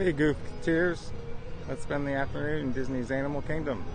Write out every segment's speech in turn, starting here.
Hey Goof-Tears, let's spend the afternoon in Disney's Animal Kingdom.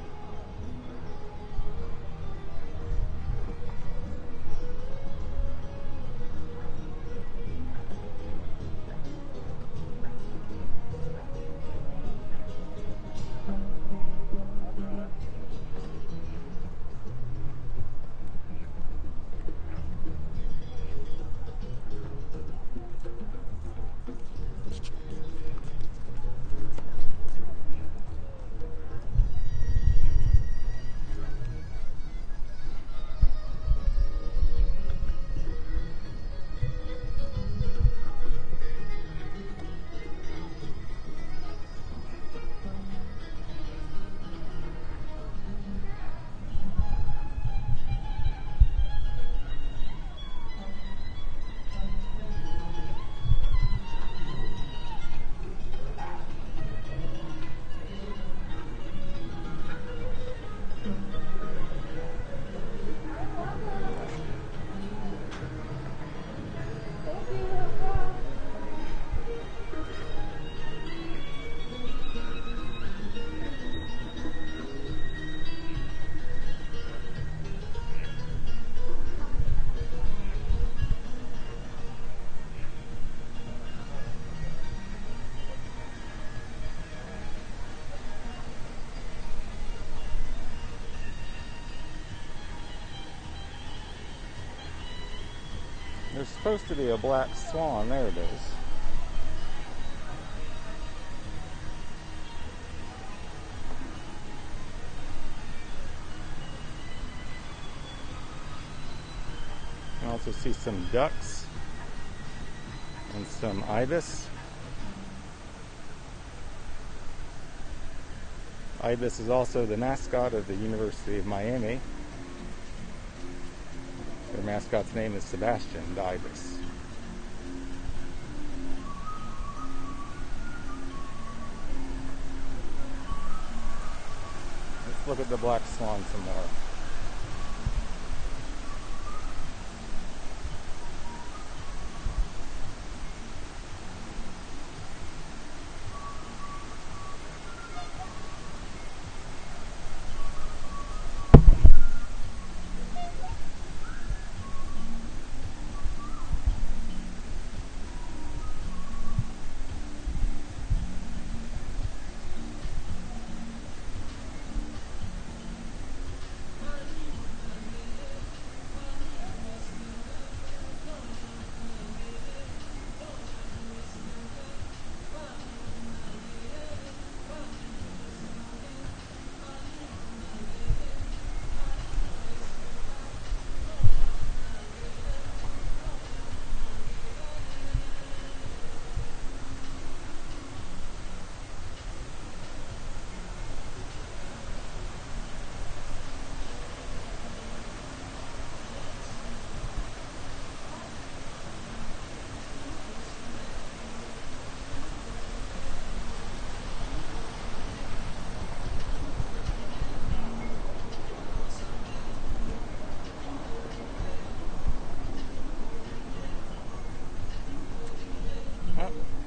There's supposed to be a black swan. There it is. You can also see some ducks and some ibis. Ibis is also the mascot of the University of Miami. Their mascot's name is Sebastian, the ibis. Let's look at the black swan some more.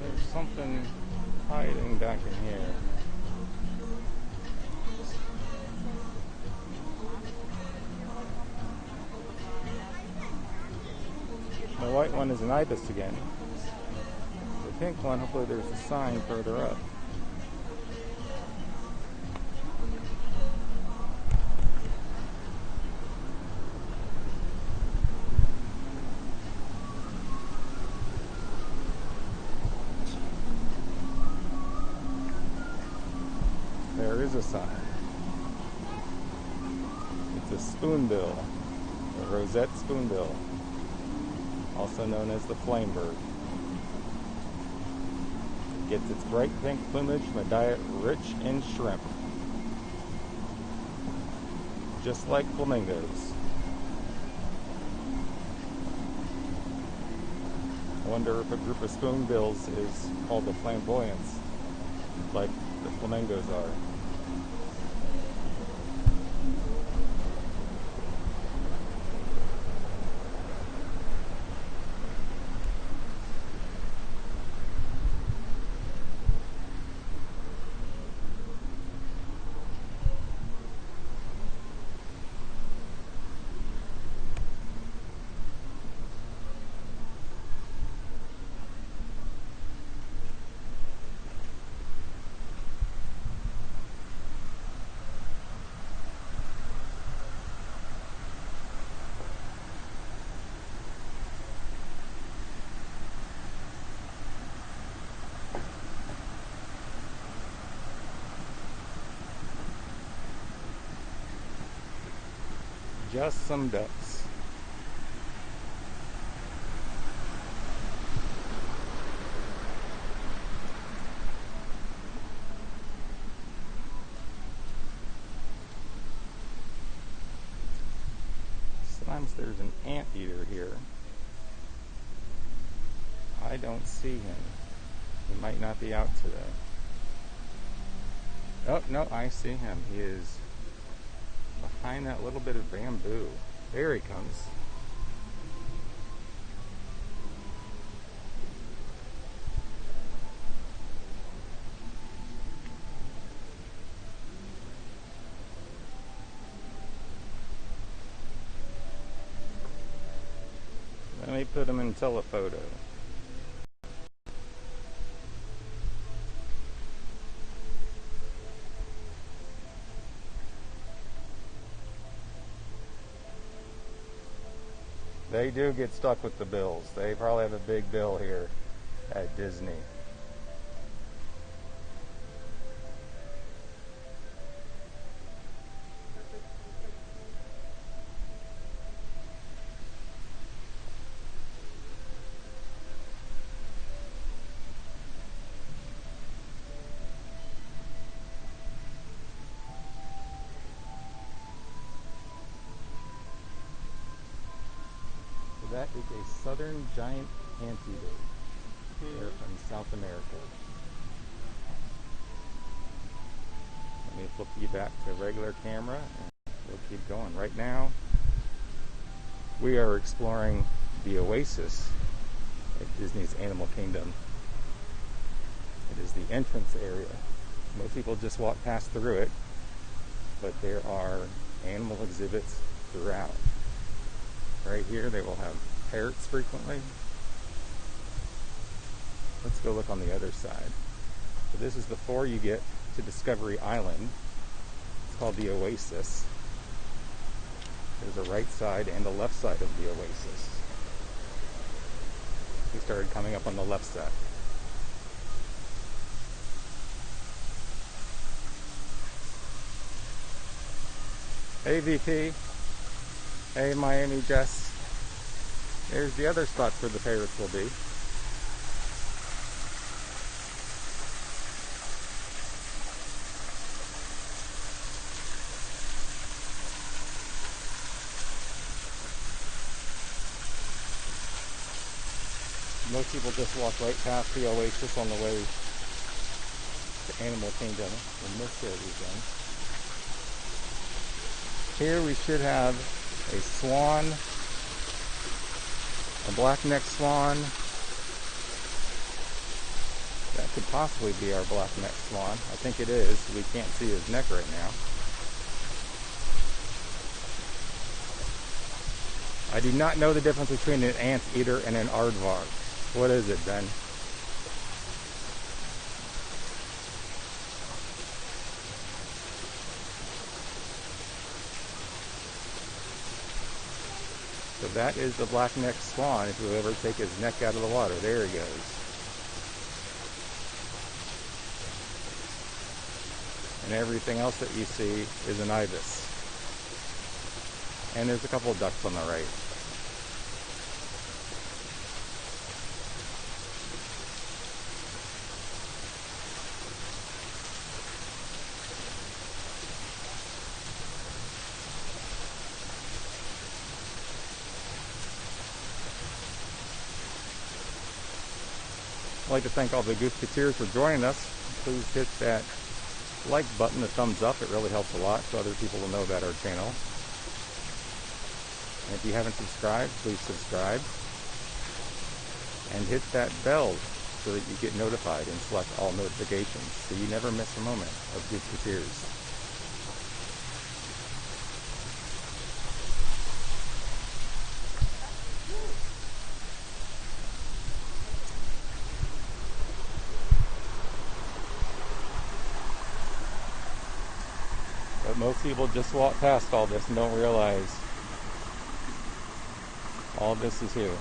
There's something hiding back in here. The white one is an ibis again. The pink one, hopefully there's a sign further up. There is a sign. It's a spoonbill, a rosette spoonbill, also known as the flamebird. It gets its bright pink plumage from a diet rich in shrimp, just like flamingos. I wonder if a group of spoonbills is called the flamboyants, like the flamingos are. Just some ducks. Sometimes there's an anteater here. I don't see him. He might not be out today. Oh, no, I see him. He is behind that little bit of bamboo. There he comes. Let me put him in telephoto. They do get stuck with the bills. They probably have a big bill here at Disney. That is a southern giant anteater. They're from South America. Let me flip you back to regular camera and we'll keep going. Right now, we are exploring the oasis at Disney's Animal Kingdom. It is the entrance area. Most people just walk past through it, but there are animal exhibits throughout. Right here, they will have parrots frequently. Let's go look on the other side. So this is before you get to Discovery Island. It's called the Oasis. There's a right side and a left side of the Oasis. We started coming up on the left side. Hey VP. Hey Miami Jess. There's the other spots where the parrots will be. Most people just walk right past the Oasis on the way to Animal Kingdom and miss everything. Here we should have a swan, a black-necked swan. That could possibly be our black-necked swan. I think it is. We can't see his neck right now. I do not know the difference between an anteater and an aardvark. What is it, Ben? So that is the black-necked swan if you ever take his neck out of the water. There he goes. And everything else that you see is an ibis. And there's a couple of ducks on the right. I'd like to thank all the Goofketeers for joining us. Please hit that like button, the thumbs up. It really helps a lot so other people will know about our channel. And if you haven't subscribed, please subscribe. And hit that bell so that you get notified and select all notifications so you never miss a moment of Goofketeers. But most people just walk past all this and don't realize all this is here.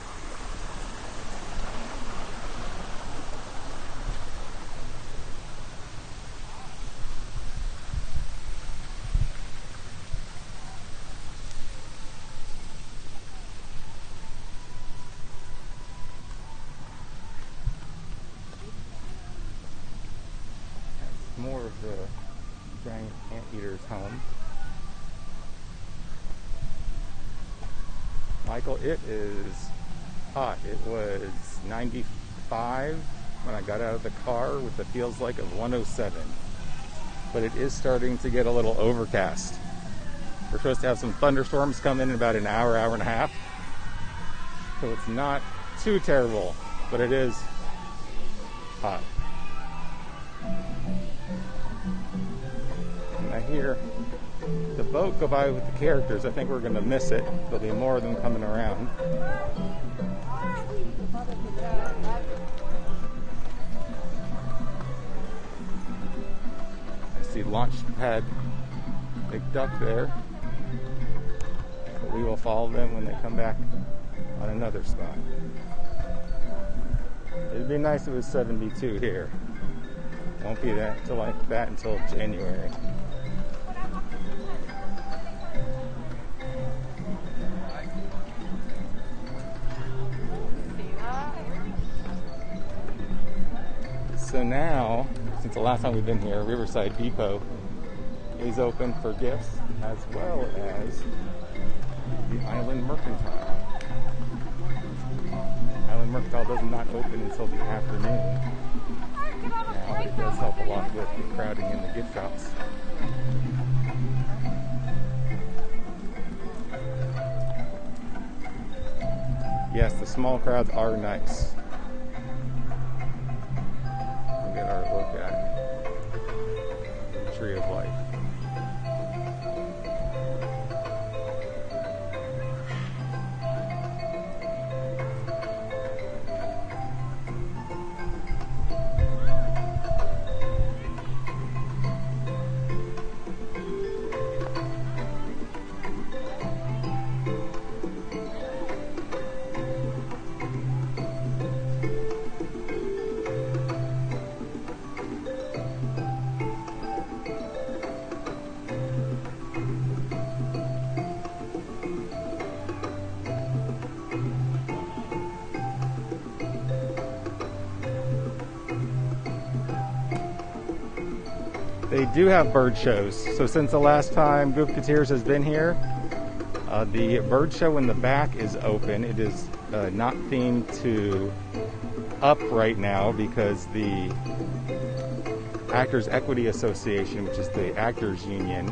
Peter's home. Michael, it is hot. It was 95 when I got out of the car with the feels like of 107. But it is starting to get a little overcast. We're supposed to have some thunderstorms come in about an hour, hour and a half. So it's not too terrible, but it is hot. And I hear the boat go by with the characters. I think we're going to miss it. There'll be more of them coming around. I see Launchpad McDuck there. But we will follow them when they come back on another spot. It'd be nice if it was 72 here. Won't be that until like that until January. So now, since the last time we've been here, Riverside Depot is open for gifts as well as the Island Mercantile. Island Mercantile does not open until the afternoon now, but it does help a lot with the crowding in the gift shops. Yes, the small crowds are nice. We'll get our look at the Tree of Life. They do have bird shows. So since the last time Goofketeers has been here, the bird show in the back is open. It is not themed to Up right now because the Actors Equity Association, which is the actors union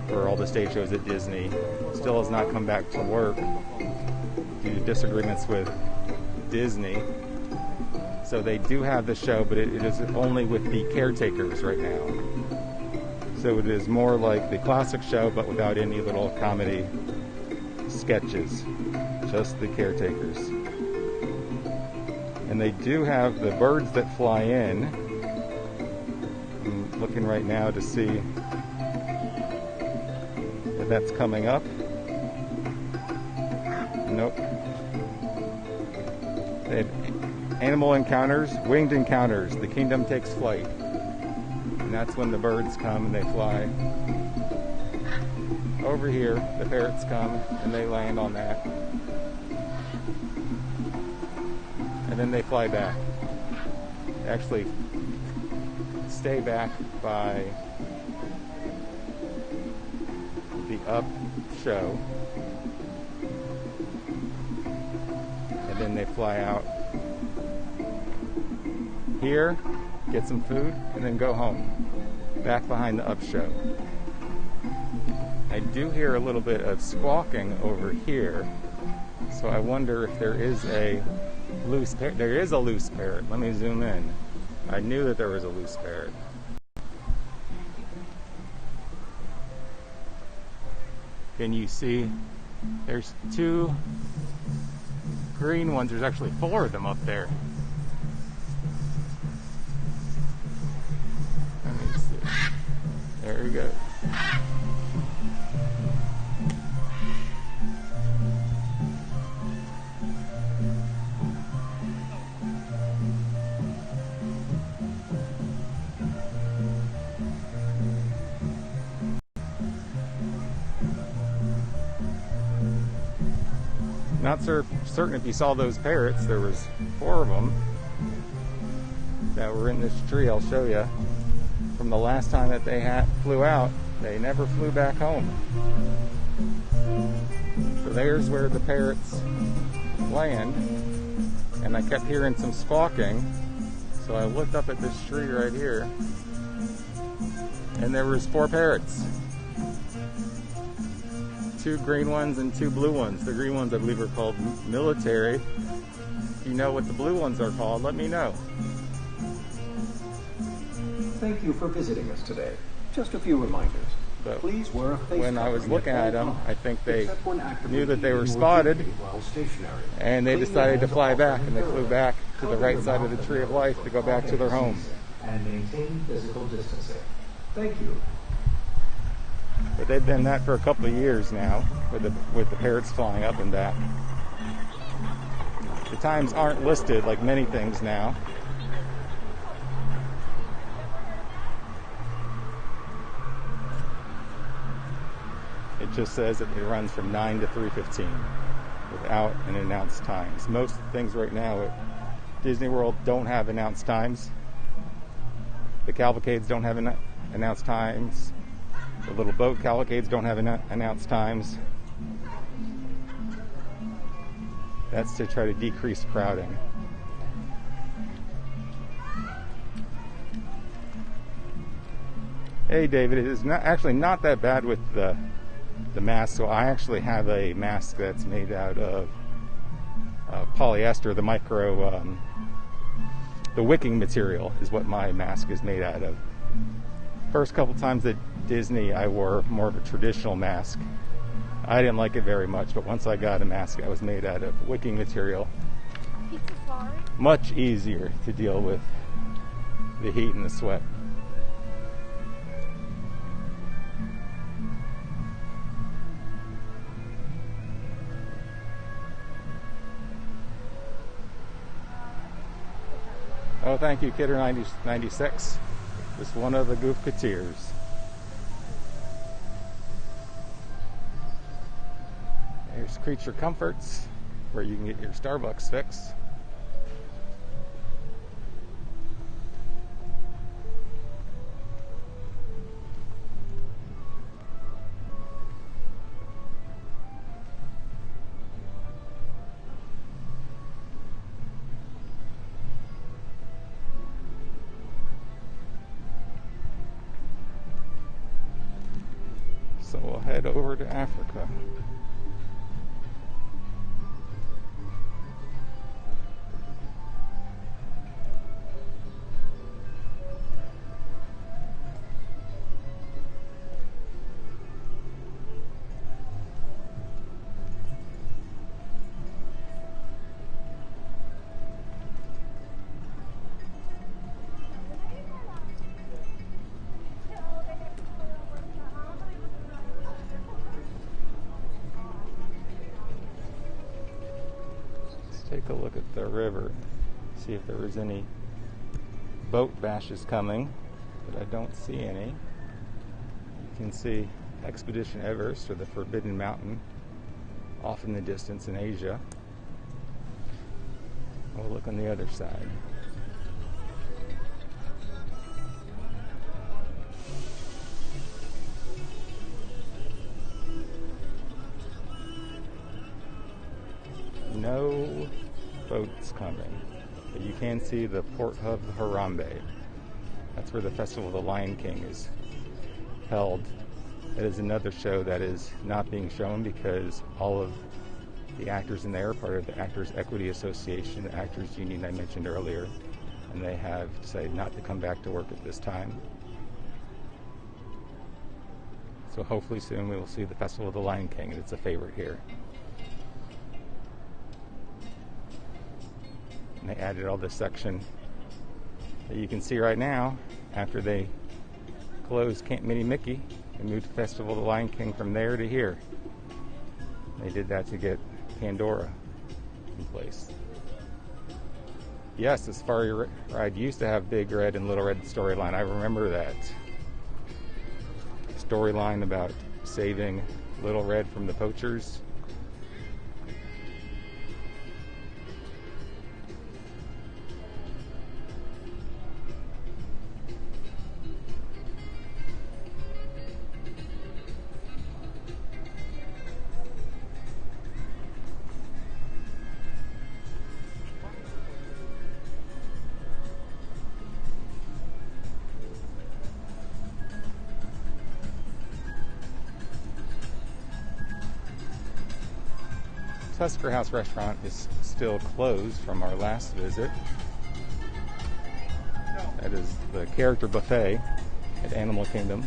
for all the stage shows at Disney, still has not come back to work due to disagreements with Disney. So they do have the show, but it is only with the caretakers right now. So it is more like the classic show, but without any little comedy sketches. Just the caretakers. And they do have the birds that fly in. I'm looking right now to see if that's coming up. Nope. They have animal encounters, winged encounters. The kingdom takes flight. And that's when the birds come and they fly. Over here, the parrots come and they land on that. And then they fly back. They actually stay back by the Up show. And then they fly out here, get some food, and then go home. Back behind the Up show. I do hear a little bit of squawking over here, so I wonder if there is a loose parrot. There is a loose parrot. Let me zoom in. I knew that there was a loose parrot. Can you see? There's two green ones. There's actually 4 of them up there. Let me see. There we go. Not certain if you saw those parrots. There was 4 of them that were in this tree. I'll show you from the last time that they flew out. They never flew back home. So there's where the parrots land, and I kept hearing some squawking, so I looked up at this tree right here, and there was 4 parrots. 2 green ones and 2 blue ones. The green ones I believe are called military. If you know what the blue ones are called, let me know. Thank you for visiting us today. Just a few reminders. But please wear a face when I was looking at them, I think they knew that they were eating or spotted, drinking while stationary. and they Clean decided to your fly hands back, often and they and flew thoroughly. back to the Cover right your side of mouth the and tree of nose life for to go back to their home. And maintain physical distancing. Thank you. But they've done that for a couple of years now, with the parrots flying up and back. The times aren't listed like many things now. It just says that it runs from 9 to 3:15 without an announced times. Most things right now at Disney World don't have announced times. The cavalcades don't have announced times. The little boat cavalcades don't have announced times. That's to try to decrease crowding. Hey David, it is actually not that bad with the mask. So I actually have a mask that's made out of polyester, the wicking material is what my mask is made out of. First couple times at Disney, I wore more of a traditional mask. I didn't like it very much, but once I got a mask that was made out of wicking material, much easier to deal with the heat and the sweat. Oh, thank you, Kidder96. Just one of the Goofketeers. There's Creature Comforts, where you can get your Starbucks fix. So we'll head over to Africa. Take a look at the river, see if there was any boat bashes coming, but I don't see any. You can see Expedition Everest, or the Forbidden Mountain, off in the distance in Asia. We'll look on the other side. No boats coming, but you can see the port of Harambe. That's where the Festival of the Lion King is held. That is another show that is not being shown because all of the actors in there are part of the Actors Equity Association, the Actors Union I mentioned earlier, and they have decided not to come back to work at this time. So hopefully soon we will see the Festival of the Lion King, and it's a favorite here. And they added all this section that you can see right now after they closed Camp Mini Mickey and moved the Festival of the Lion King from there to here. They did that to get Pandora in place. Yes, the safari ride used to have Big Red and Little Red storyline. I remember that storyline about saving Little Red from the poachers. Tusker House restaurant is still closed from our last visit. That is the character buffet at Animal Kingdom.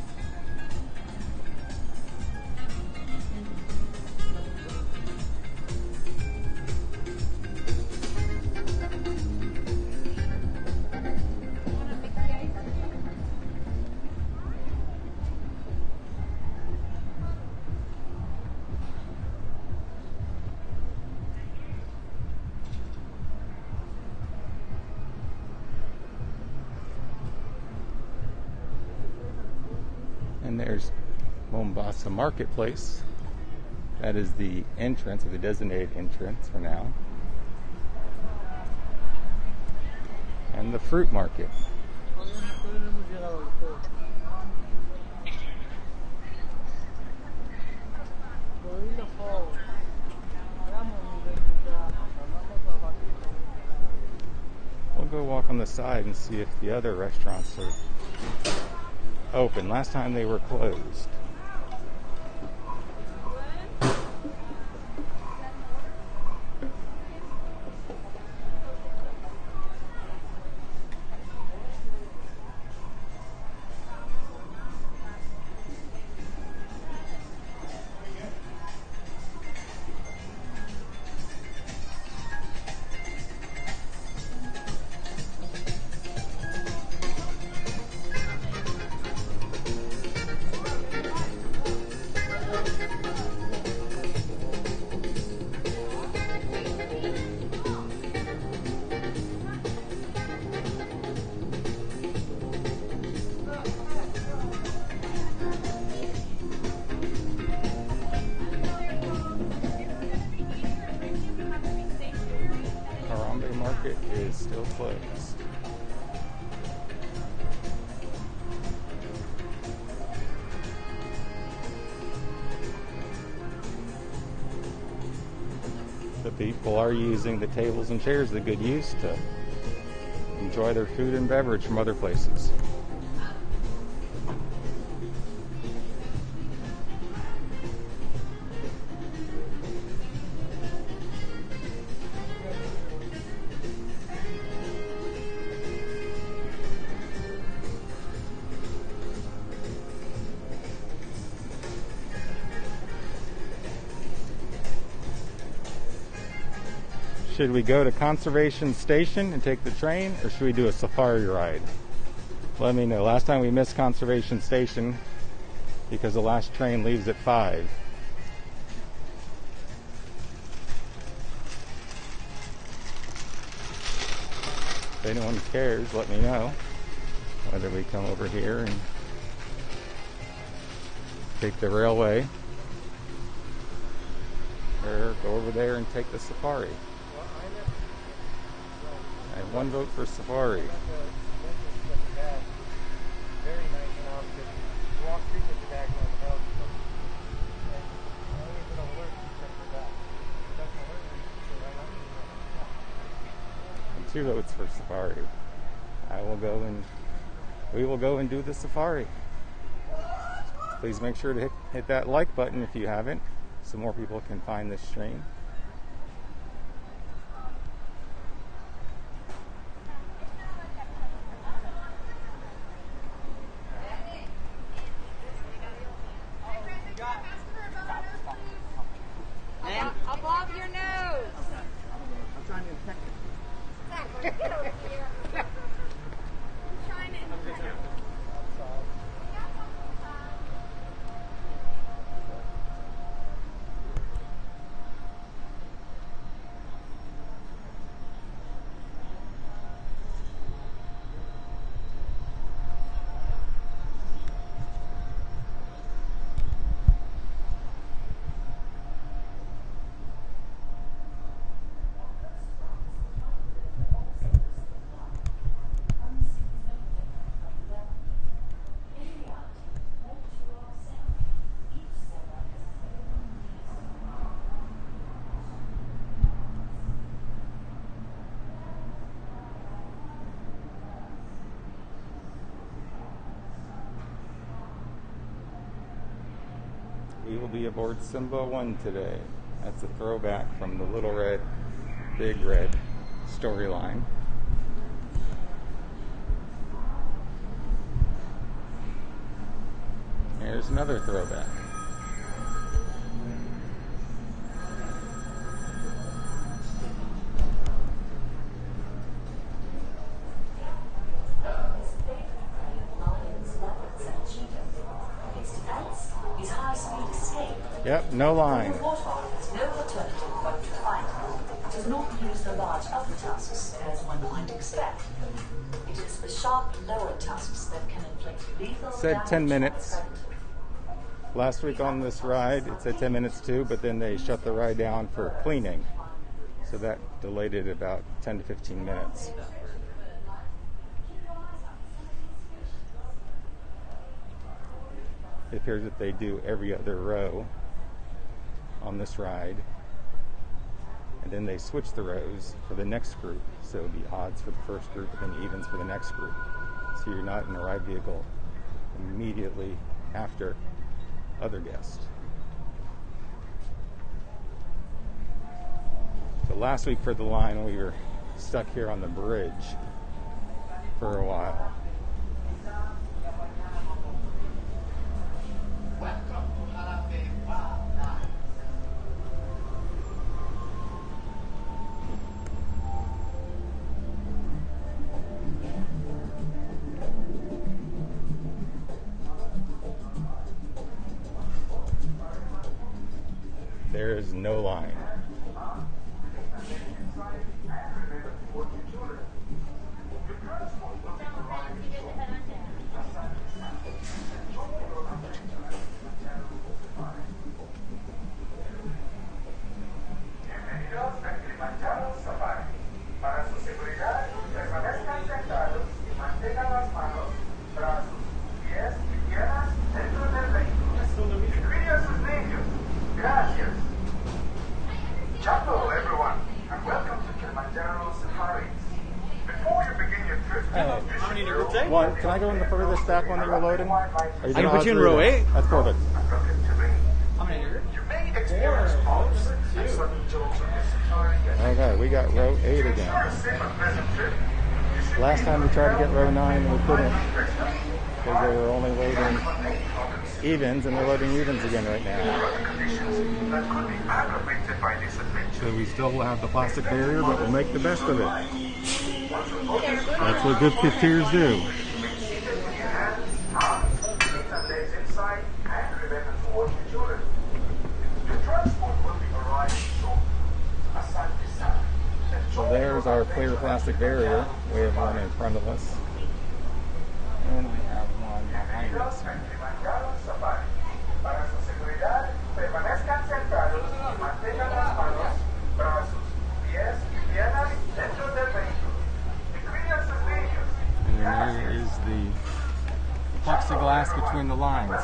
And there's Mombasa Marketplace. That is the entrance, or the designated entrance for now. And the fruit market. We'll go walk on the side and see if the other restaurants are open. Last time they were closed. Market is still closed. The people are using the tables and chairs to good use to enjoy their food and beverage from other places. Should we go to Conservation Station and take the train, or should we do a safari ride? Let me know. Last time we missed Conservation Station because the last train leaves at 5. If anyone cares, let me know whether we come over here and take the railway or go over there and take the safari. I have one vote for safari. And 2 votes for safari. We will go and do the safari. Please make sure to hit that like button if you haven't, so more people can find this stream. Above your nose. I'm trying to infect it. We will be aboard Simba 1 today. That's a throwback from the Little Red, Big Red storyline. Here's another throwback. Yep, no line. No alternative point to find. It does not use the large upper tusks, as one might expect. It is the sharp lower tusks that can inflict lethal Said damage 10 minutes. on predators. Last week on this ride, it said 10 minutes too, but then they shut the ride down for cleaning. So that delayed it about 10 to 15 minutes. It appears that they do every other row on this ride. And then they switch the rows for the next group. So it'll be odds for the first group and then evens for the next group. So you're not in a ride vehicle immediately after other guests. So last week for the line, we were stuck here on the bridge for a while. There is no line. Hello everyone, and welcome to Kilimanjaro Safaris. Before you begin your trip, How many did it one? Can I go in the furthest back one that you're loading? I can put you in row 8. That's perfect. How many are you may experience bumps and sudden jolts on this safari. Okay, we got row 8 again. Last time we tried to get row 9 and we couldn't because they were only loading evens, and they're loading evens again right now. So we still will have the plastic barrier, but we'll make the best of it. That's what good pictures do. So there's our clear plastic barrier. We have one in front of us. And we have one behind us. And there is the plexiglass between the lines.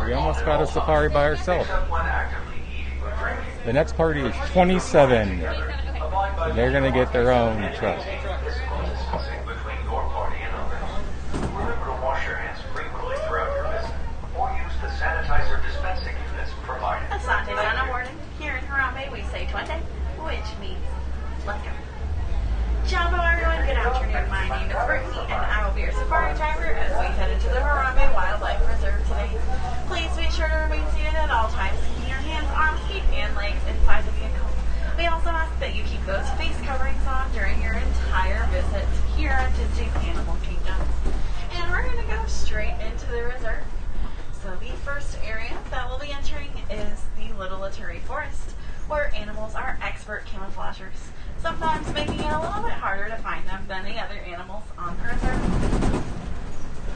We almost got a safari by ourselves. The next party is 27. They're going to get their own truck. Remember to wash your hands frequently throughout your visit, or use the sanitizer dispensing units provided. Asante Sana warning. Here in Harambe, we say Twente, which means let's go. Jumbo everyone, good afternoon. My name is Brittany, and I will be your safari driver as we head into the Harambe Wildlife Reserve today. Please be sure to remain seated at all times, keeping your hands, arms, feet, and legs inside the vehicle. We also ask that you keep those face coverings on during your entire visit here at Disney Animal Kingdom. And we're going to go straight into the reserve. So the first area that we'll be entering is the Little Aturi Forest, where animals are expert camouflagers, sometimes making it a little bit harder to find them than the other animals on the reserve.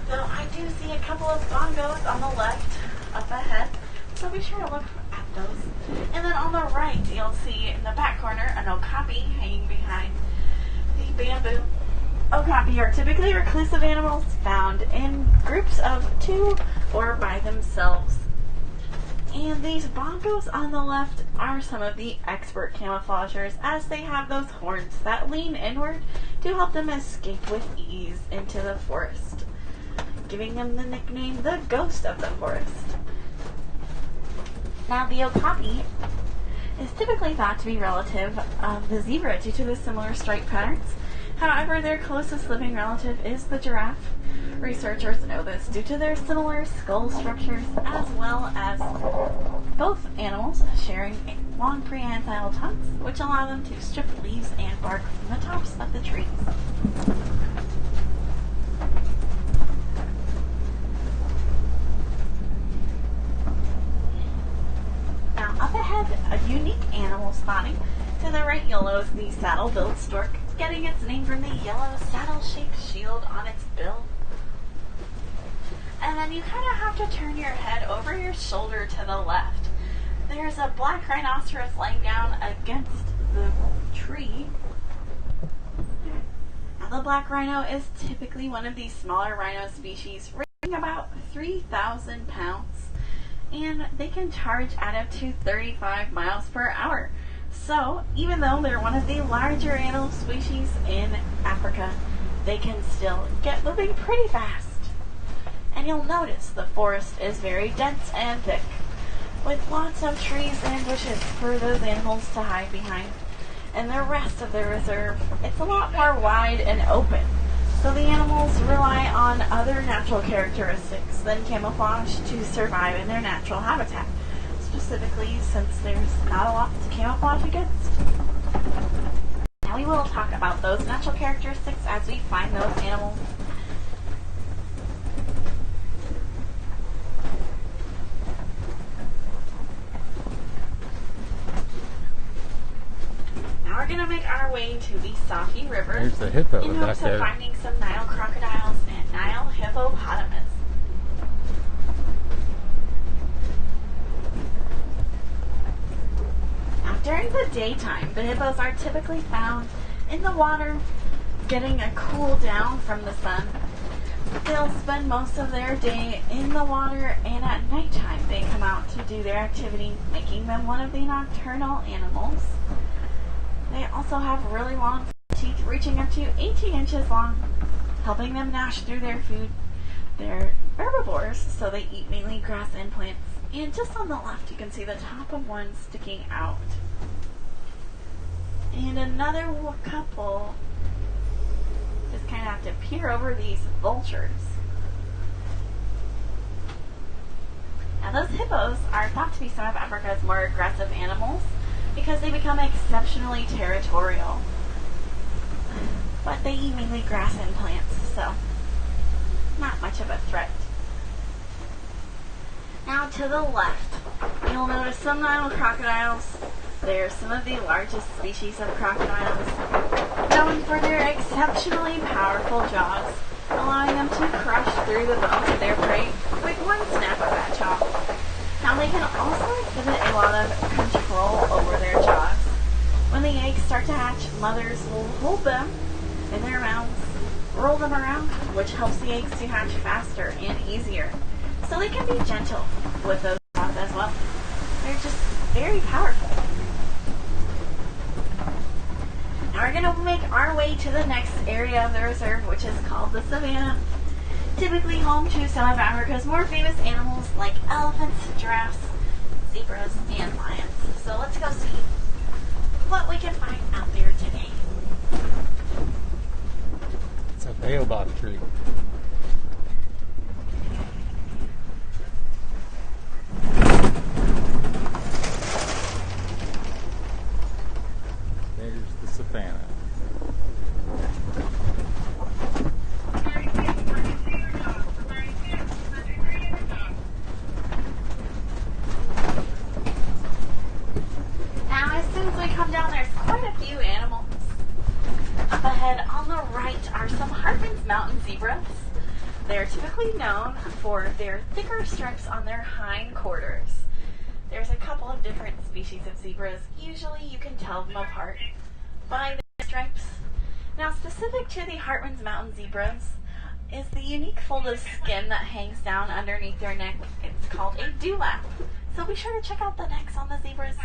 So I do see a couple of bongos on the left up ahead, so be sure to look at those. And then on the right, right, you'll see in the back corner an okapi hanging behind the bamboo. Okapi are typically reclusive animals found in groups of 2 or by themselves. And these boncos on the left are some of the expert camouflagers, as they have those horns that lean inward to help them escape with ease into the forest, giving them the nickname the ghost of the forest. Now, the okapi is typically thought to be relative of the zebra due to the similar stripe patterns. However, their closest living relative is the giraffe. Researchers know this due to their similar skull structures, as well as both animals sharing long prehensile tongues, which allow them to strip leaves and bark from the tops of the trees. Now, up ahead, a unique animal spotting. To the right, you'll notice the saddle-billed stork, getting its name from the yellow saddle-shaped shield on its bill. And then you kind of have to turn your head over your shoulder to the left. There's a black rhinoceros laying down against the tree. Now, the black rhino is typically one of these smaller rhino species, weighing about 3,000 pounds. And they can charge at up to 35 miles per hour. So, even though they're one of the larger animal species in Africa, they can still get moving pretty fast. And you'll notice the forest is very dense and thick, with lots of trees and bushes for those animals to hide behind. And the rest of the reserve, it's a lot more wide and open, so the animals rely on other natural characteristics than camouflage to survive in their natural habitat, specifically since there's not a lot to camouflage against. Now we will talk about those natural characteristics as we find those animals. Now we're going to make our way to the Safi River. There's the hippo in back hopes there. of finding some Nile crocodiles and Nile hippopotamus. Now, during the daytime, the hippos are typically found in the water, getting a cool down from the sun. They'll spend most of their day in the water, and at nighttime they come out to do their activity, making them one of the nocturnal animals. They also have really long teeth, reaching up to 18 inches long, helping them gnash through their food. They're herbivores, so they eat mainly grass and plants. And just on the left, you can see the top of one sticking out. And another couple just kind of have to peer over these vultures. Now, those hippos are thought to be some of Africa's more aggressive animals because they become exceptionally territorial. But they eat mainly grass and plants, so not much of a threat. Now, to the left, you'll notice some Nile crocodiles. They're some of the largest species of crocodiles, known for their exceptionally powerful jaws, allowing them to crush through the bones of their prey with one snap of that jaw. Now, they can also exhibit a lot of control over their jaws. When the eggs start to hatch, mothers will hold them in their mouths, roll them around, which helps the eggs to hatch faster and easier. So they can be gentle with those jaws as well. They're just very powerful. Now we're going to make our way to the next area of the reserve, which is called the savannah. Typically home to some of Africa's more famous animals like elephants, giraffes, zebras, and lions. So let's go see what we can find out there today. It's a baobab tree. There's the savannah. Now, as soon as we come down, there's quite a few animals. Up ahead on the right are some Hartman's mountain zebras. They're typically known for their thicker stripes on their hind quarters. there's a couple of different species of zebras. Usually you can tell them apart by their stripes. Now, specific to the Hartman's Mountain zebras is the unique fold of skin that hangs down underneath their neck. It's called a dewlap. So be sure to check out the necks on the zebras.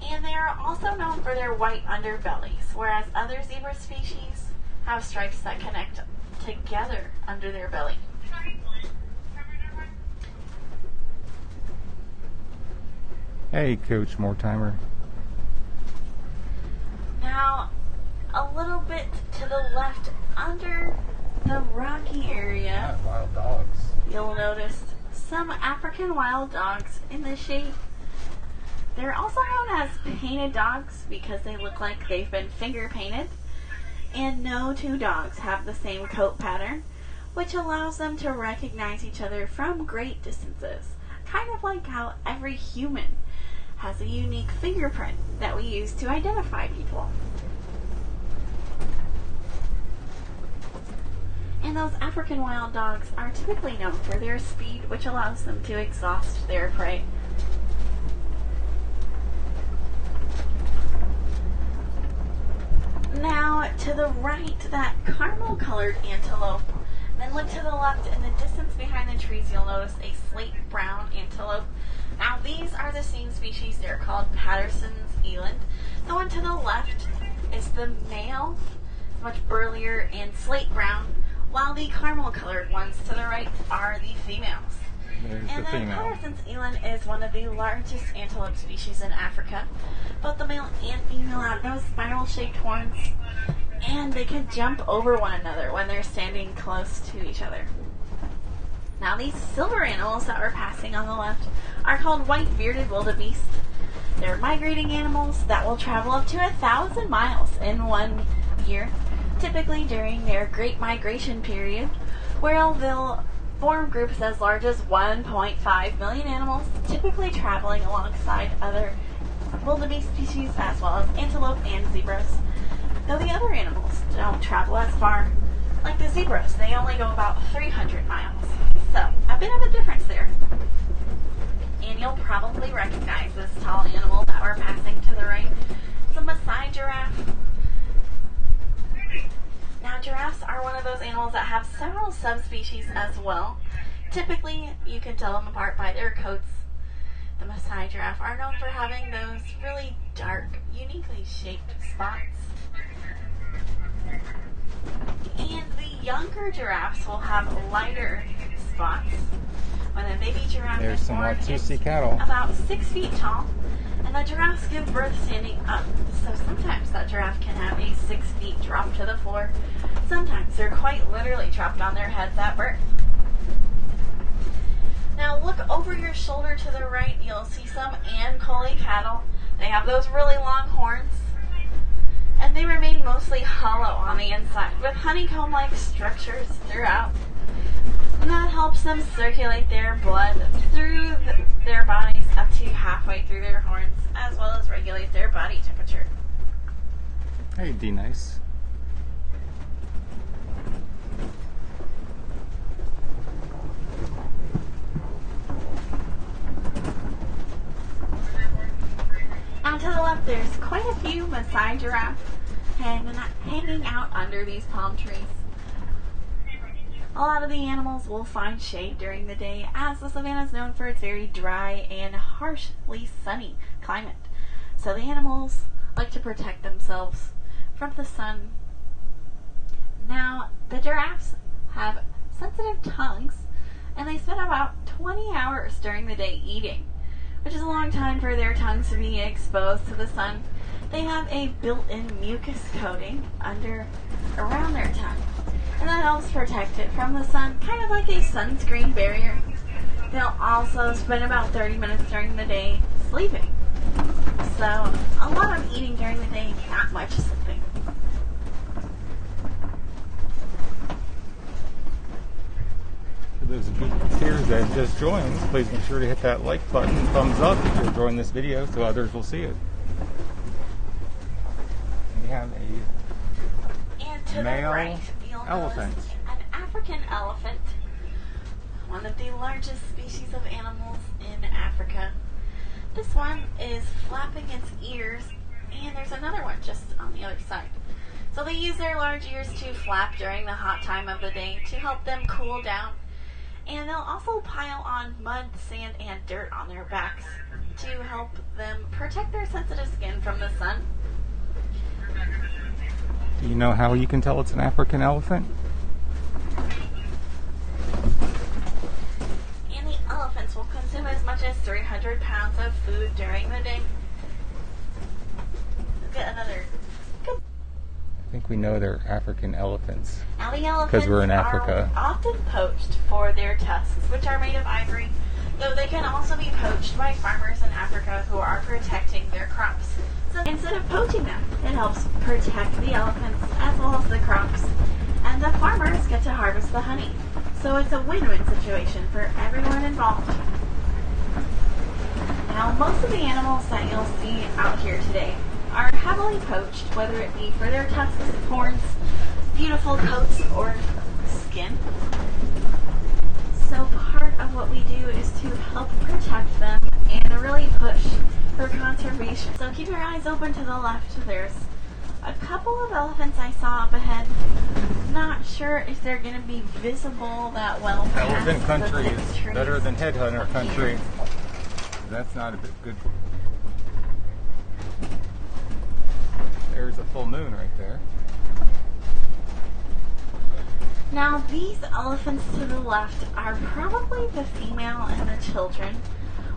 And they are also known for their white underbellies, whereas other zebra species have stripes that connect together under their belly. Hey, Coach Mortimer. Now, a little bit to the left, under the rocky area, Wild dogs. you'll notice some African wild dogs in the shade. They're also known as painted dogs because they look like they've been finger painted. And no two dogs have the same coat pattern, which allows them to recognize each other from great distances. Kind of like how every human has a unique fingerprint that we use to identify people. And those African wild dogs are typically known for their speed, which allows them to exhaust their prey. Now, to the right, that caramel-colored antelope. Then look to the left. In the distance behind the trees, you'll notice a slate brown antelope. Now, these are the same species. They're called Patterson's eland. The one to the left is the male, much burlier and slate brown, while the caramel-colored ones to the right are the females. There's And the then female. Patterson's eland is one of the largest antelope species in Africa. Both the male and female have those spiral-shaped horns, and they can jump over one another when they're standing close to each other. Now, these silver animals that we're passing on the left are called white-bearded wildebeest. They're migrating animals that will travel up to 1,000 miles in 1 year, typically during their Great Migration period, where they'll form groups as large as 1.5 million animals, typically traveling alongside other wildebeest species as well as antelope and zebras. Though the other animals don't travel as far, like the zebras, they only go about 300 miles. So, a bit of a difference there. And you'll probably recognize this tall animal that we're passing to the right. It's a Maasai giraffe. Now, giraffes are one of those animals that have several subspecies as well. Typically, you can tell them apart by their coats. The Maasai giraffe are known for having those really dark, uniquely shaped spots. And the younger giraffes will have lighter spots. When a baby giraffe There's is some born, it's Watusi cattle. about 6 feet tall, and the giraffes give birth standing up. So sometimes that giraffe can have a 6 feet drop to the floor. Sometimes they're quite literally dropped on their heads at birth. Now look over your shoulder to the right, you'll see some Ankole cattle. They have those really long horns, and they remain mostly hollow on the inside with honeycomb-like structures throughout. And that helps them circulate their blood through their bodies up to halfway through their horns, as well as regulate their body temperature. Hey, D-Nice. Now to the left, there's quite a few Maasai giraffes hanging out under these palm trees. A lot of the animals will find shade during the day, as the savanna is known for its very dry and harshly sunny climate. So the animals like to protect themselves from the sun. Now, the giraffes have sensitive tongues, and they spend about 20 hours during the day eating, which is a long time for their tongues to be exposed to the sun. They have a built-in mucus coating around their tongue, and that helps protect it from the sun, kind of like a sunscreen barrier. They'll also spend about 30 minutes during the day sleeping. So, a lot of eating during the day, not much sleeping. For those viewers that just joined, please be sure to hit that like button and thumbs up if you're enjoying this video so others will see it. We have And to Male the right, you'll elephant. notice an African elephant, one of the largest species of animals in Africa. This one is flapping its ears, and there's another one just on the other side. So they use their large ears to flap during the hot time of the day to help them cool down. And they'll also pile on mud, sand, and dirt on their backs to help them protect their sensitive skin from the sun. Do you know how you can tell it's an African elephant? And the elephants will consume as much as 300 pounds of food during the day. Let's get another. I think we know they're African elephants. Now the elephants 'Cause we're in Africa. are often poached for their tusks, which are made of ivory, though they can also be poached by farmers in Africa who are protecting their crops. So instead of poaching them, it helps protect the elephants as well as the crops, and the farmers get to harvest the honey. So it's a win-win situation for everyone involved. Now, most of the animals that you'll see out here today are heavily poached, whether it be for their tusks, horns, beautiful coats, or skin. So part of what we do is to help protect them and really push for conservation. So keep your eyes open to the left. There's a couple of elephants I saw up ahead. Not sure if they're going to be visible that well. Elephant past the country thick is trees. better than headhunter country. That's not a bit good. There's a full moon right there. Now, these elephants to the left are probably the female and the children,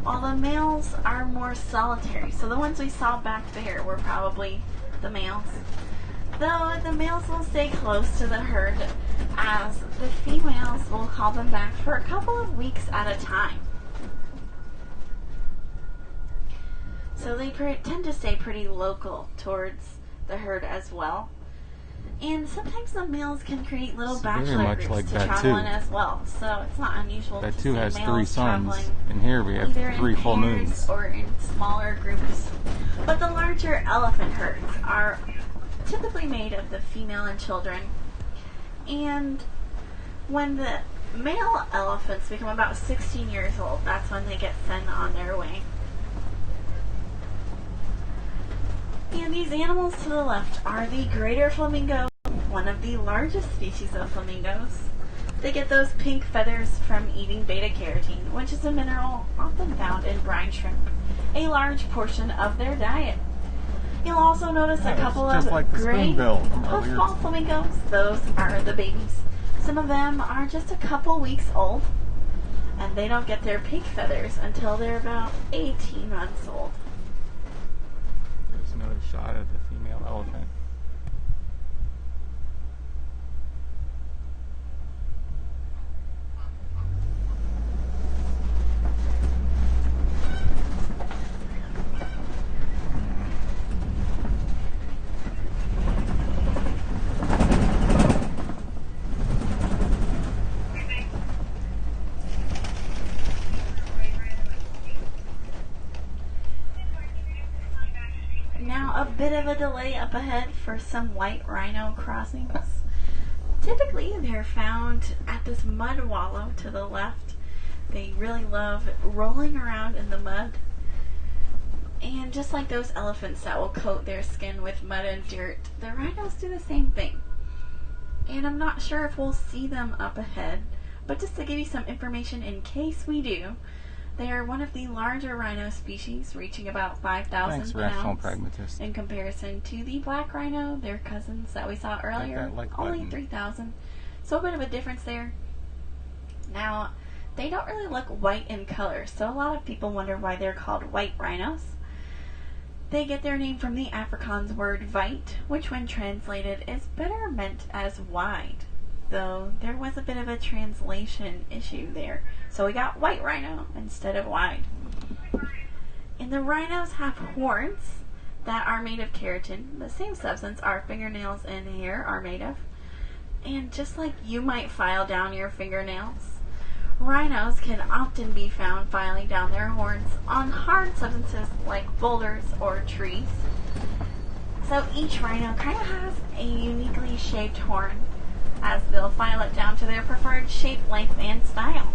while the males are more solitary. So the ones we saw back there were probably the males. Though the males will stay close to the herd, as the females will call them back for a couple of weeks at a time. So they tend to stay pretty local towards the herd as well. And sometimes the males can create little It's very bachelor much groups like to that travel too. in as well. So it's not unusual That to too see has males 3 sons, traveling and here we have either 3 in full pairs moons. or in smaller groups. But the larger elephant herds are typically made of the female and children. And when the male elephants become about 16 years old, that's when they get sent on their way. And these animals to the left are the greater flamingo, one of the largest species of flamingos. They get those pink feathers from eating beta-carotene, which is a mineral often found in brine shrimp, a large portion of their diet. You'll also notice a couple it's just of like the gray spoonbill from earlier. puffball flamingos. Those are the babies. Some of them are just a couple weeks old, and they don't get their pink feathers until they're about 18 months old. There's another shot of the female elephant. Now a bit of a delay up ahead for some white rhino crossings. Typically they're found at this mud wallow to the left. They really love rolling around in the mud. And just like those elephants that will coat their skin with mud and dirt, the rhinos do the same thing. And I'm not sure if we'll see them up ahead, but just to give you some information in case we do, they are one of the larger rhino species, reaching about 5,000 Thanks, rational pounds pragmatist. in comparison to the black rhino, their cousins that we saw earlier, that like only button. 3,000. So a bit of a difference there. Now, they don't really look white in color, so a lot of people wonder why they're called white rhinos. They get their name from the Afrikaans word "weit," which when translated is better meant as wide, though there was a bit of a translation issue there, so we got white rhino instead of wide. And the rhinos have horns that are made of keratin, the same substance our fingernails and hair are made of. And just like you might file down your fingernails, rhinos can often be found filing down their horns on hard substances like boulders or trees. So each rhino kind of has a uniquely shaped horn, as they'll file it down to their preferred shape, length, and style.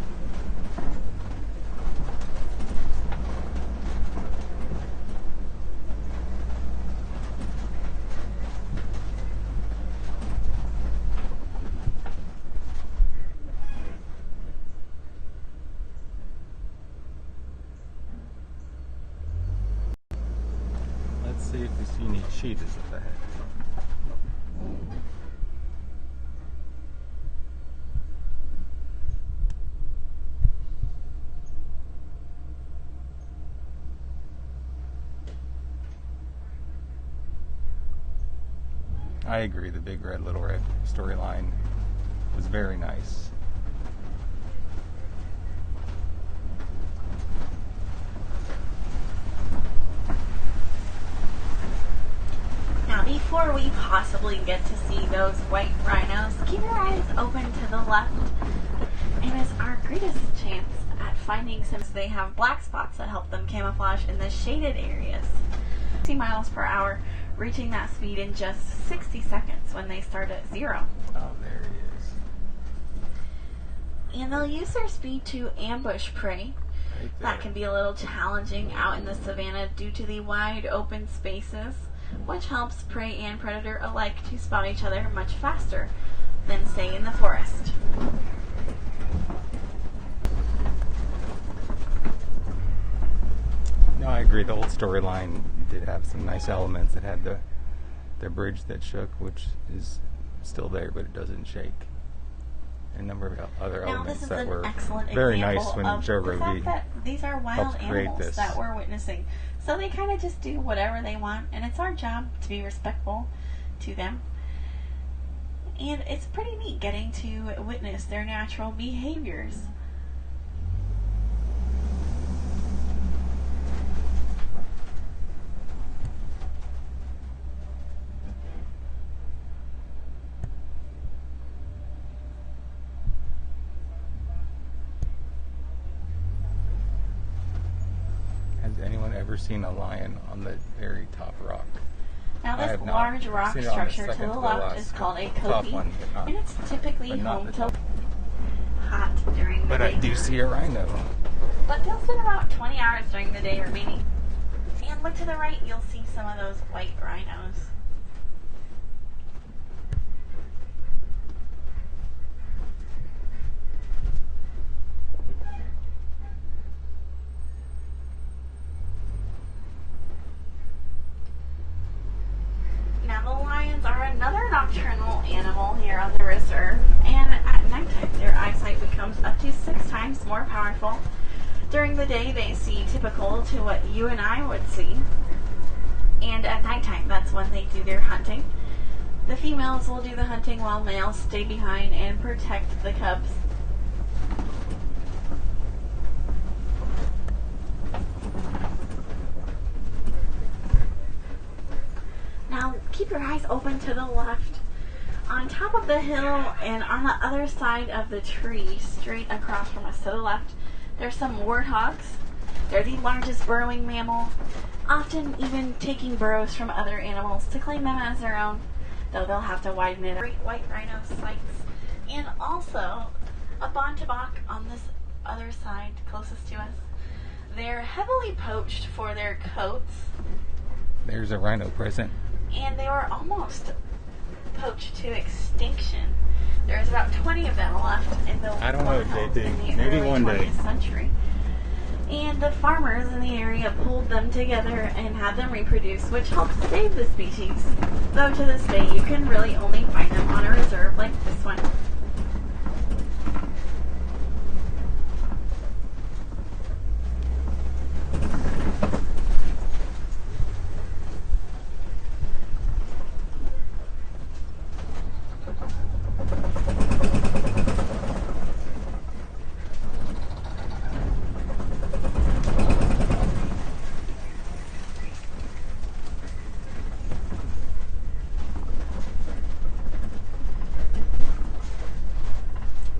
see if you need cheetahs up ahead. I agree, the Big Red, Little Red storyline was very nice. Now, before we possibly get to see those white rhinos, keep your eyes open to the left. And it's our greatest chance at finding some. They have black spots that help them camouflage in the shaded areas. 60 miles per hour, reaching that speed in just 60 seconds when they start at 0. Oh, there he is. And they'll use their speed to ambush prey. Right there. That can be a little challenging out in the savannah due to the wide open spaces, which helps prey and predator alike to spot each other much faster than, say, in the forest. No, I agree. The old storyline did have some nice elements. It had the bridge that shook, which is still there, but it doesn't shake. And a number of other Now, elements this is that an were excellent very example nice when of Joe the Roby fact that these are wild helped create animals this. that we're witnessing. So they kind of just do whatever they want, and it's our job to be respectful to them. And it's pretty neat getting to witness their natural behaviors. Has anyone ever seen a lion on the very top rock? Now, I this have not. large I've rock seen it on the structure to second the to the left last is called a top kopie, one, but not- and it's typically but not home the to top. hot during the But day. I do see a rhino. But they'll spend about 20 hours during the day remaining. And look to the right, you'll see some of those white rhinos. Now, the lions are another nocturnal animal here on the reserve, and at nighttime their eyesight becomes up to 6 times more powerful. During the day, they see typical to what you and I would see, and at nighttime, that's when they do their hunting. The females will do the hunting while males stay behind and protect the cubs. Now, keep your eyes open to the left. On top of the hill and on the other side of the tree, straight across from us to the left, there's some warthogs. They're the largest burrowing mammal, often even taking burrows from other animals to claim them as their own, though they'll have to widen it. Great white rhino sites. And also, a bontebok on this other side closest to us. They're heavily poached for their coats, There's a rhino present. and they were almost poached to extinction. There's about 20 of them left in the I don't know, wild JD. in the Maybe early one day. 20th century. And the farmers in the area pulled them together and had them reproduce, which helped save the species. Though to this day, you can really only find them on a reserve like this one.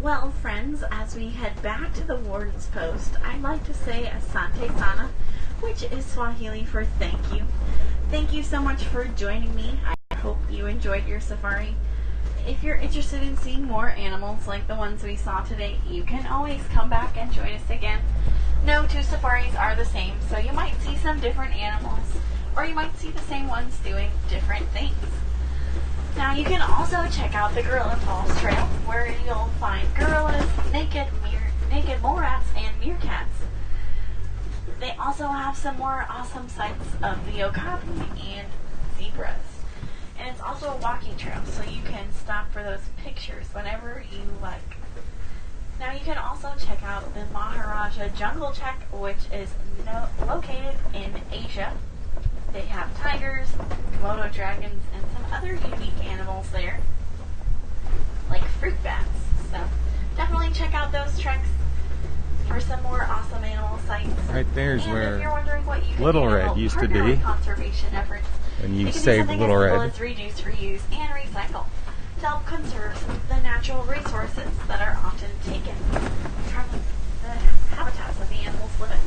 Well, friends, as we head back to the warden's post, I'd like to say Asante Sana, which is Swahili for thank you. Thank you so much for joining me. I hope you enjoyed your safari. If you're interested in seeing more animals like the ones we saw today, you can always come back and join us again. No two safaris are the same, so you might see some different animals, or you might see the same ones doing different things. Now, you can also check out the Gorilla Falls Trail, where you'll find gorillas, naked mole rats, and meerkats. They also have some more awesome sights of the okapi and zebras. And it's also a walking trail, so you can stop for those pictures whenever you like. Now you can also check out the Maharaja Jungle Trek, which is located in Asia. They have tigers, Komodo dragons, and some other unique animals there, like fruit bats. So definitely check out those treks for some more awesome animal sights. Right there's and where if you're wondering what you can Little do to Red help used to partner be. with conservation efforts, When you can do saved something Little as simple Red. as reduce, reuse, and recycle to help conserve the natural resources that are often taken from the habitats that the animals live in.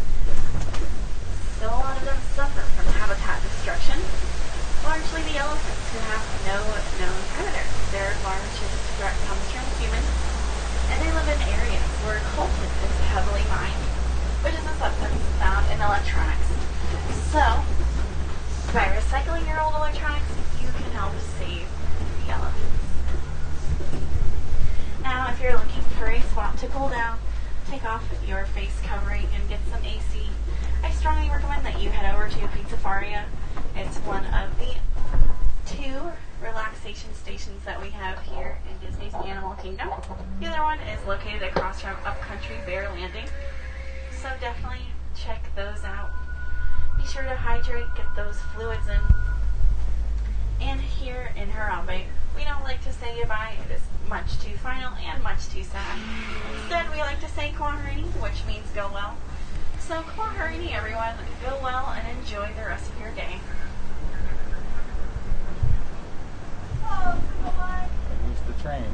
So a lot of them suffer from habitat destruction, largely the elephants, who have no known predators. Their largest threat comes from humans, and they live in areas where coltan is heavily mined, which is a substance found in electronics. So, by recycling your old electronics, you can help save the elephants. Now, if you're looking for a spot to cool down, take off your face covering and get some AC, I strongly recommend that you head over to Pizzafaria. It's one of the 2 relaxation stations that we have here in Disney's Animal Kingdom. The other one is located across from Upcountry Bear Landing. So definitely check those out. Be sure to hydrate, get those fluids in. And here in Harambe, we don't like to say goodbye. It is much too final and much too sad. Instead, we like to say Kwaharini, which means go well. So Kwaharini, everyone. Go well and enjoy the rest of your day. Use the train.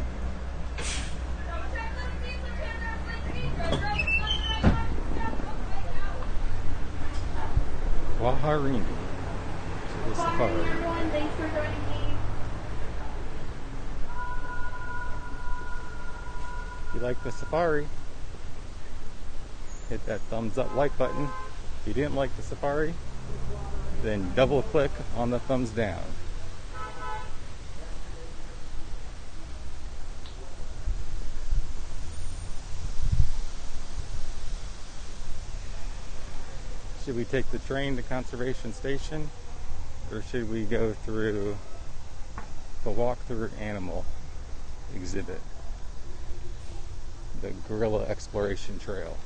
Waharini. To the safari. Everyone, thanks for joining me. If you like the safari, hit that thumbs up like button. If you didn't like the safari, then double click on the thumbs down. Should we take the train to Conservation Station, or should we go through the walk-through animal exhibit, the Gorilla Exploration Trail?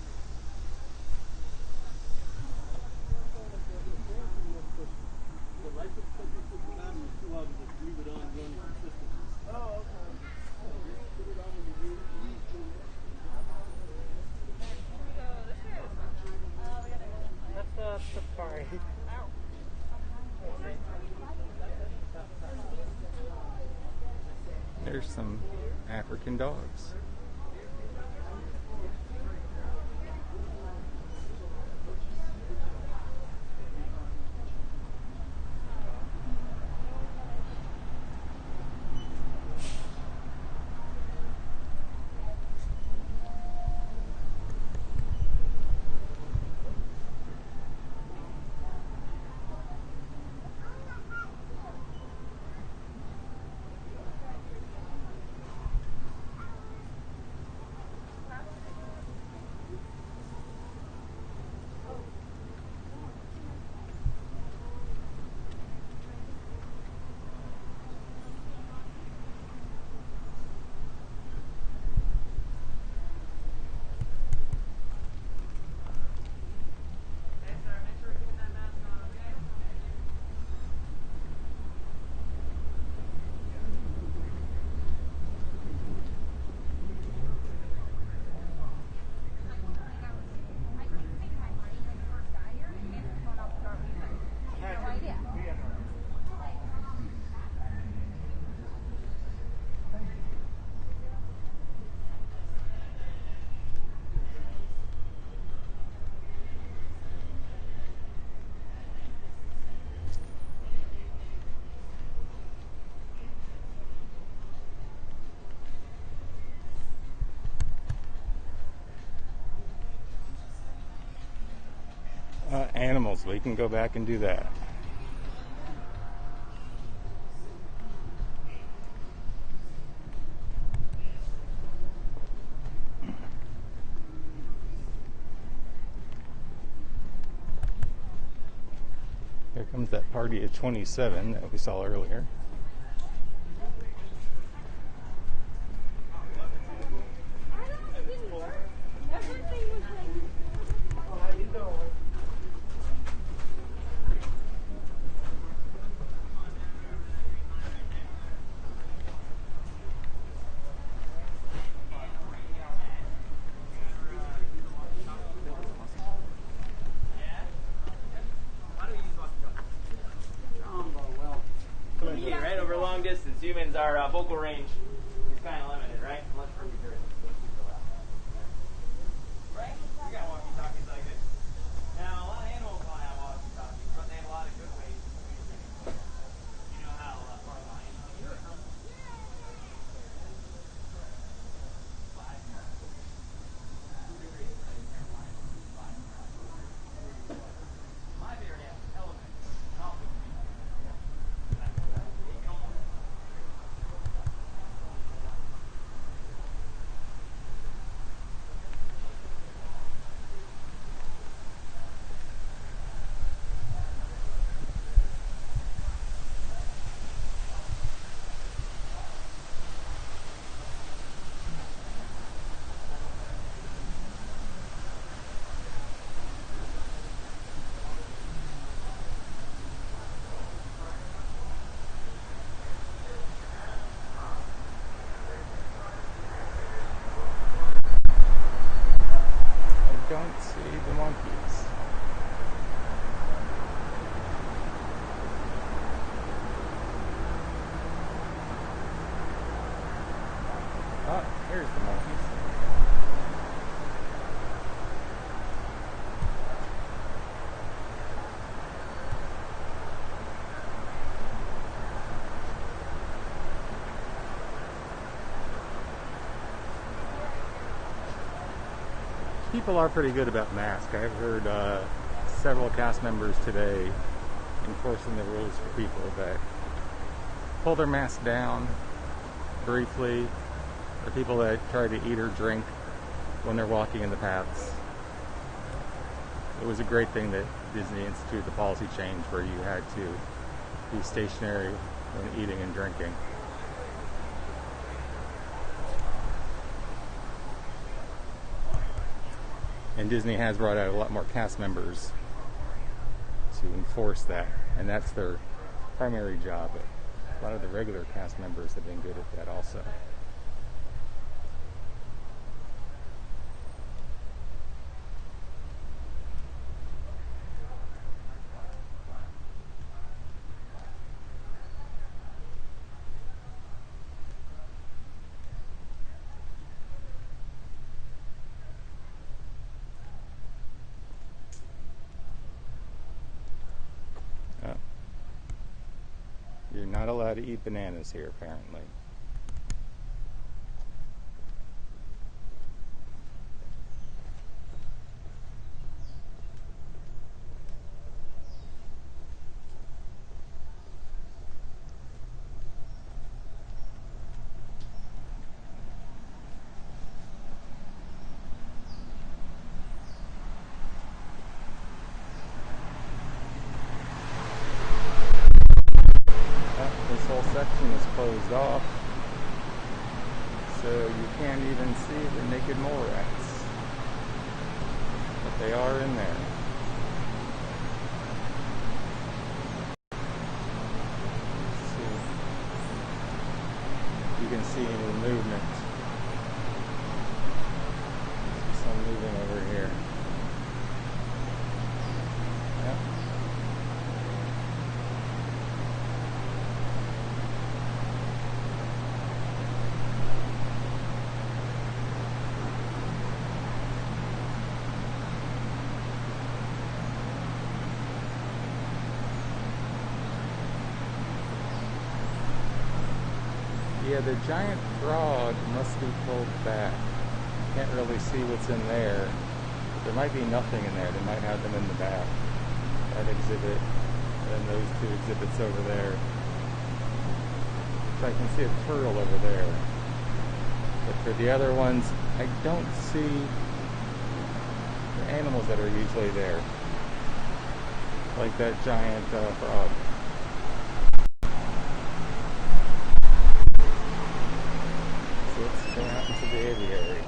Safari. There's some African dogs. Animals, we can go back and do that. Here comes that party of 27 that we saw earlier. Yeah, right, over long distance. Humans, our vocal range is kind of limited, right? Unless we're right? You got walkie-talkies like this. Now, a lot of animals don't have walkie-talkies, but they have a lot of good ways to communicate. You know how far a lion can hear it. My favorite animal is elephants. And also I don't see the monkeys. Ah, here's the monkeys. People are pretty good about masks. I've heard several cast members today enforcing the rules for people that pull their mask down briefly, or people that try to eat or drink when they're walking in the paths. It was a great thing that Disney instituted the policy change where you had to be stationary when eating and drinking. And Disney has brought out a lot more cast members to enforce that, and that's their primary job. But a lot of the regular cast members have been good at that also. You're not allowed to eat bananas here, apparently. This whole section is closed off, so you can't even see the naked mole rats, but they are in there. Let's see. You can see any movement. See some moving over here. Yep. Yeah, the giant frog must be pulled back. Can't really see what's in there. There might be nothing in there. They might have them in the back. That exhibit and those two exhibits over there. So I can see a turtle over there. But for the other ones, I don't see the animals that are usually there. like that giant frog. So let's go out into the aviary.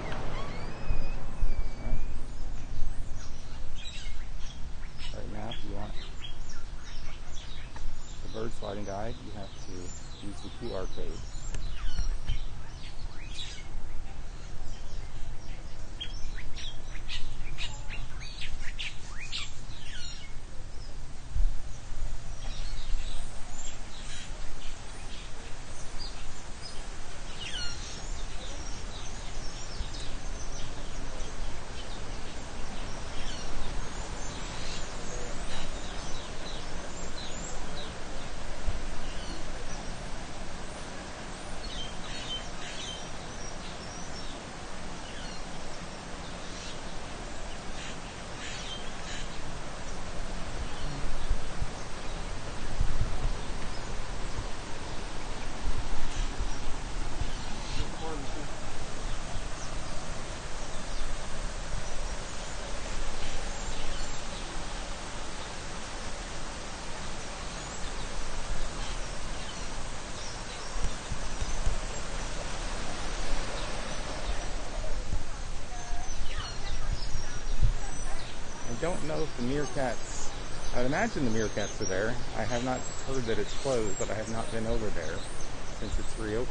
Right now, if you want the bird sliding guide, you have to use the QR code. I don't know if the meerkats, I'd imagine the meerkats are there. I have not heard that it's closed, but I have not been over there since it's reopened.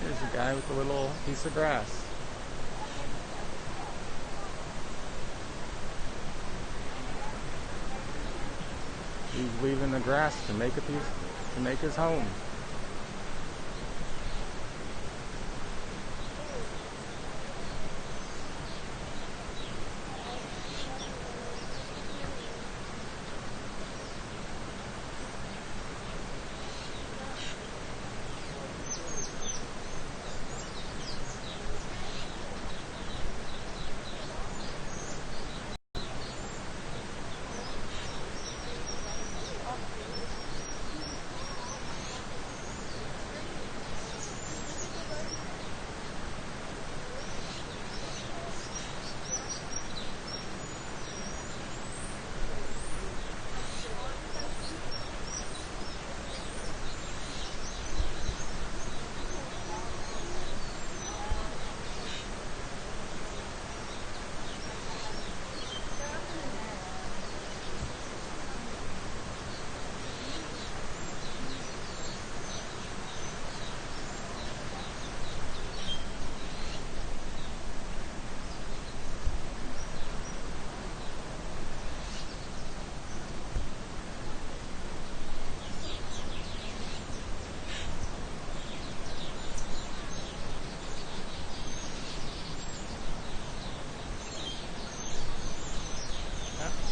There's a guy with a little piece of grass. He's leaving the grass to make his home.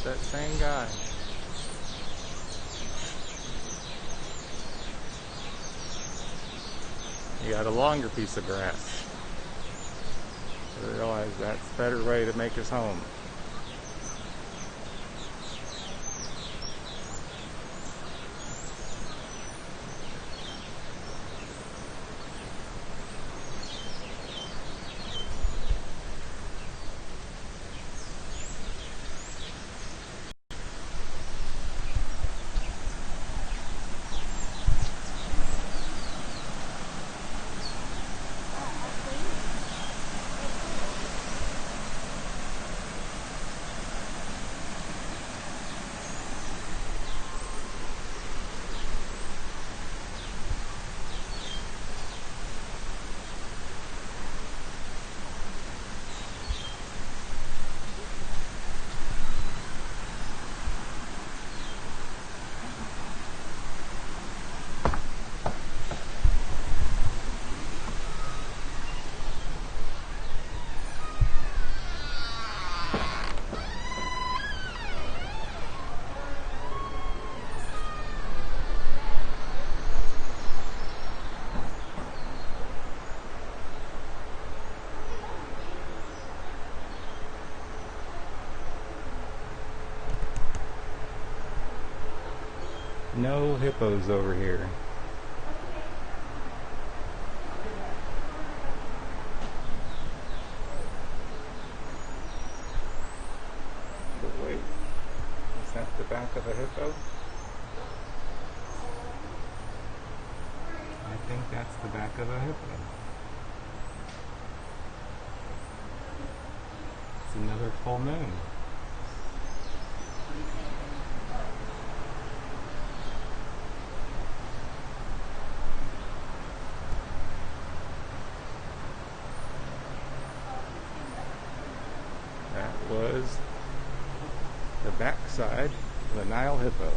That same guy. He got a longer piece of grass. So I realized that's a better way to make his home. No hippos over here. But wait, is that the back of a hippo? I think that's the back of a hippo. It's another full moon. That was the backside of the Nile hippo.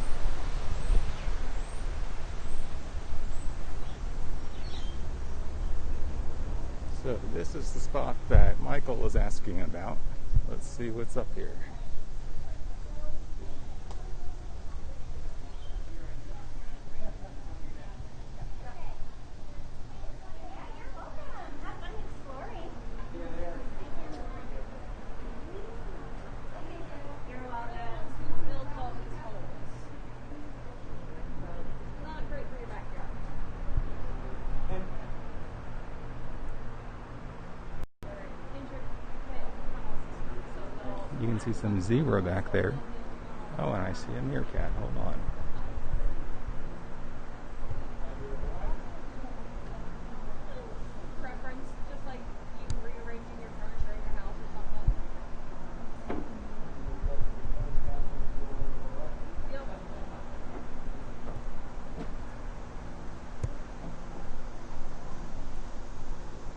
So this is the spot that Michael was asking about. Let's see what's up here. You can see some zebra back there. Oh, and I see a meerkat. Hold on. Preference, just like you rearranging your furniture in your house or something. Yep.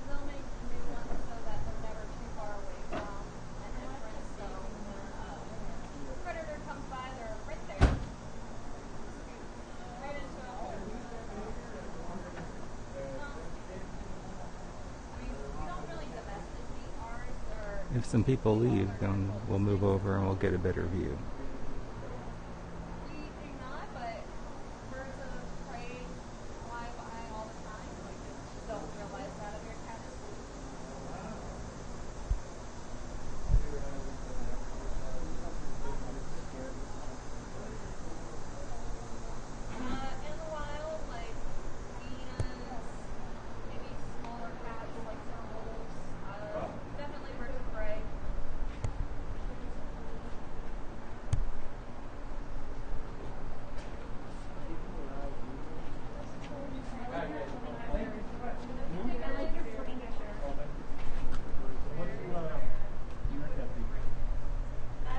They'll make new ones so that they're never too far away from an entrance, so when a predator comes by, they're right there. Right into a hole. I mean, we don't really domesticate ours, or If some people leave, then we'll move over and we'll get a better view. we do not, but birds of prey fly by all the time. Like, just don't realize that a meerkat is. In the wild, like hyenas, maybe smaller cats like some wolves. Definitely birds of prey.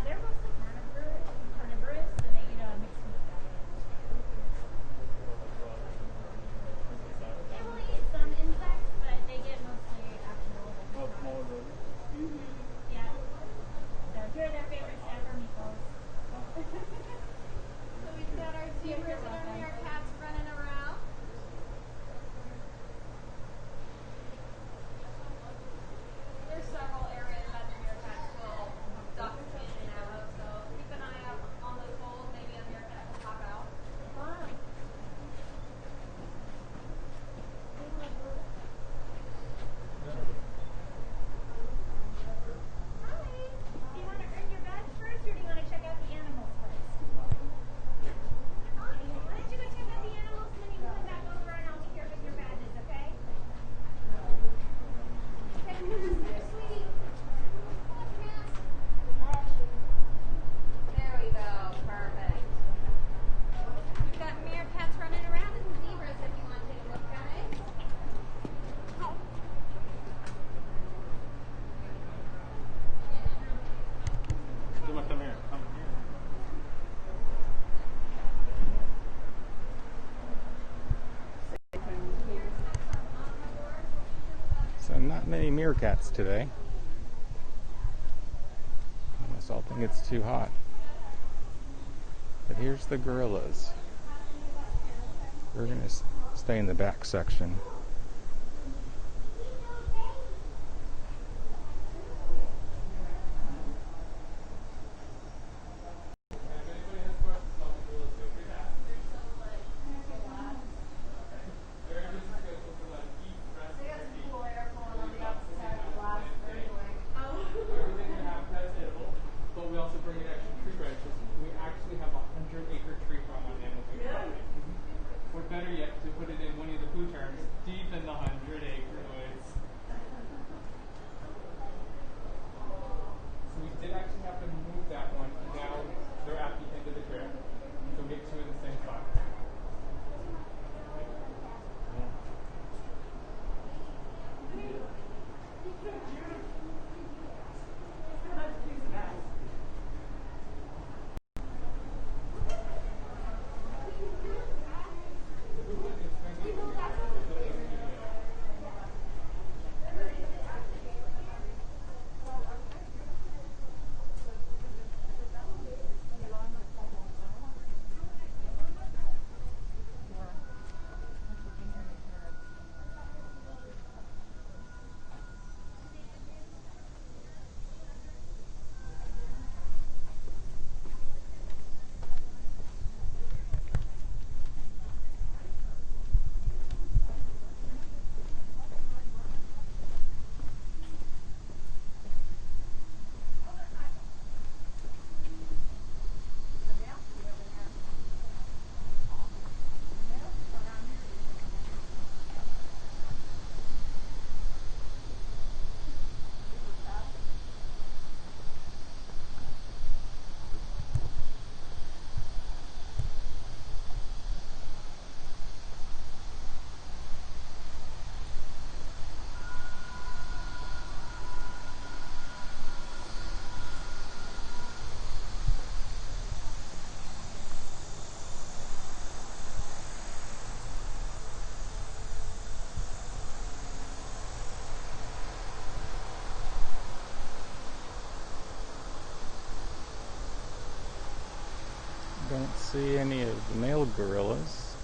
They're mostly carnivorous, and they eat a mixed meat diet. They will eat some insects, but they get mostly actual. Yeah. So here are their favorite snack are meatballs. So we've got our zebras and our meerkats running around. There's several areas that the meerkats will duck in and out of, so keep an eye out on those holes. Maybe a meerkat will pop out. Hi. Do you want to earn your badge first, or do you want to check out the animals first? Why don't you go check out the animals, and then you come back over, and I'll take care of your badges, okay? Okay, come here, sweetie. There we go. Perfect. We've got meerkats running around and zebras if you want to take a look, guys. Come here. Come here. So not many meerkats today. I almost all think it's too hot. But here's the gorillas. We're going to stay in the back section. Everything in the habitat is edible, but we also bring in extra tree branches. We actually have a 100-acre tree farm on Animal Kingdom property. Don't see any of the male gorillas.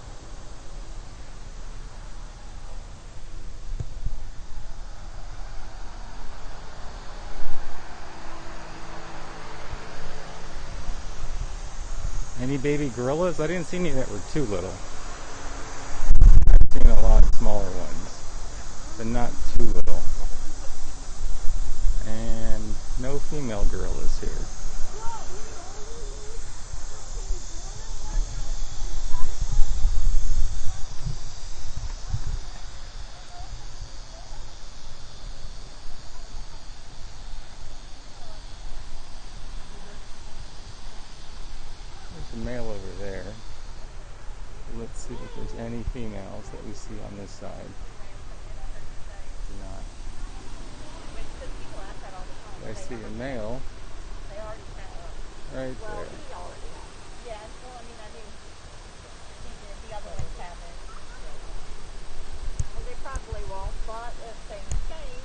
Any baby gorillas? I didn't see any that were too little. I've seen a lot smaller ones, but not too little. And no female gorillas here. There's a male over there. Let's see if there's any females that we see on this side. Not. I see a male right there. Yeah, well, I mean, I knew the other ones haven't. Well, they probably won't, but if things change,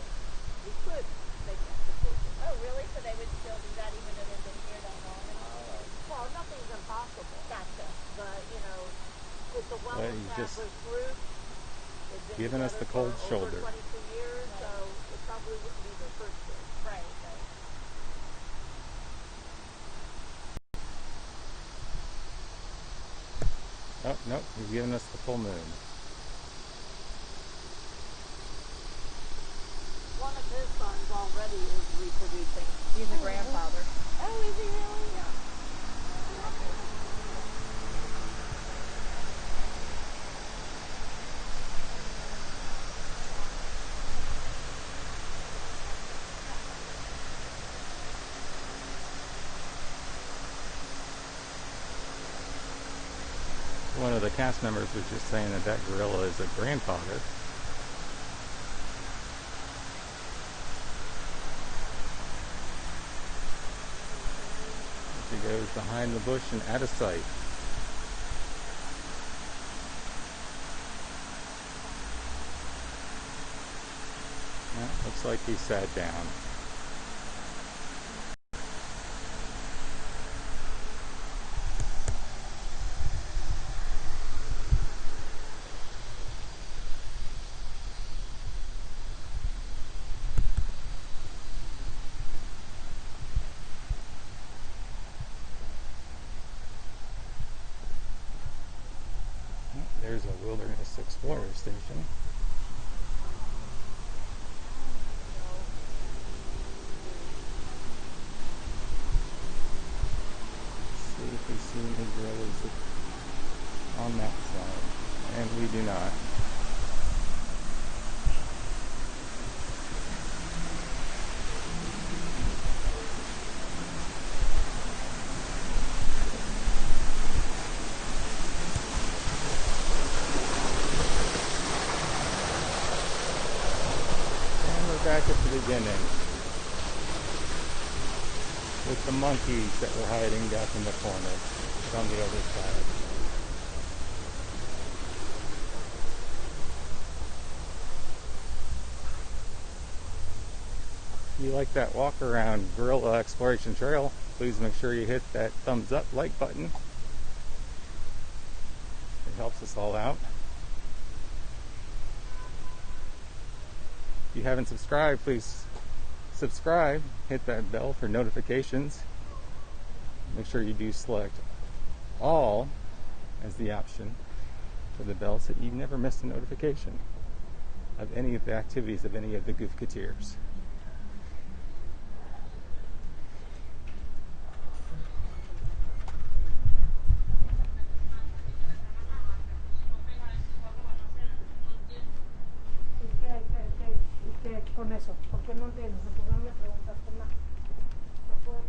we could make that decision. Oh, really? So they would still do that even though they've been here that long and all? Or? Well, nothing's impossible. Gotcha. But, you know, it's a well-established group. Giving us the cold shoulder. Over 22 years, right. So it probably wouldn't be their first choice. Right, right. Oh, nope, he's giving us the full moon. One of his sons already is reproducing. He's a grandfather. Oh, is he really? Yeah. One of the cast members was just saying that gorilla is a grandfather. She goes behind the bush and out of sight. Yeah, looks like he sat down. There's a Wilderness Explorer station. Let's see if we see any gorillas on that side. And we do not. Back at the beginning with the monkeys that were hiding back in the corner on the other side. If you like that walk around Gorilla Exploration Trail, please make sure you hit that thumbs up like button. It helps us all out. If you haven't subscribed, please subscribe. Hit that bell for notifications. Make sure you do select all as the option for the bell so you never miss a notification of any of the activities of any of the Goofketeers. Con eso, ¿por qué no entiendes? ¿Por qué no me preguntaste más? No puedo.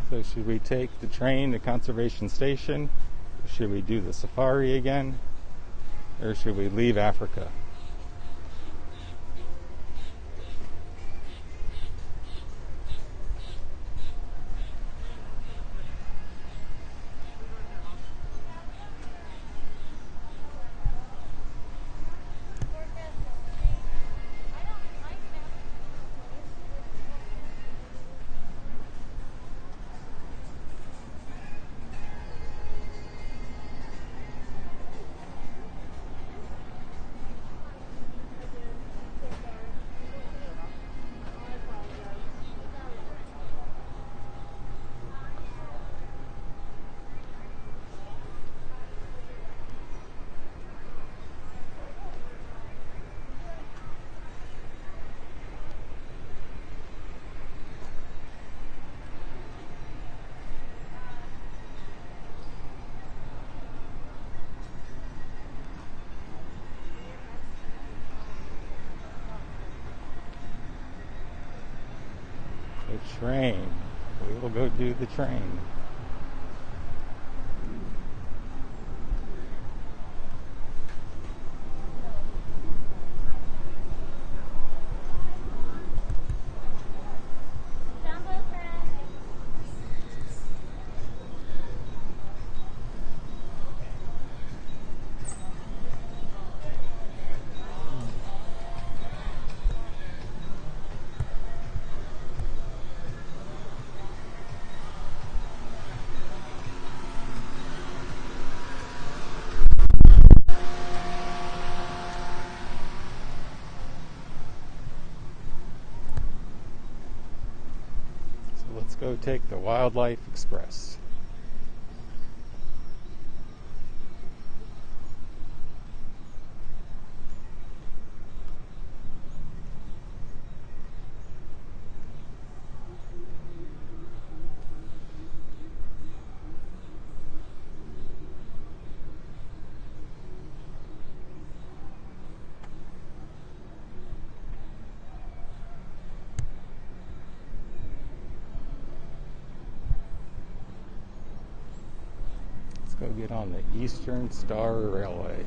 So should we take the train to Conservation Station? Or should we do the safari again? Or should we leave Africa? train. We will go do the train. So let's go take the Wildlife Express. Go get on the Eastern Star Railway.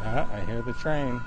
Ah, I hear the train.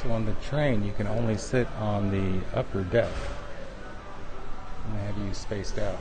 So on the train, you can only sit on the upper deck, and they have you spaced out.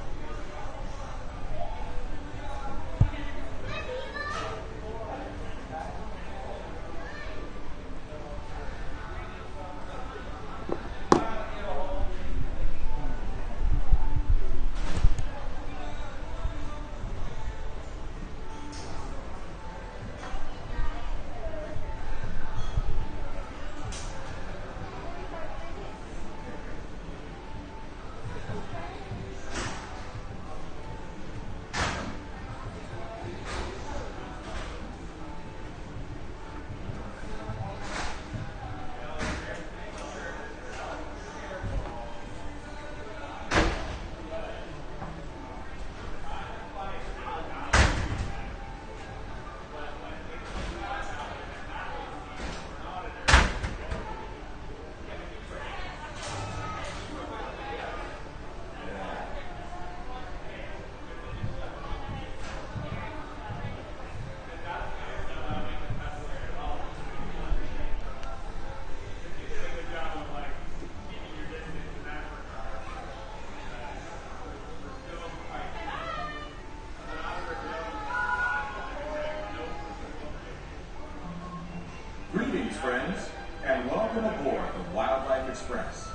friends, and welcome aboard the Wildlife Express.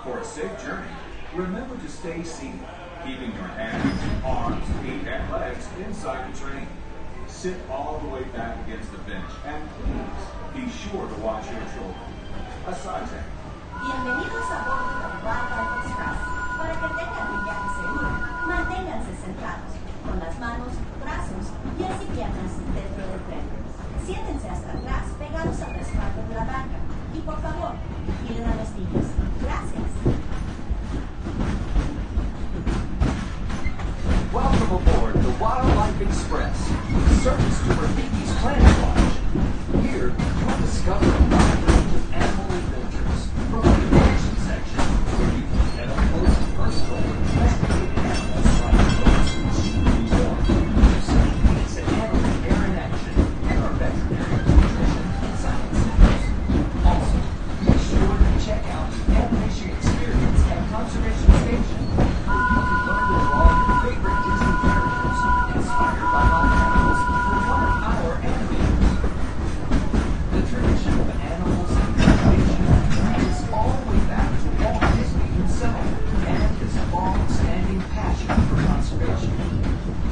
For a safe journey, remember to stay seated, keeping your hands, arms, feet, and legs inside the train. Sit all the way back against the bench, and please be sure to watch your children. Asante. Bienvenidos a bordo del Wildlife Express. Para que tengan un viaje seguro, manténganse sentados, con las manos, brazos, pies y piernas dentro del tren. Siéntense hasta atrás, pegados al respaldo de la banca. Y por favor, vigilen a los niños. Gracias. Welcome aboard the Wildlife Express, service to Rafiki's Planet Watch. Here, you'll discover a wide range of animal adventures, from the education section, where you can get up close and personal with domesticated animals like goats, sheep, and more. It's an animal care in action, and our veterinary nutrition and science centers. Also, be sure to check out the animation experience at Conservation Station, where you can learn to draw your favorite Disney characters inspired by live animals from one of our animators. The tradition of animals and conservation traces all the way back to Walt Disney himself and his long-standing passion for conservation.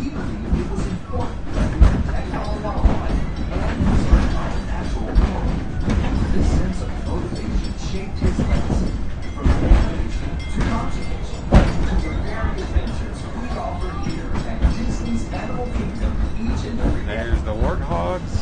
He believed it was important to protect our wildlife and preserve our natural world. This sense of motivation shaped his legacy, from animation to conservation, to the very adventures we offer here at Disney's Animal Kingdom each and every day. There's the warthogs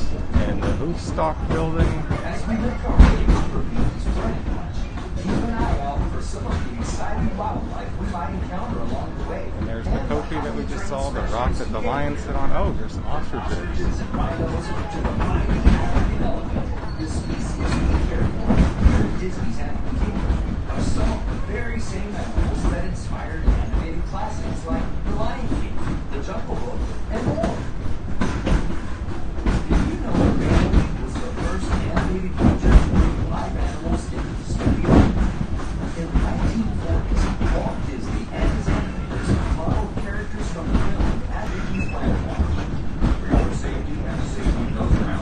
and the Hoofstock building. As we make our way to Rafiki's Planet Watch, keep an eye out for some of the exciting wildlife we might encounter along the way. And there's the Kofi that we just saw, the rock that the lions sit on. Oh, there's some ostriches. Ostriches and rhinos to the mighty African elephant. The species we care for here at Disney's Animal Kingdom are some of the very same animals that inspired animated classics like The Lion King, The Jungle Book, and more. Did you know that Bailey was the first animated feature to bring live animals into the studio? In the 1940s, Walt Disney and his animators modeled characters from the film at Disney's Planet Watch. For your safety and the safety of those around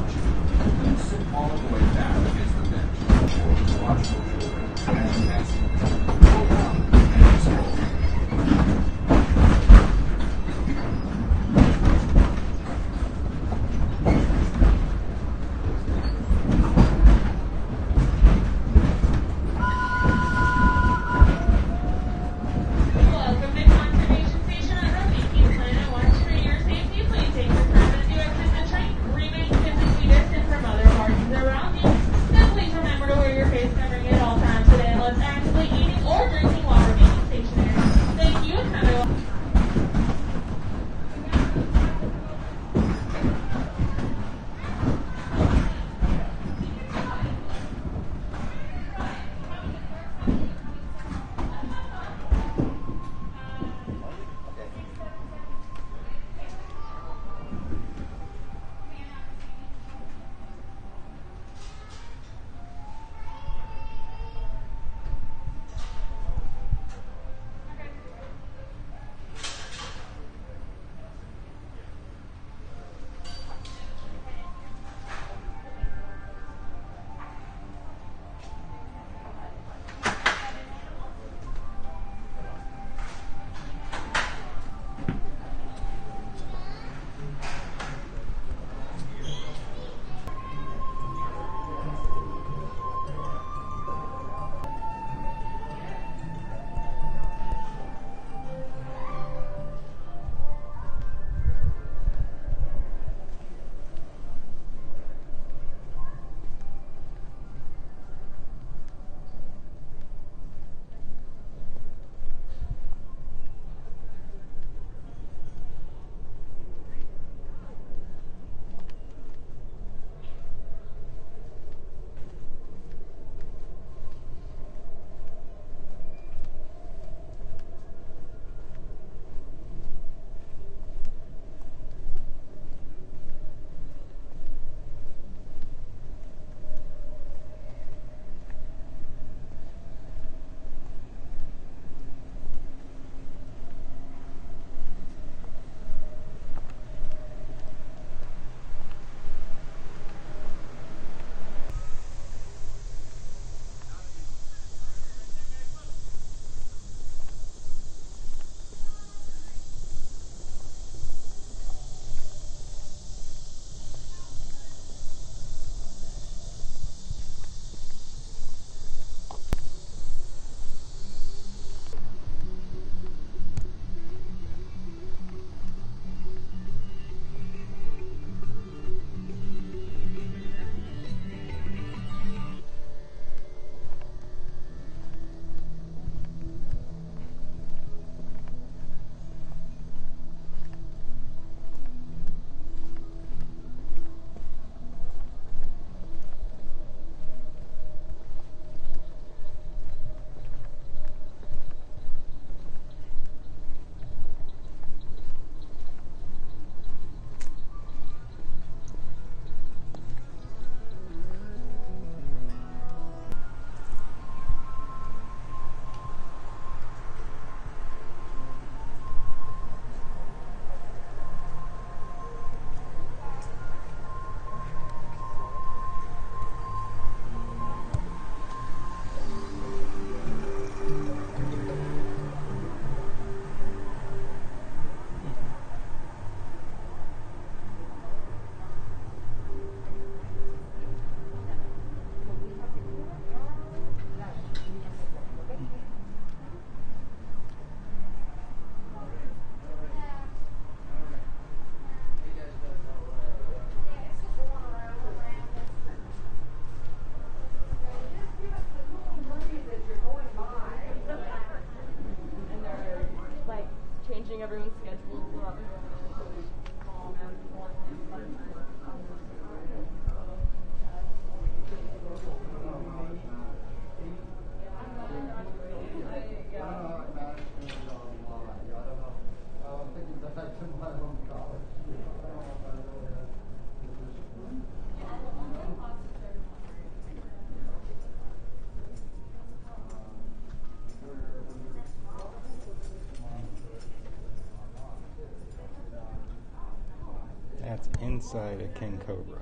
inside a king cobra.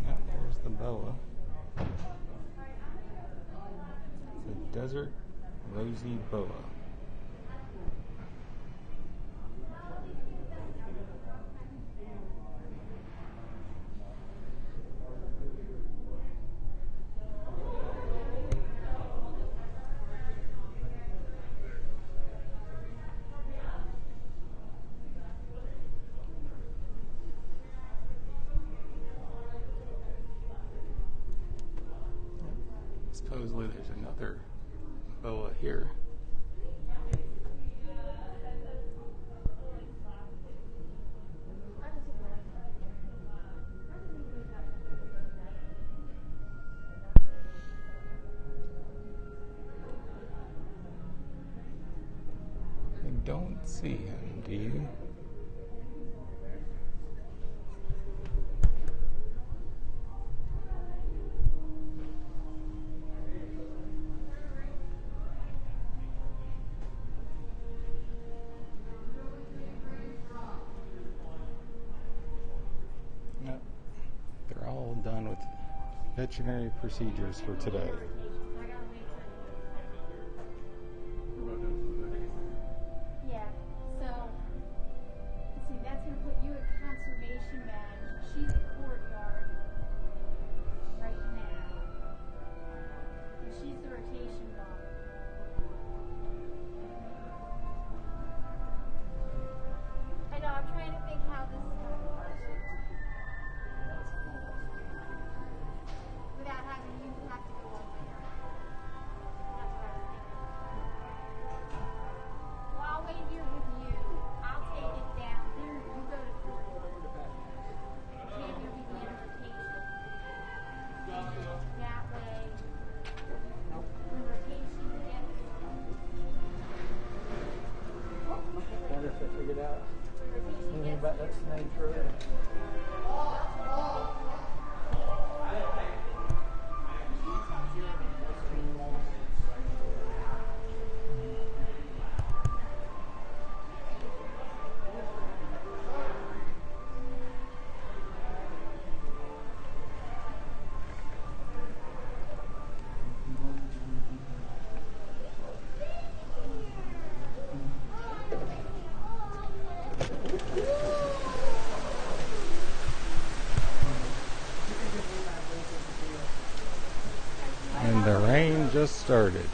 Yep, there's the boa. It's a desert rosy boa. Supposedly there's another boa here. I don't see him, do you? Nope. They're all done with veterinary procedures for today. Yeah, so, let's see, that's going to put you at conservation badge. She's at courtyard right now. And she's the rotation dog. I know, I'm trying to think how this is going to work. Without having you have to go over there. That's what I was thinking. Well, I'll wait here with you. I'll take it down there. You go to courtyard. Maybe you'll be the rotation. That way, when rotation gets Wonder if they figured out when rotation anything gets about that snake road. And the rain just started.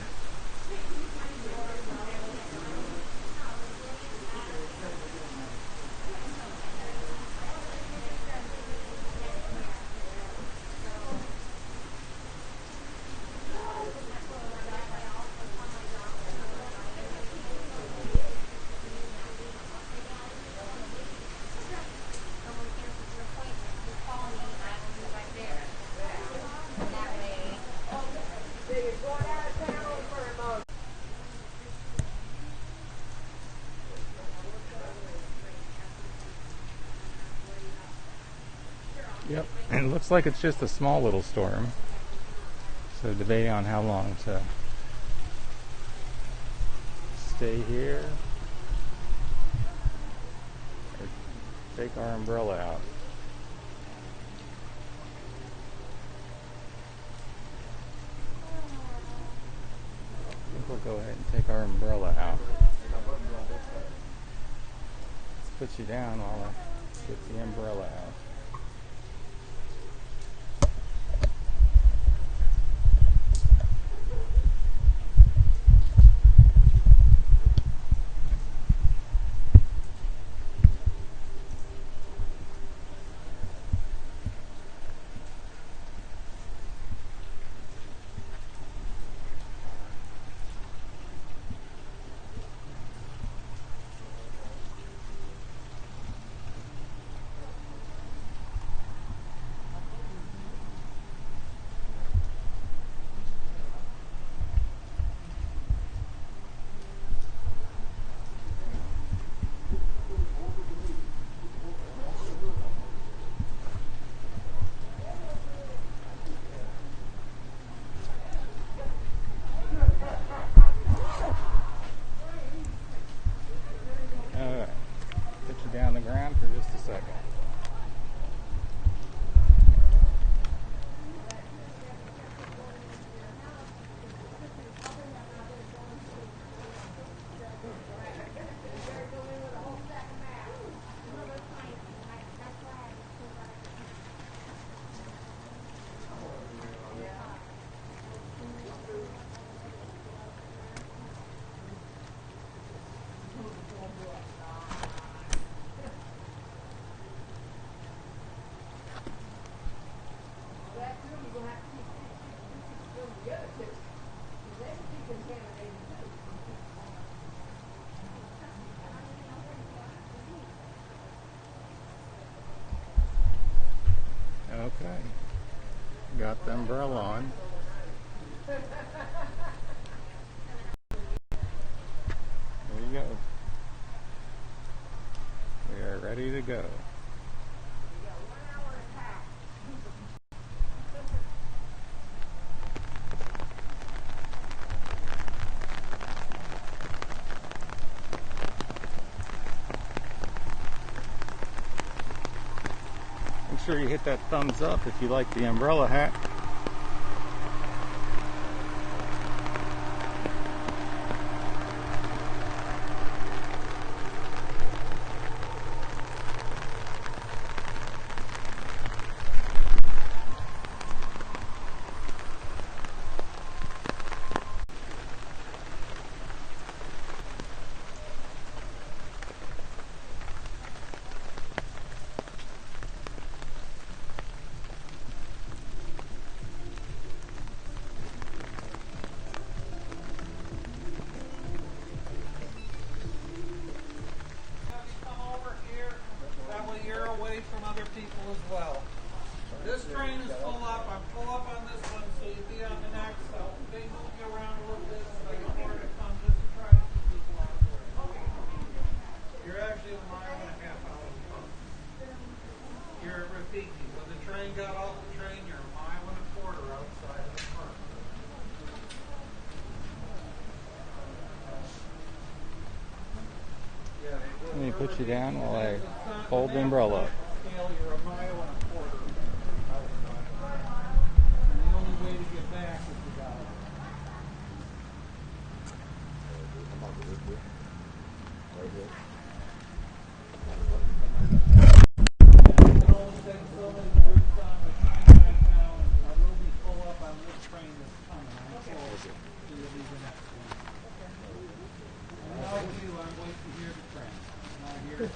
Yep, and it looks like it's just a small little storm. So debating on how long to stay here or take our umbrella out. I think we'll go ahead and take our umbrella out. Let's put you down while I get the umbrella out. got the umbrella on. There you go. We are ready to go. Make sure you hit that thumbs up if you like the umbrella hat. From other people as well. This train is full up. I'm full up on this one, so you'll be on the next. So they move you around a little bit so you know where to come just to try and keep people on the way. You're actually a mile and a half out of the front. You're at Rafiki. When the train got off the train, you're a mile and a quarter outside of the front. Let me put you down while I hold the umbrella up. You're a mile and a quarter outside. And the only way to get back is to go. You can only take so many routes on the train right now, and I will be full up on this train that's coming. I'm full. So you'll be the next one. And like you, I'm waiting to hear the train. And I hear it.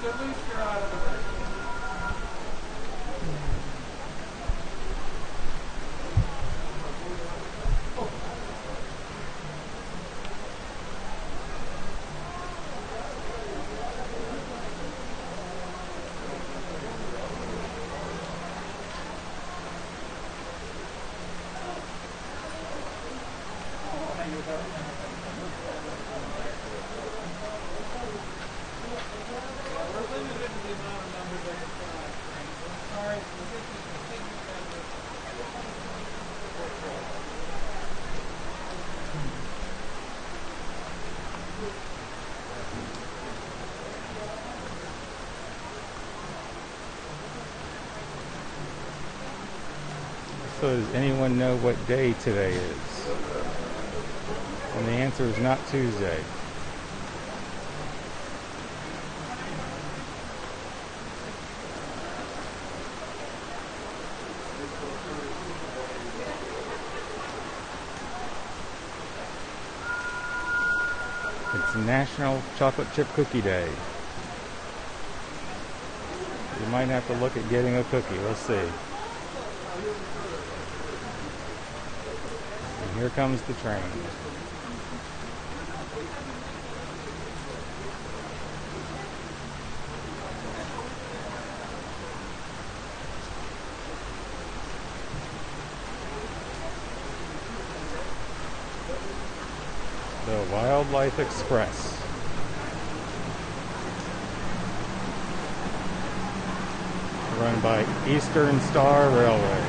At least you're out of the way. So does anyone know what day today is? And the answer is not Tuesday. It's National Chocolate Chip Cookie Day. You might have to look at getting a cookie. We'll see. And here comes the train. The Wildlife Express. Run by Eastern Star Railway.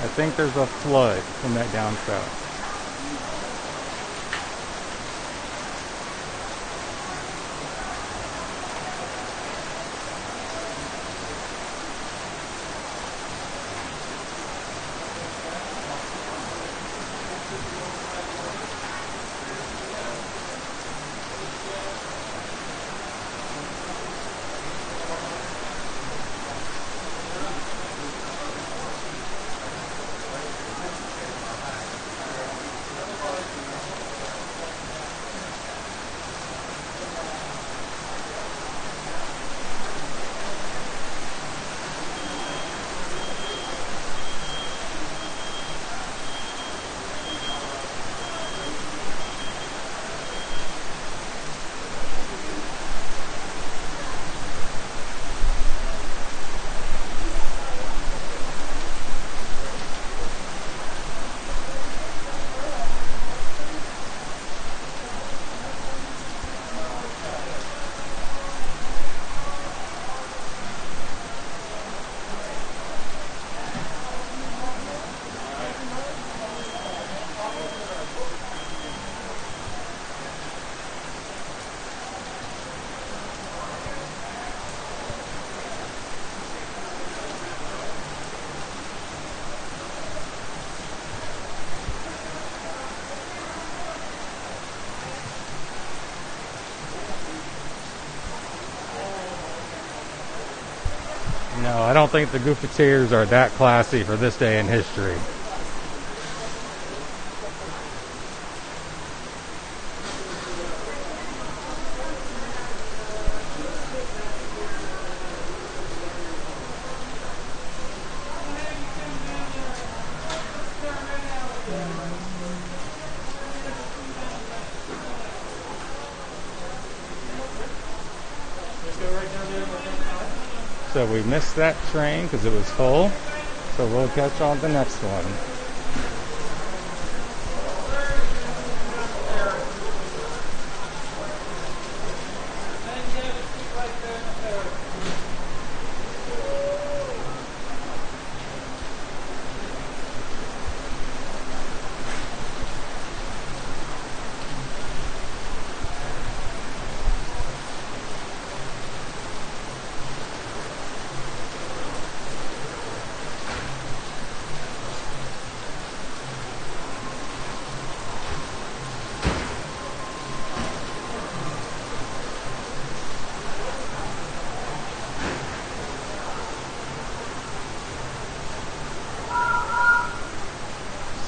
I think there's a flood from that downspout. No, I don't think the Goofeteers are that classy for this day in history. So we missed that train because it was full. So we'll catch on the next one.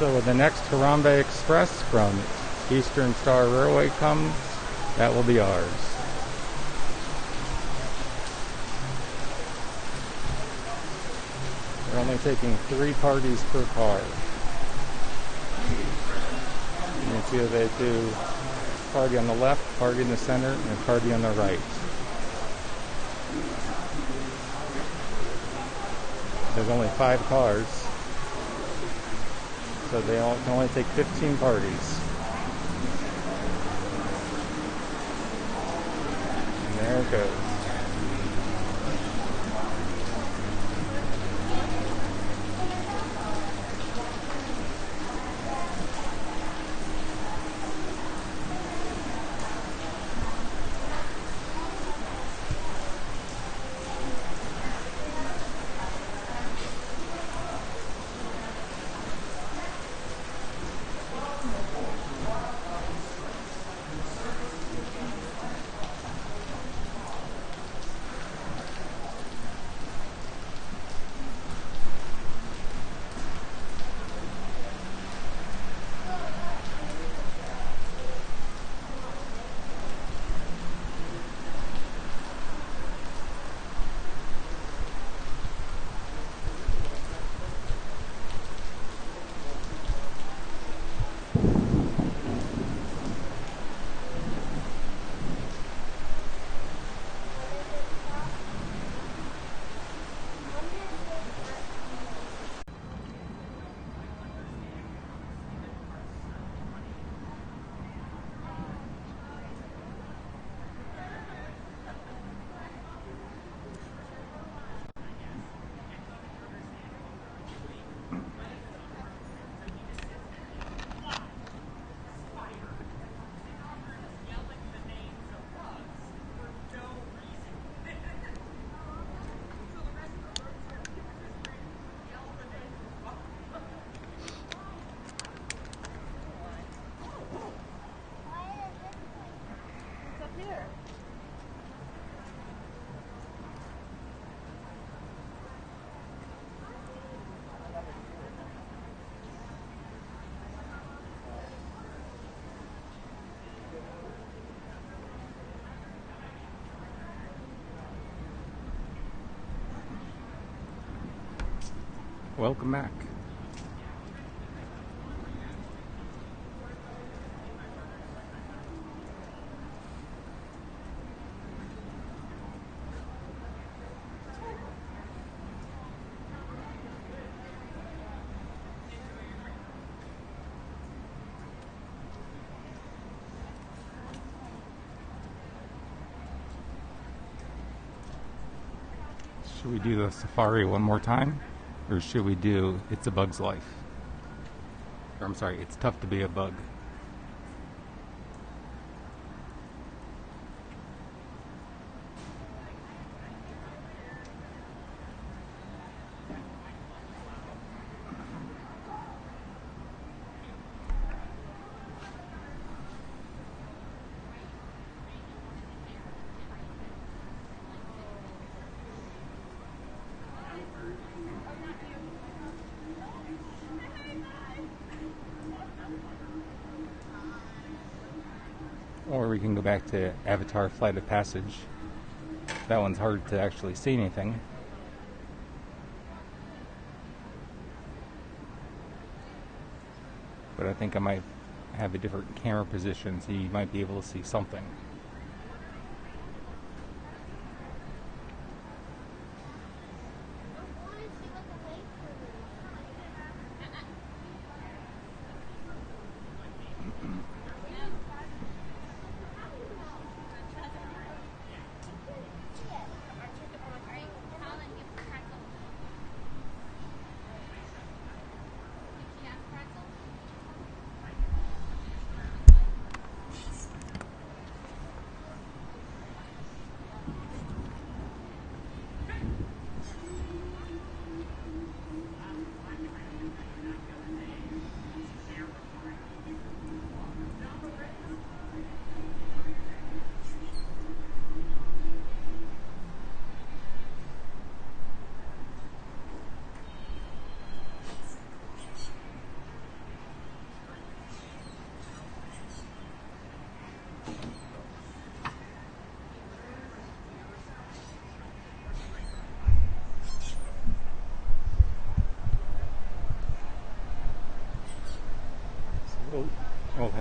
So when the next Harambe Express from Eastern Star Railway comes, that will be ours. They're only taking 3 parties per car. You can see that they do party on the left, party in the center, and party on the right. There's only 5 cars, so they can only take 15 parties. And there it goes. Welcome back. Should we do the safari one more time? Or should we do It's a Bug's Life? Or I'm sorry, It's Tough to Be a Bug. Or we can go back to Avatar Flight of Passage. That one's hard to actually see anything. But I think I might have a different camera position so you might be able to see something.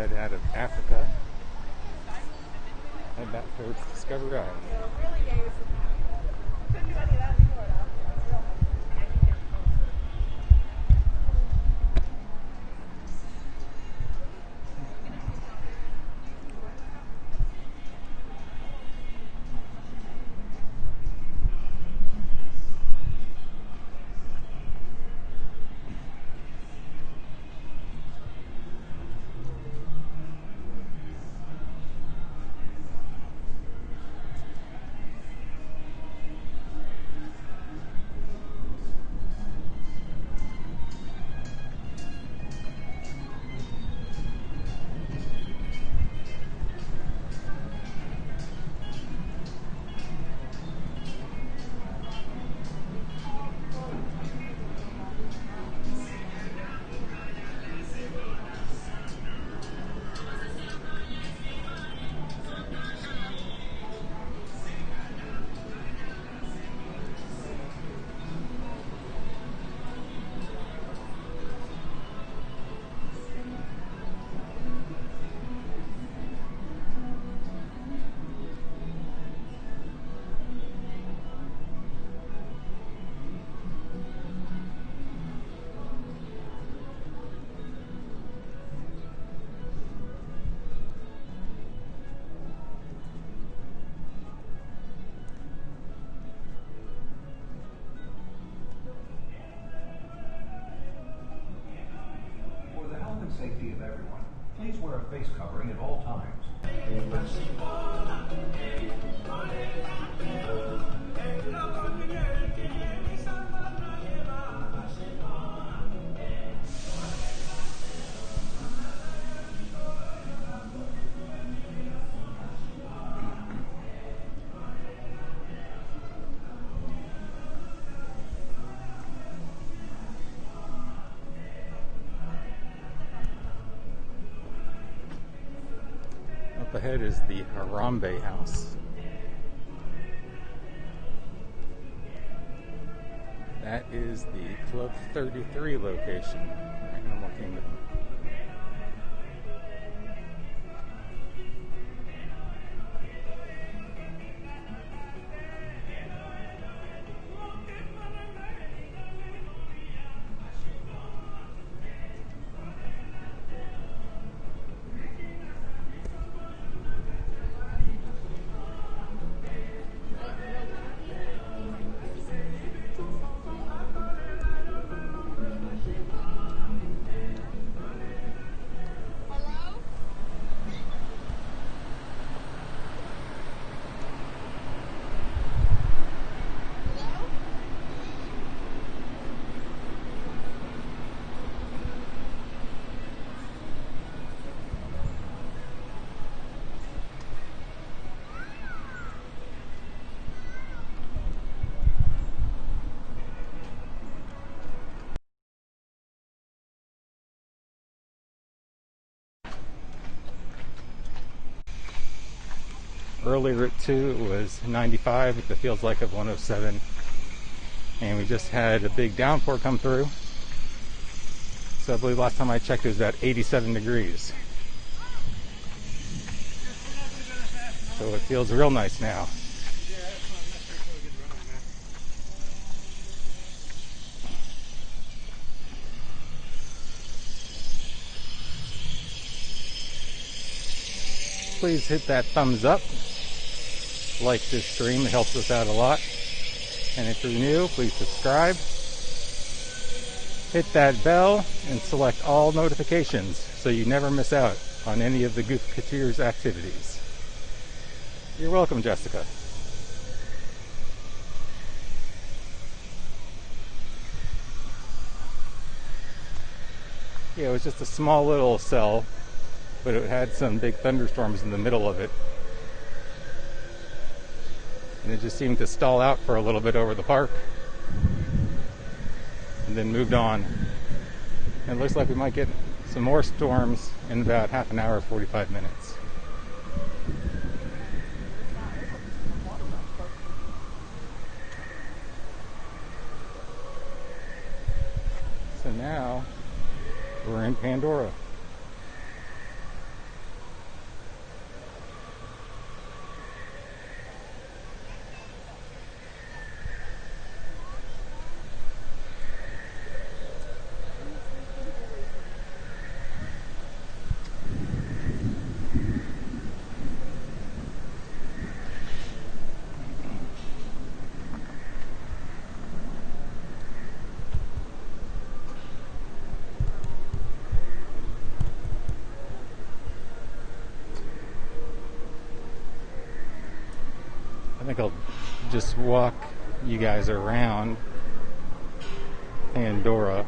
head out of Africa. Head back towards Discovery Island. For the health and safety of everyone, please wear a face covering at all times. Up ahead is the Harambe House. That is the Club 33 location, Animal Kingdom. Earlier at 2 it was 95 with the feels like of 107, and we just had a big downpour come through, so I believe last time I checked it was about 87 degrees, so it feels real nice now. Please hit that thumbs up, like this stream, it helps us out a lot. And if you're new, please subscribe. Hit that bell and select all notifications so you never miss out on any of the Goofketeers activities. You're welcome, Jessica. Yeah, it was just a small little cell, but it had some big thunderstorms in the middle of it. And it just seemed to stall out for a little bit over the park and then moved on. And it looks like we might get some more storms in about half an hour, 45 minutes. So now we're in Pandora. I think I'll just walk you guys around Pandora.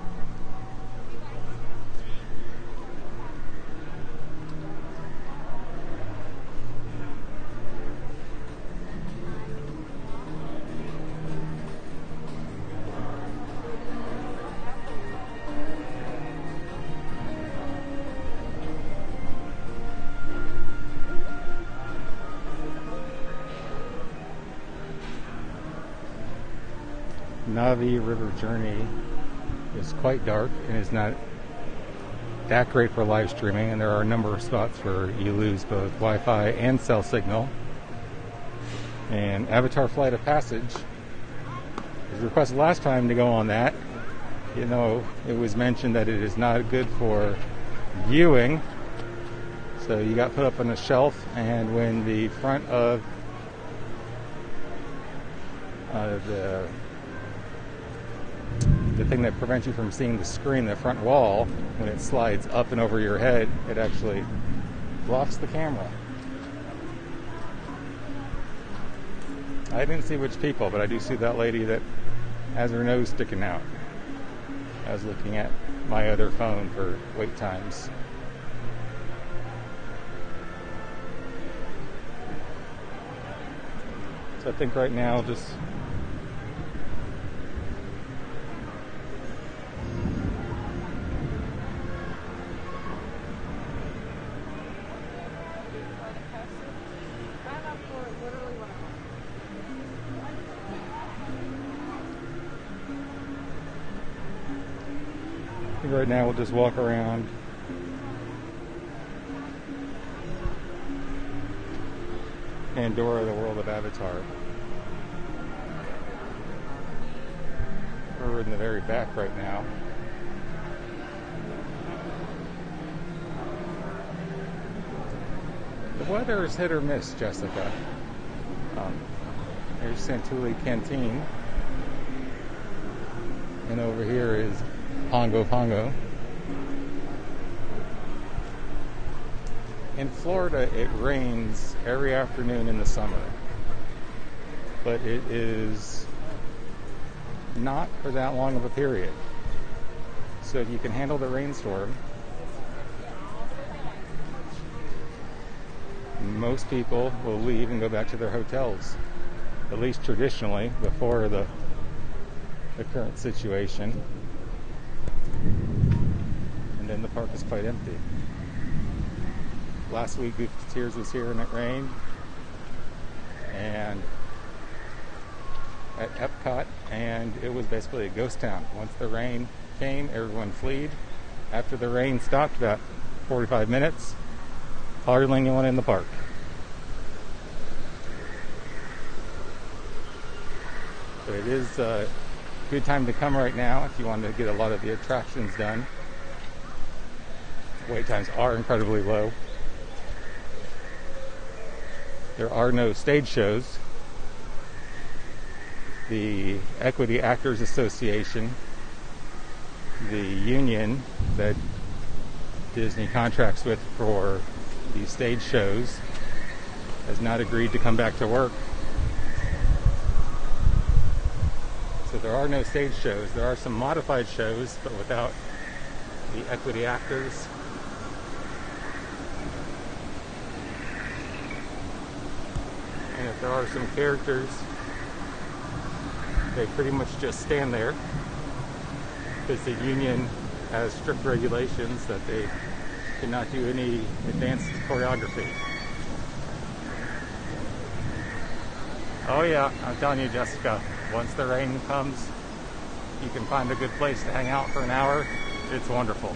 Navi River Journey is quite dark and is not that great for live streaming, and there are a number of spots where you lose both Wi-Fi and cell signal. And Avatar Flight of Passage was requested last time to go on that. You know, it was mentioned that it is not good for viewing, so you got put up on a shelf, and when the front of the thing that prevents you from seeing the screen, the front wall, when it slides up and over your head, it actually blocks the camera. I didn't see which people, but I do see that lady that has her nose sticking out. I was looking at my other phone for wait times. So I think right now just right now we'll just walk around Pandora, the world of Avatar. We're in the very back right now. The weather is hit or miss, Jessica. Here's Santuli Canteen. And over here is Pongo Pongo. In Florida, it rains every afternoon in the summer, but it is not for that long of a period. So if you can handle the rainstorm, most people will leave and go back to their hotels, at least traditionally, before the current situation. And then the park is quite empty. Last week, Goof to Tears was here and it rained. And at Epcot, and it was basically a ghost town. Once the rain came, everyone fled. After the rain stopped, about 45 minutes, hardly anyone in the park. So it is a good time to come right now if you want to get a lot of the attractions done. Wait times are incredibly low. There are no stage shows. The Equity Actors Association, the union that Disney contracts with for these stage shows, has not agreed to come back to work. So there are no stage shows. There are some modified shows, but without the equity actors. And if there are some characters, they pretty much just stand there because the union has strict regulations that they cannot do any advanced choreography. Oh yeah, I'm telling you, Jessica, once the rain comes, you can find a good place to hang out for an hour. It's wonderful.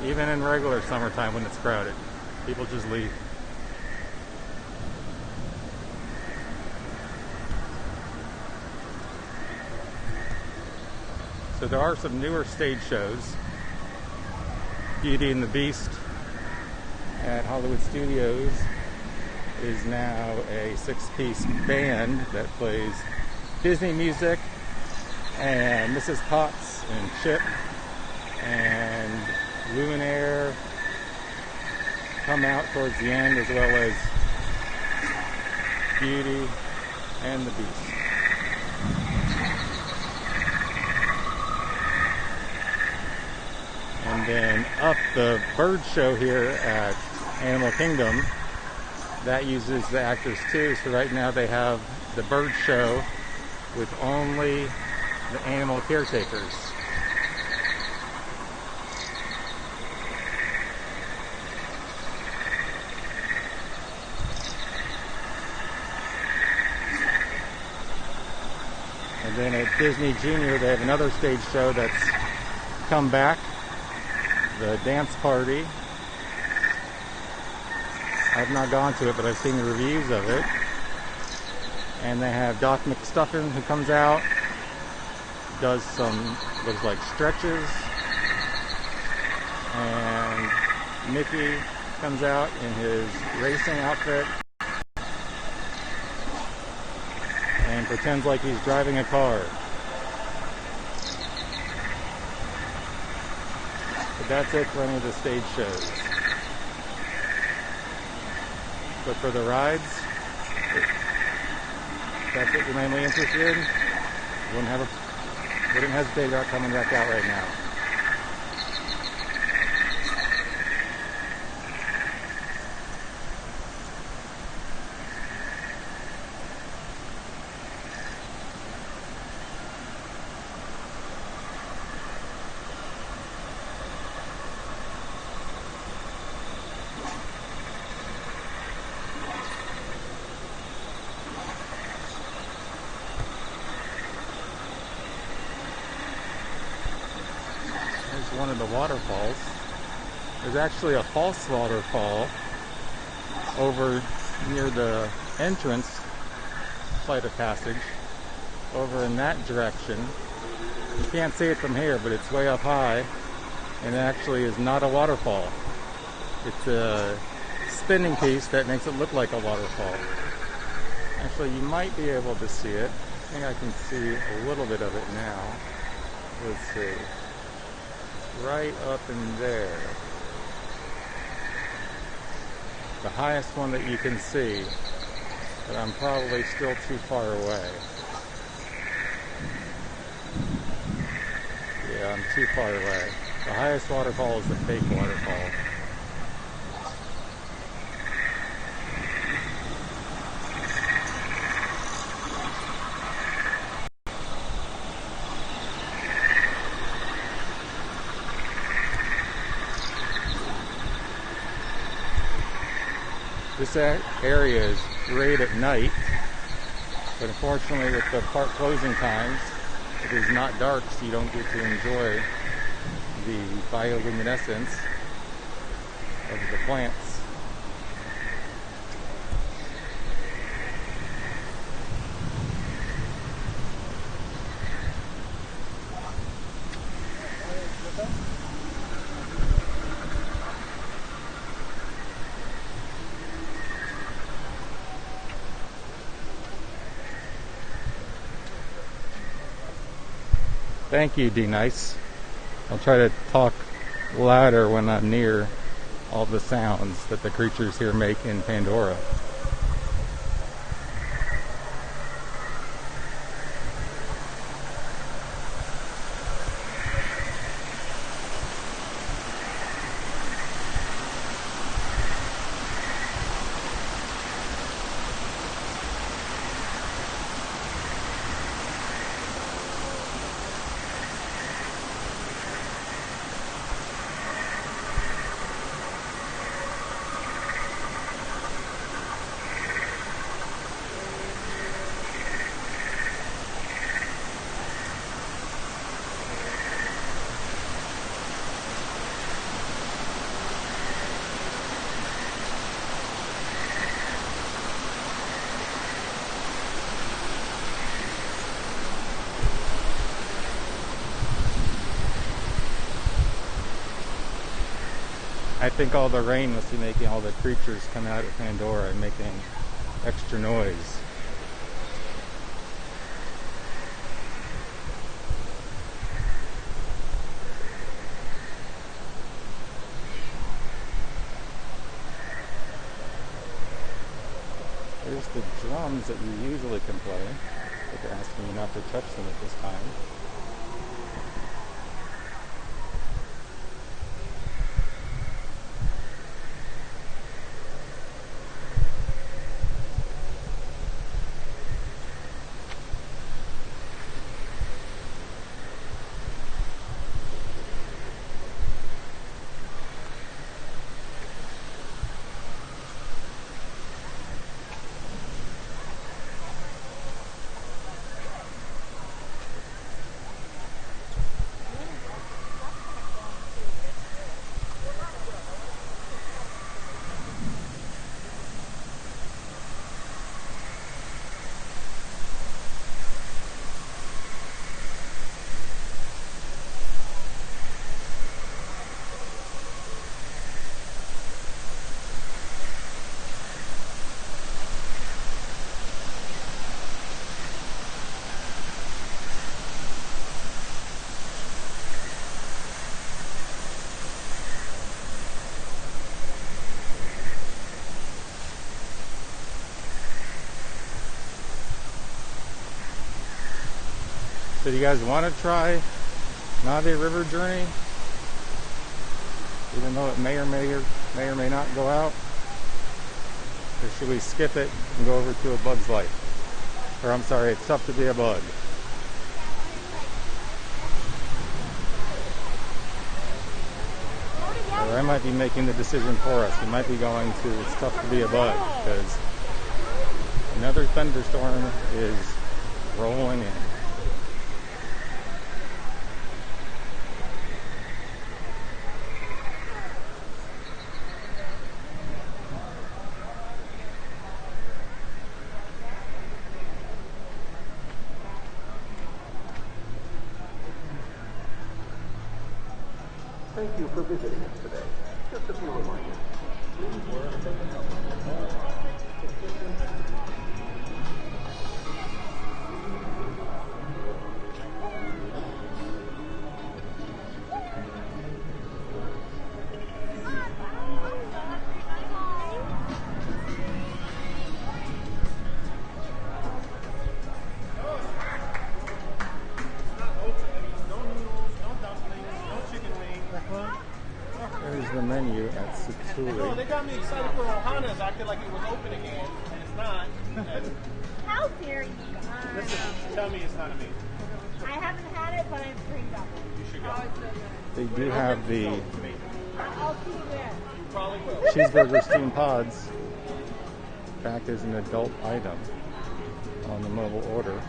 Even in regular summertime when it's crowded, people just leave. So there are some newer stage shows. Beauty and the Beast at Hollywood Studios is now a 6-piece band that plays Disney music, and Mrs. Potts and Chip and Luminaire come out towards the end, as well as Beauty and the Beast. And then up the bird show here at Animal Kingdom, that uses the actors too. So right now they have the bird show with only the animal caretakers. And then at Disney Junior, they have another stage show that's come back, the dance party. I've not gone to it, but I've seen the reviews of it. And they have Doc McStuffin who comes out, does some, looks like stretches. And Mickey comes out in his racing outfit and pretends like he's driving a car. But that's it for any of the stage shows. But for the rides, if that's what you're mainly interested in, wouldn't hesitate about coming back out right now. There's one of the waterfalls. There's actually a false waterfall over near the entrance flight of passage over in that direction. You can't see it from here, but it's way up high, and it actually is not a waterfall. It's a spinning piece that makes it look like a waterfall. Actually, you might be able to see it. I think I can see a little bit of it now. Let's see. Right up in there. The highest one that you can see, but I'm probably still too far away. Yeah, I'm too far away. The highest waterfall is the fake waterfall. This area is great at night, but unfortunately with the park closing times, it is not dark, so you don't get to enjoy the bioluminescence of the plants. Thank you, D-Nice. I'll try to talk louder when I'm near all the sounds that the creatures here make in Pandora. I think all the rain must be making all the creatures come out of Pandora and making extra noise. There's the drums that you usually can play, but they're asking you not to touch them at this time. So do you guys want to try Nave River Journey? Even though it may or may not go out? Or should we skip it and go over to A Bug's Life? Or I'm sorry, It's Tough to Be a Bug. Or I might be making the decision for us. We might be going to It's Tough to Be a Bug because another thunderstorm is rolling in. Thank you for visiting us today. Just a few reminders. Please wear a face helmet. There's the menu at No, Satuli. they got me excited for Ohana's, acted like it was open again, and it's not. And How dare you? listen, tell me it's not amazing. I haven't had it, but I've dreamed of it. You should go. They do have the I'll see you there. You probably will. cheeseburger steam pods back as an adult item on the mobile order.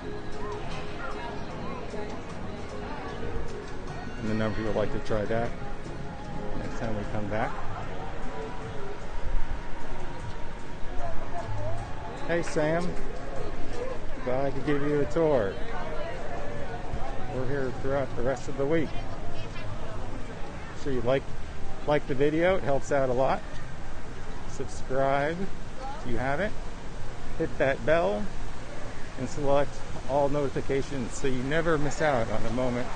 And the number you would like to try that next time we come back. Hey Sam, glad I could give you a tour. We're here throughout the rest of the week. Sure you like the video, it helps out a lot. Subscribe if you haven't. Hit that bell and select all notifications so you never miss out on a moment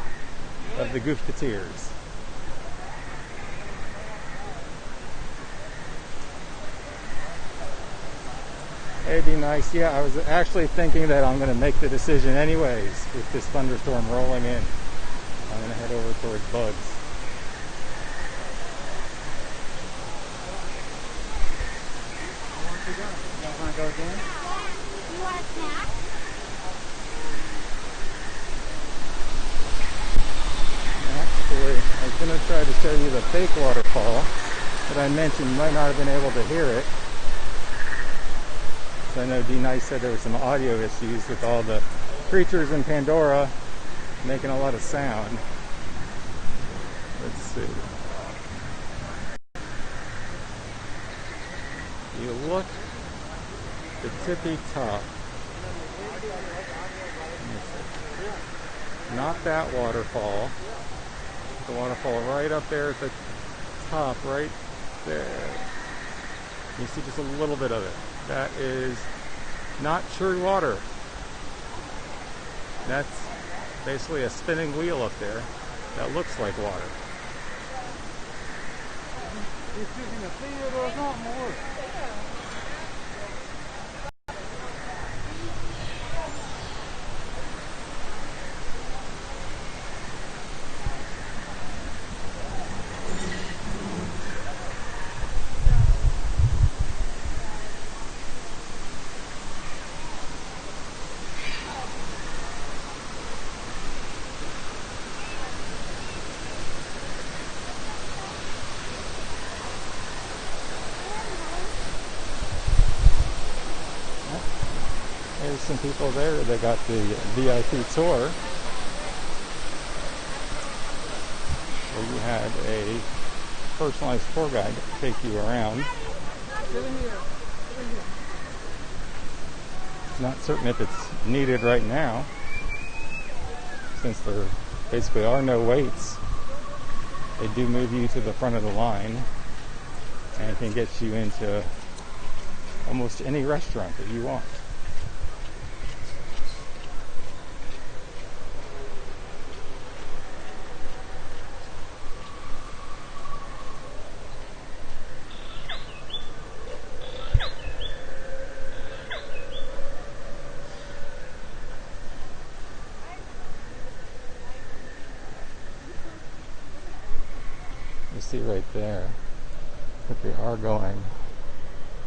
of the Goofketeers. It'd be nice. Yeah, I was actually thinking that I'm going to make the decision anyways with this thunderstorm rolling in. I'm going to head over towards Bugs. You want a snack? Actually, I was going to try to show you the fake waterfall that I mentioned. You might not have been able to hear it. So I know D-Nice said there were some audio issues with all the creatures in Pandora making a lot of sound. Let's see. You look the tippy top. Not that waterfall. The waterfall right up there at the top, right there. You see just a little bit of it. That is not true water. That's basically a spinning wheel up there that looks like water. There's some people there. They got the VIP tour, where you had a personalized tour guide take you around. Not certain if it's needed right now, since there basically are no waits. They do move you to the front of the line and can get you into almost any restaurant that you want. You see right there that they are going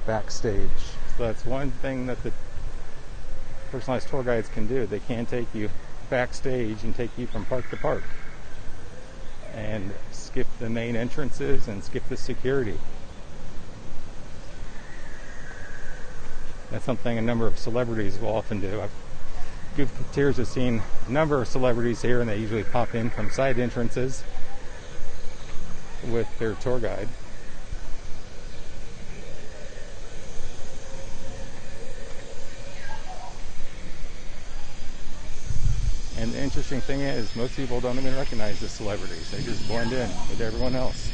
backstage. So that's one thing that the personalized tour guides can do. They can take you backstage and take you from park to park and skip the main entrances and skip the security. That's something a number of celebrities will often do. Goof-Tears have seen a number of celebrities here, and they usually pop in from side entrances with their tour guide. And the interesting thing is, most people don't even recognize the celebrities. They just blend in with everyone else.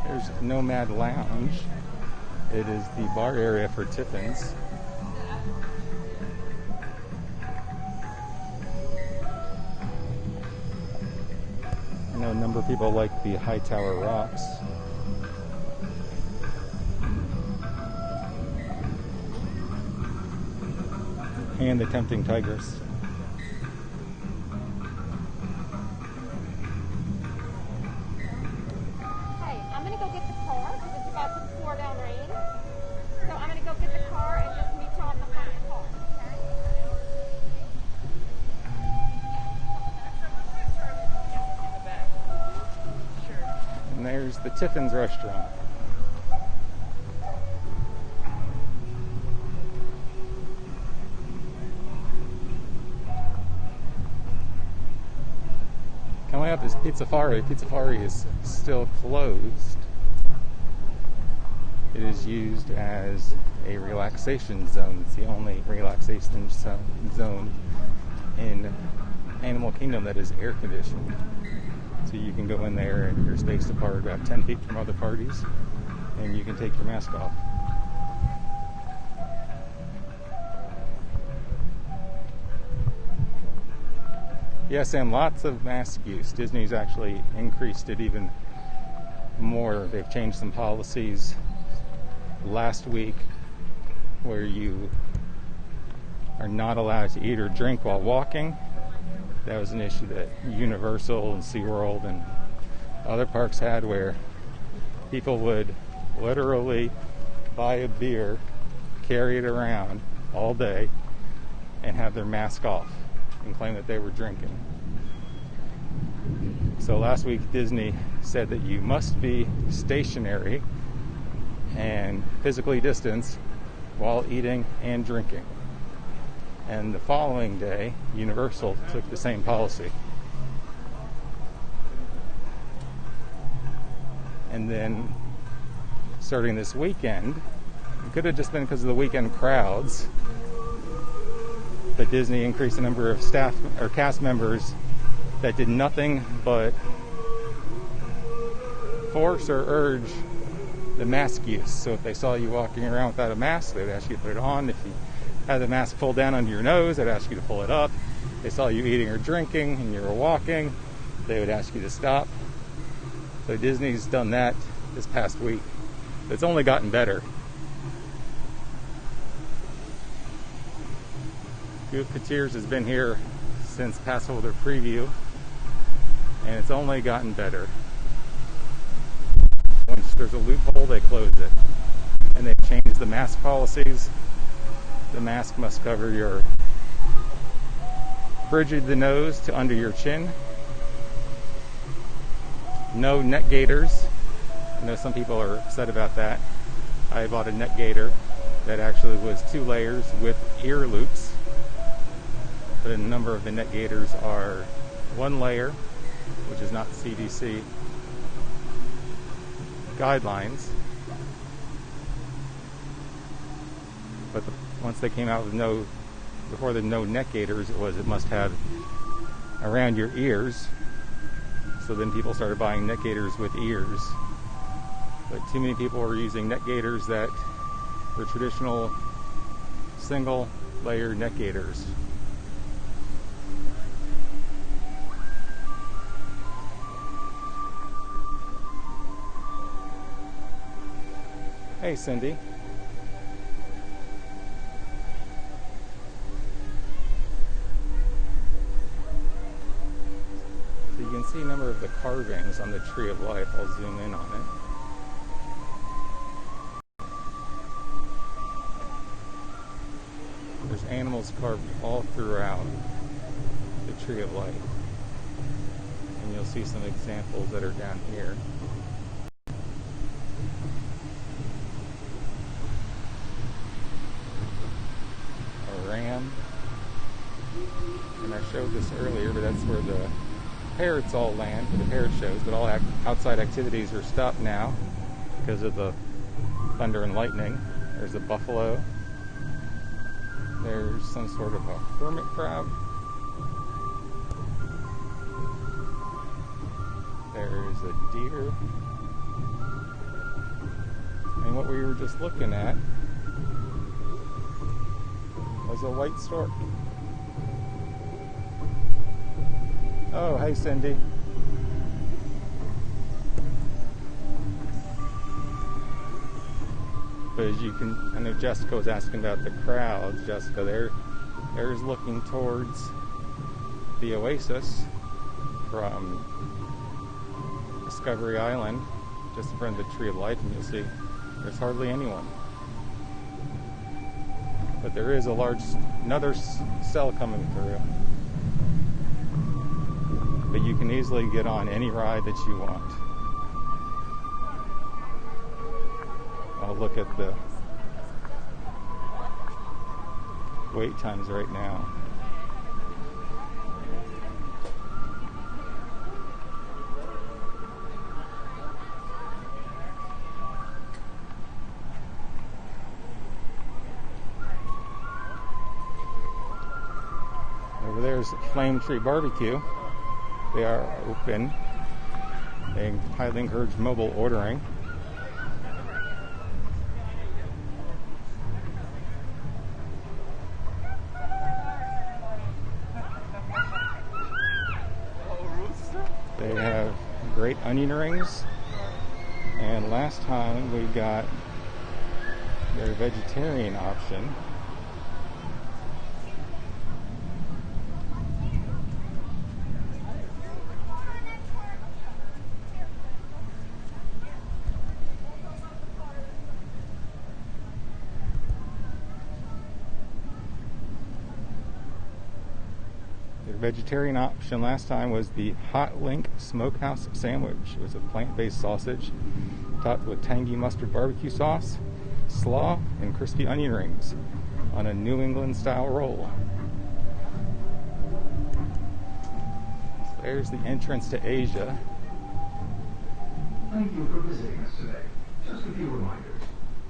There's Nomad Lounge. It is the bar area for Tiffin's. I know a number of people like the Hightower Rocks. And the Tempting Tigress. Hey, I'm gonna go get the car because it's about to pour down rain. So I'm gonna go get the car and just meet you on the front of the car. And there's the Tiffin's restaurant. Coming up is Pizzafari. Pizzafari is still closed. It is used as a relaxation zone. It's the only relaxation zone in Animal Kingdom that is air conditioned. So you can go in there and you're spaced apart about 10 feet from other parties, and you can take your mask off. Yes, and lots of mask use. Disney's actually increased it even more. They've changed some policies last week where you are not allowed to eat or drink while walking. That was an issue that Universal and SeaWorld and other parks had, where people would literally buy a beer, carry it around all day, and have their mask off and claim that they were drinking. So last week Disney said that you must be stationary and physically distanced while eating and drinking. And the following day, Universal took the same policy. And then starting this weekend. It could have just been because of the weekend crowds, but Disney increased the number of staff or cast members that did nothing but force or urge the mask use. So if they saw you walking around without a mask, they would ask you to put it on. If you had the mask pulled down under your nose, they'd ask you to pull it up. If they saw you eating or drinking and you were walking, they would ask you to stop. So Disney's done that this past week. It's only gotten better. Goofketeers has been here since Passholder Preview, and it's only gotten better. Once there's a loophole, they close it. And they've changed the mask policies. The mask must cover your bridge of the nose to under your chin. No neck gaiters. I know some people are upset about that. I bought a neck gaiter that actually was 2 layers with ear loops. But a number of the neck gaiters are 1 layer, which is not CDC guidelines. But once they came out with before the no neck gaiters, it must have around your ears. So then people started buying neck gaiters with ears. But too many people were using neck gaiters that were traditional single layer neck gaiters. Hey, Cindy. So you can see a number of the carvings on the Tree of Life. I'll zoom in on it. There's animals carved all throughout the Tree of Life. And you'll see some examples that are down here. Ram, and I showed this earlier, but that's where the parrots all land for the parrot shows, but all outside activities are stopped now because of the thunder and lightning. There's a buffalo. There's some sort of a hermit crab. There's a deer. And what we were just looking at was a white stork. Oh, hey, Cindy. But as you can, I know Jessica was asking about the crowds. Jessica, there's looking towards the oasis from Discovery Island, just in front of the Tree of Life, and you'll see there's hardly anyone. But there is another cell coming through. But you can easily get on any ride that you want. I'll look at the wait times right now. Over there's Flame Tree Barbecue. They are open. They highly encourage mobile ordering. They have great onion rings. And last time we got their vegetarian option. Vegetarian option last time was the Hot Link Smokehouse Sandwich. It was a plant-based sausage topped with tangy mustard barbecue sauce, slaw, and crispy onion rings on a New England-style roll. So there's the entrance to Asia. Thank you for visiting us today. Just a few reminders.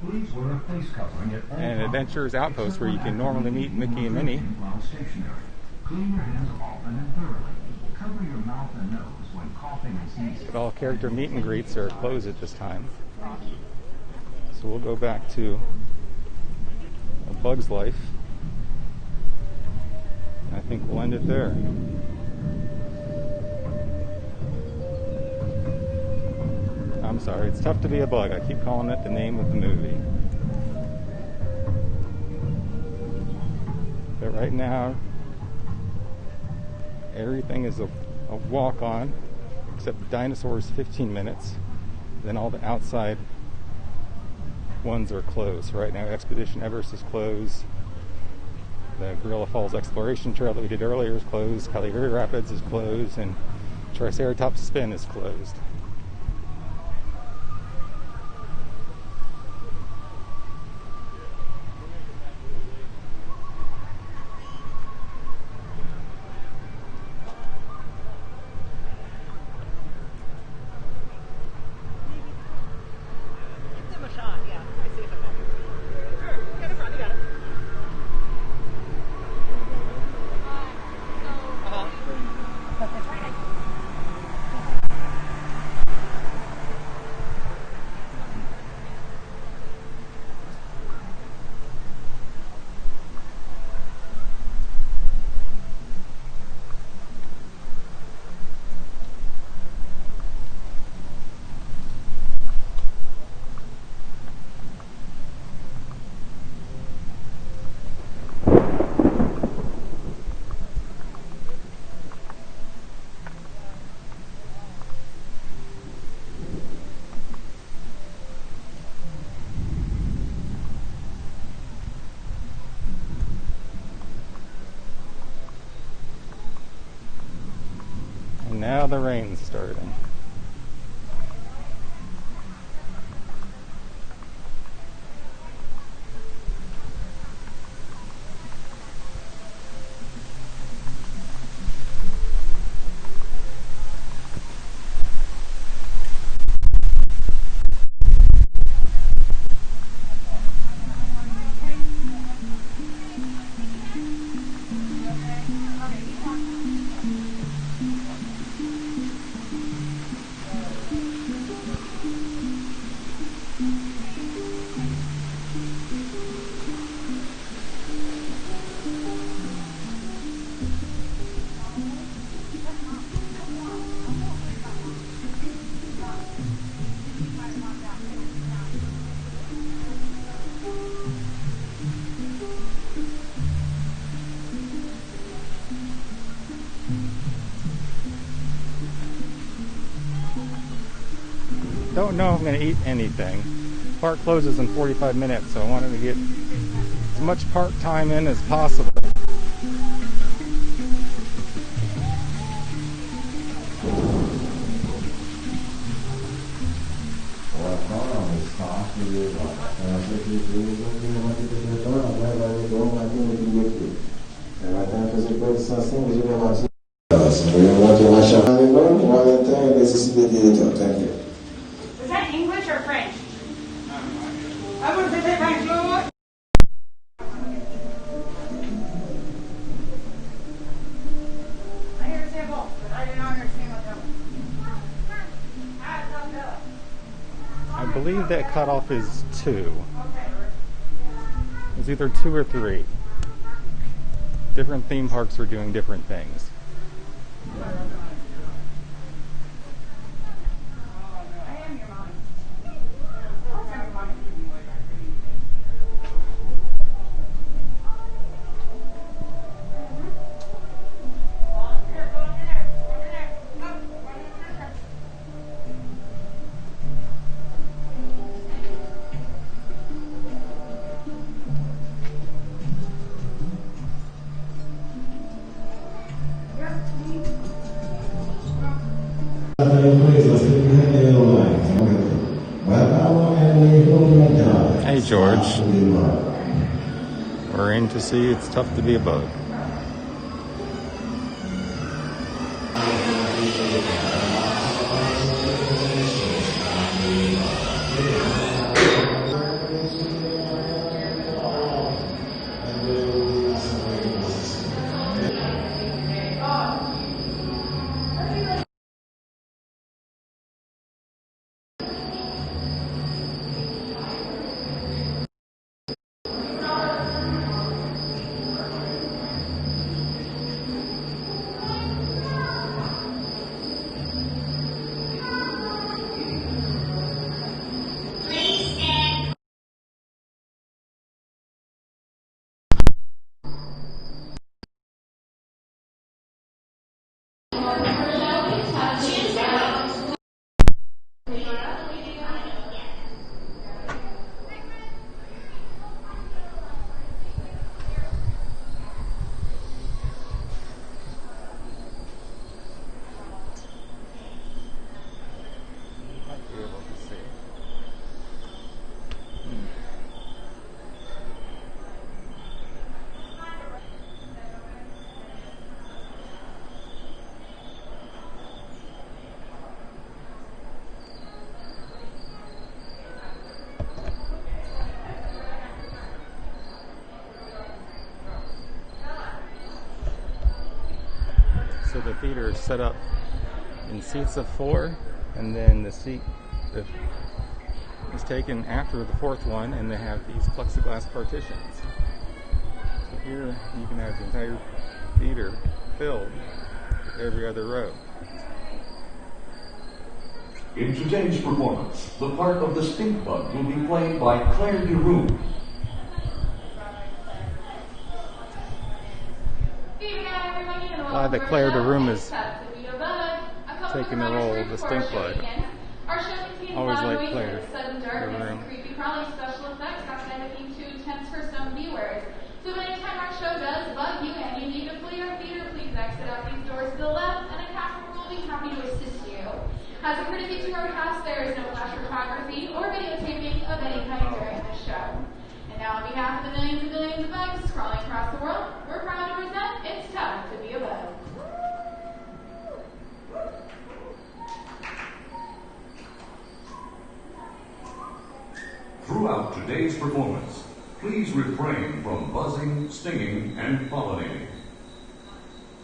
Please wear a face covering at all And times, Adventures Outpost, except where you for can after normally meet you Mickey and will Minnie. drink while stationary. Clean your hands often and thoroughly. Cover your mouth and nose when coughing and sneezing. But all character meet and greets are closed at this time. So we'll go back to A Bug's Life. I think we'll end it there. I'm sorry, it's tough to be a bug. I keep calling it the name of the movie. But right now, everything is a walk-on, except dinosaurs 15 minutes. Then all the outside ones are closed. Right now, Expedition Everest is closed. The Gorilla Falls Exploration Trail that we did earlier is closed. Calgary Rapids is closed, and Triceratops Spin is closed. Give them a shot, yeah. I see if I can. Sure, get in front, you got it. And now the rain's starting. Don't know if I'm going to eat anything. Park closes in 45 minutes, so I wanted to get as much park time in as possible. Thank you. Is that English or French? I would have said French. I understand both, but I did not understand what that was. I believe that cutoff is 2. It's either 2 or 3. Different theme parks are doing different things. Hey George, we're in to see It's Tough to Be a Bug. they're set up in seats of 4, and then the seat is taken after the 4th one, and they have these plexiglass partitions. So here you can have the entire theater filled with every other row. In today's performance, the part of the stink bug will be played by Claire DeRue. Glad that Claire DeRue is taking the role of the stink bug. Always like Claire DeRue. Creepy crawly special effects outside looking too intense for some viewers. So anytime our show does bug you and you need to flee our theater, please exit out these doors to the left, and a cast member will be happy to assist you. As a courtesy to our cast, there is no flash photography or videotaping of any kind during the show. And now on behalf of the millions and millions of bugs crawling across the world, we're proud to present It's Time to Be a Bug. Throughout today's performance, please refrain from buzzing, stinging, and pollinating.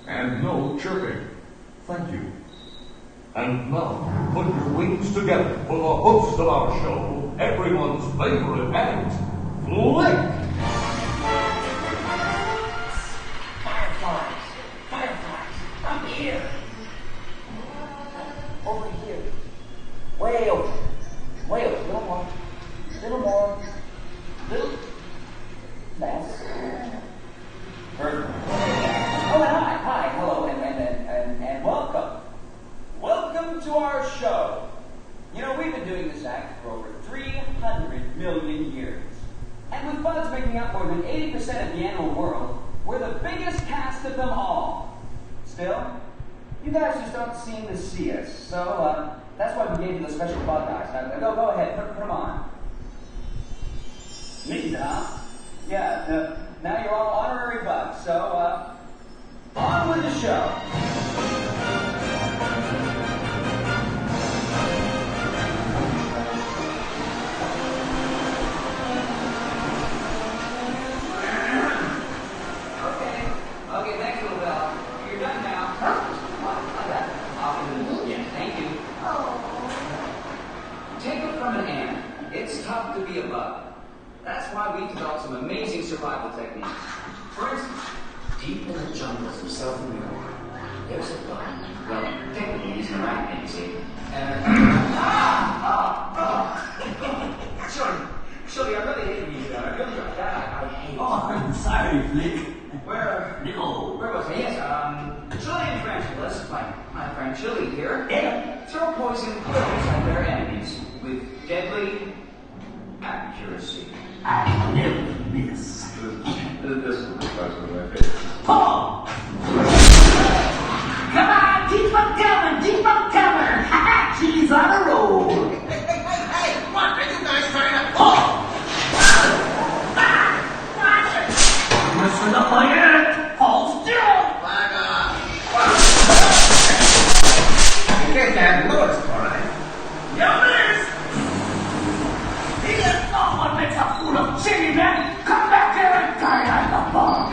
And no chirping. Thank you. And now, put your wings together for the host of our show, everyone's favorite act, Flick! Fireflies, I'm here. Over here. Way over. Little more. Little less. Perfect. Oh, and hi, hello, and welcome. Welcome to our show. You know, we've been doing this act for over 300 million years. And with bugs making up more than 80% of the animal world, we're the biggest cast of them all. Still, you guys just don't seem to see us. So, that's why we gave you the special bug eyes. Now, go ahead, put them on. Neat, huh? Yeah, now you're all honorary bugs. So, on with the show. Okay, thanks, little bell. You're done now. Yeah, thank you. Take it from an ant. It's tough to be a bug. That's why we developed some amazing survival techniques. For instance, deep in the jungles of South America, there's a bug. Well, technically he's an arachnid, you see. Shirley, I really hate you. I really got that. I hate it. Oh, I'm sorry, Flick. Where was he? Yes, Chilean tarantulas, my friend Chili here, throw poison pills at their enemies with deadly accuracy. I never miss. This is the first one I picked. Paul! Come on, keep on coming! She's on a roll! Hey, what are you guys trying to... Paul! Listen up my head! Hold still! Back off! You can't have noticed, alright? You miss! No one makes a fool of Chili, man! Come back here and die like a bug!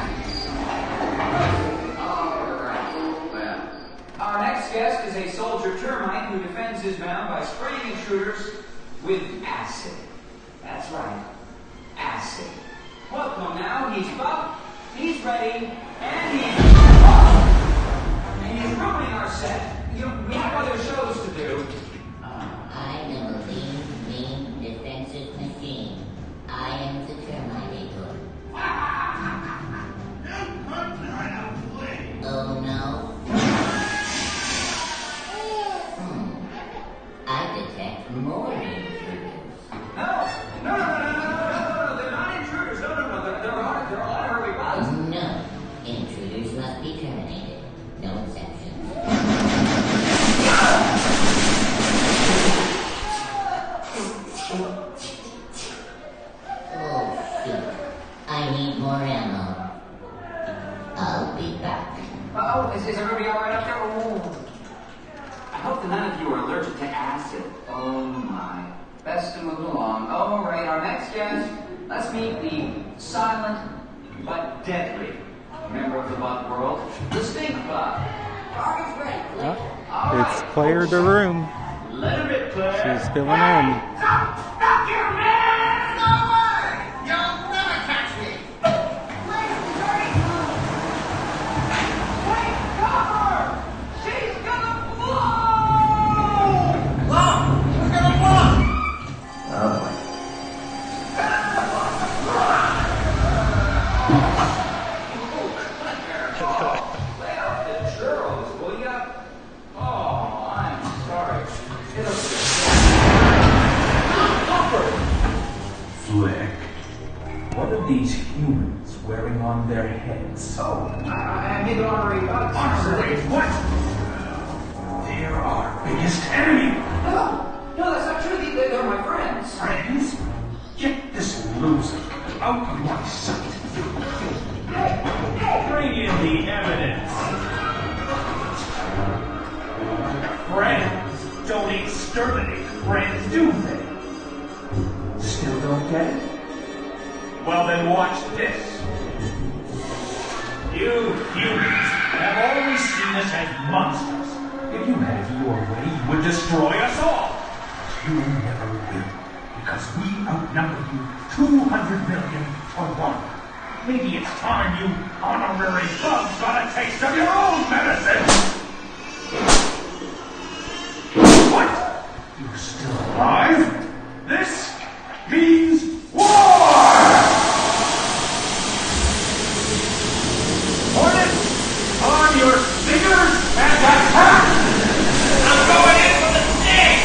Well, our next guest is a soldier termite who defends his mound by spraying intruders with acid. That's right, acid. Welcome now, he's buff, he's ready, and he's ruining our set. You know, we have other shows to do. I am a mean defensive machine. I am the Terminator. Oh no. I detect more intruders. No, they're not intruders. No, they're honorary bugs. No, intruders must be terminated. No exceptions. Oh shoot, I need more ammo. I'll be back. Oh, is everybody all right up there? Oh. I hope that none of you are allergic to acid. Oh my. Best to move along. All right, our next guest. Let's meet the silent but deadly member of the bug world, the stink bug. It's Claire the room. Let her rip, Claire. She's filling in. Stop you, man! No way! You'll never catch me! Take cover! She's gonna blow! Blow! Who's gonna blow? Oh, boy. Lay off the churros, will ya? Oh, I'm sorry. Flick. What are these humans wearing on their heads? Oh, I made honorary bugs. Honorary what? They're our biggest enemy. No, that's not true. They're my friends. Friends? Get this loser out of my sight. Bring in the evidence. Friends don't exterminate friends, do they? Still don't get it? Well, then watch this. You humans have always seen us as monsters. If you had it your way, you would destroy us all. You never will, because we outnumber you 200 million to 1. Maybe it's time you honorary bugs got a taste of your own medicine. What? You're still alive? This means war! Hornets, on your stingers and attack! I'm going in for the sting!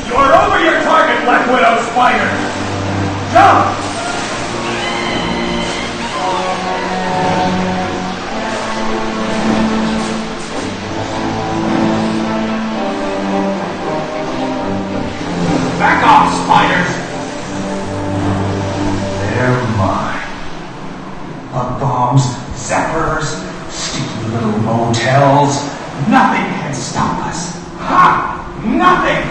You're over your target, Black Widow Spider! Jump! Back off, spiders! They're mine. Bug bombs, zappers, sticky little motels. Nothing can stop us. Ha! Nothing!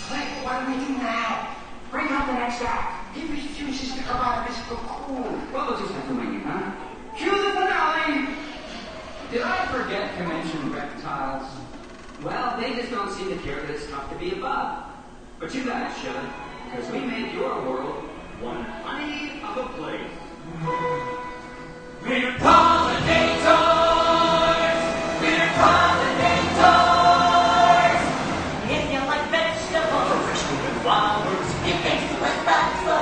Flick, what do we do now? Bring out the next act. He refuses to come out of his cocoon. Well, we'll just have to wing it, huh? Cue the finale! Did I forget to mention reptiles? Well, they just don't seem to care that it's tough to be a bug. But you guys should, because we made your world one honey of a place. We're pollinators! We're pollinators! If you like vegetables, Fresh moving flowers. you can do it back for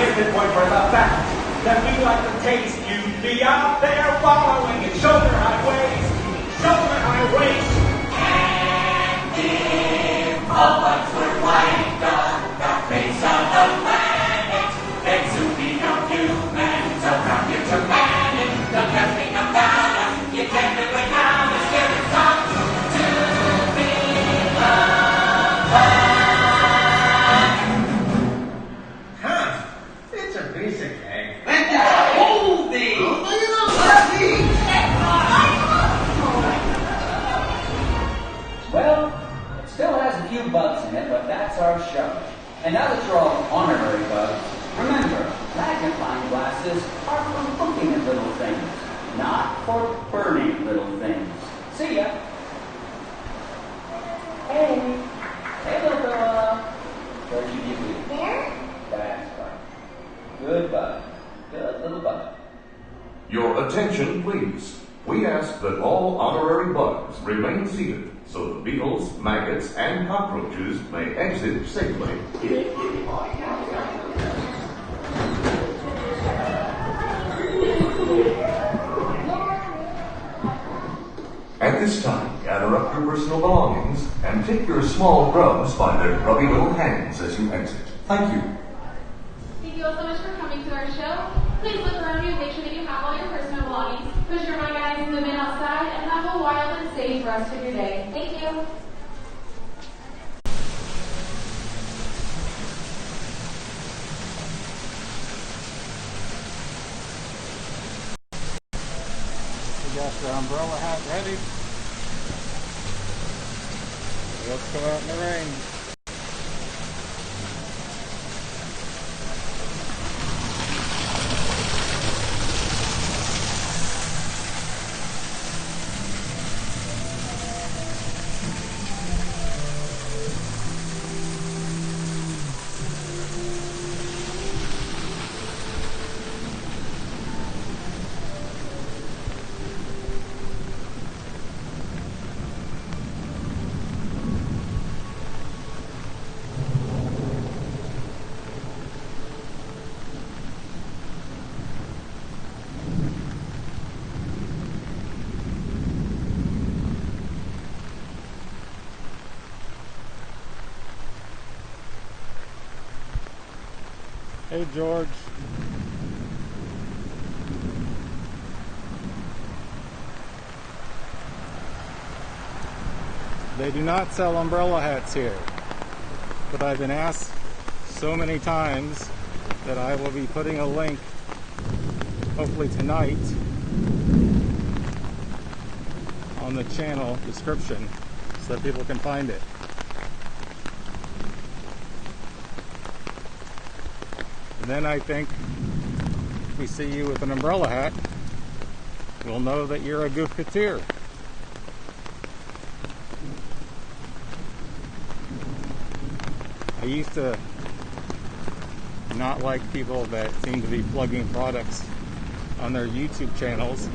If it weren't for the fact that we like to taste, you'd be out there following in shoulder highways, shoulder highways. And if all bugs were white on the face of the planet, then soon be no humans around you to manage. Don't just think about us, you can do it now, it's still it's time to be Huh. It's a piece of cake. Hold thee! Well, it still has a few bugs in it, but that's our show. And now that you're all honorary bugs, remember, magnifying glasses are for looking at little things, not for burning little things. See ya! Hey! Hey, little fella! Where did you get me? There? That's right. Good bug. Good little bug. Your attention, please. We ask that all honorary bugs remain seated so the beetles, maggots, and cockroaches may exit safely. At this time, gather up your personal belongings and take your small grubs by their grubby little hands as you exit. Thank you. Thank you all so much for coming to our show. Please look around you and make sure that you have all your personal belongings. Push your my guys in the bin outside and have a wild and safe rest of your day. Thank you. got the umbrella hat ready. Let's go out in the rain. Hey, George. They do not sell umbrella hats here, but I've been asked so many times that I will be putting a link, hopefully tonight, on the channel description so that people can find it. And then I think if we see you with an umbrella hat, we'll know that you're a goofketeer. I used to not like people that seem to be plugging products on their YouTube channels,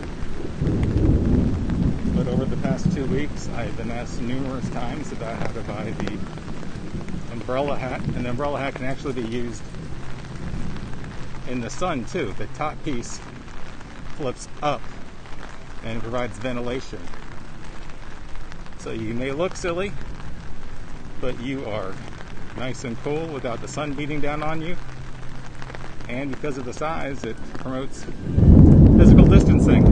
but over the past 2 weeks I've been asked numerous times about how to buy the umbrella hat, and the umbrella hat can actually be used in the sun too. The top piece flips up and provides ventilation. So you may look silly, but you are nice and cool without the sun beating down on you. And because of the size, it promotes physical distancing,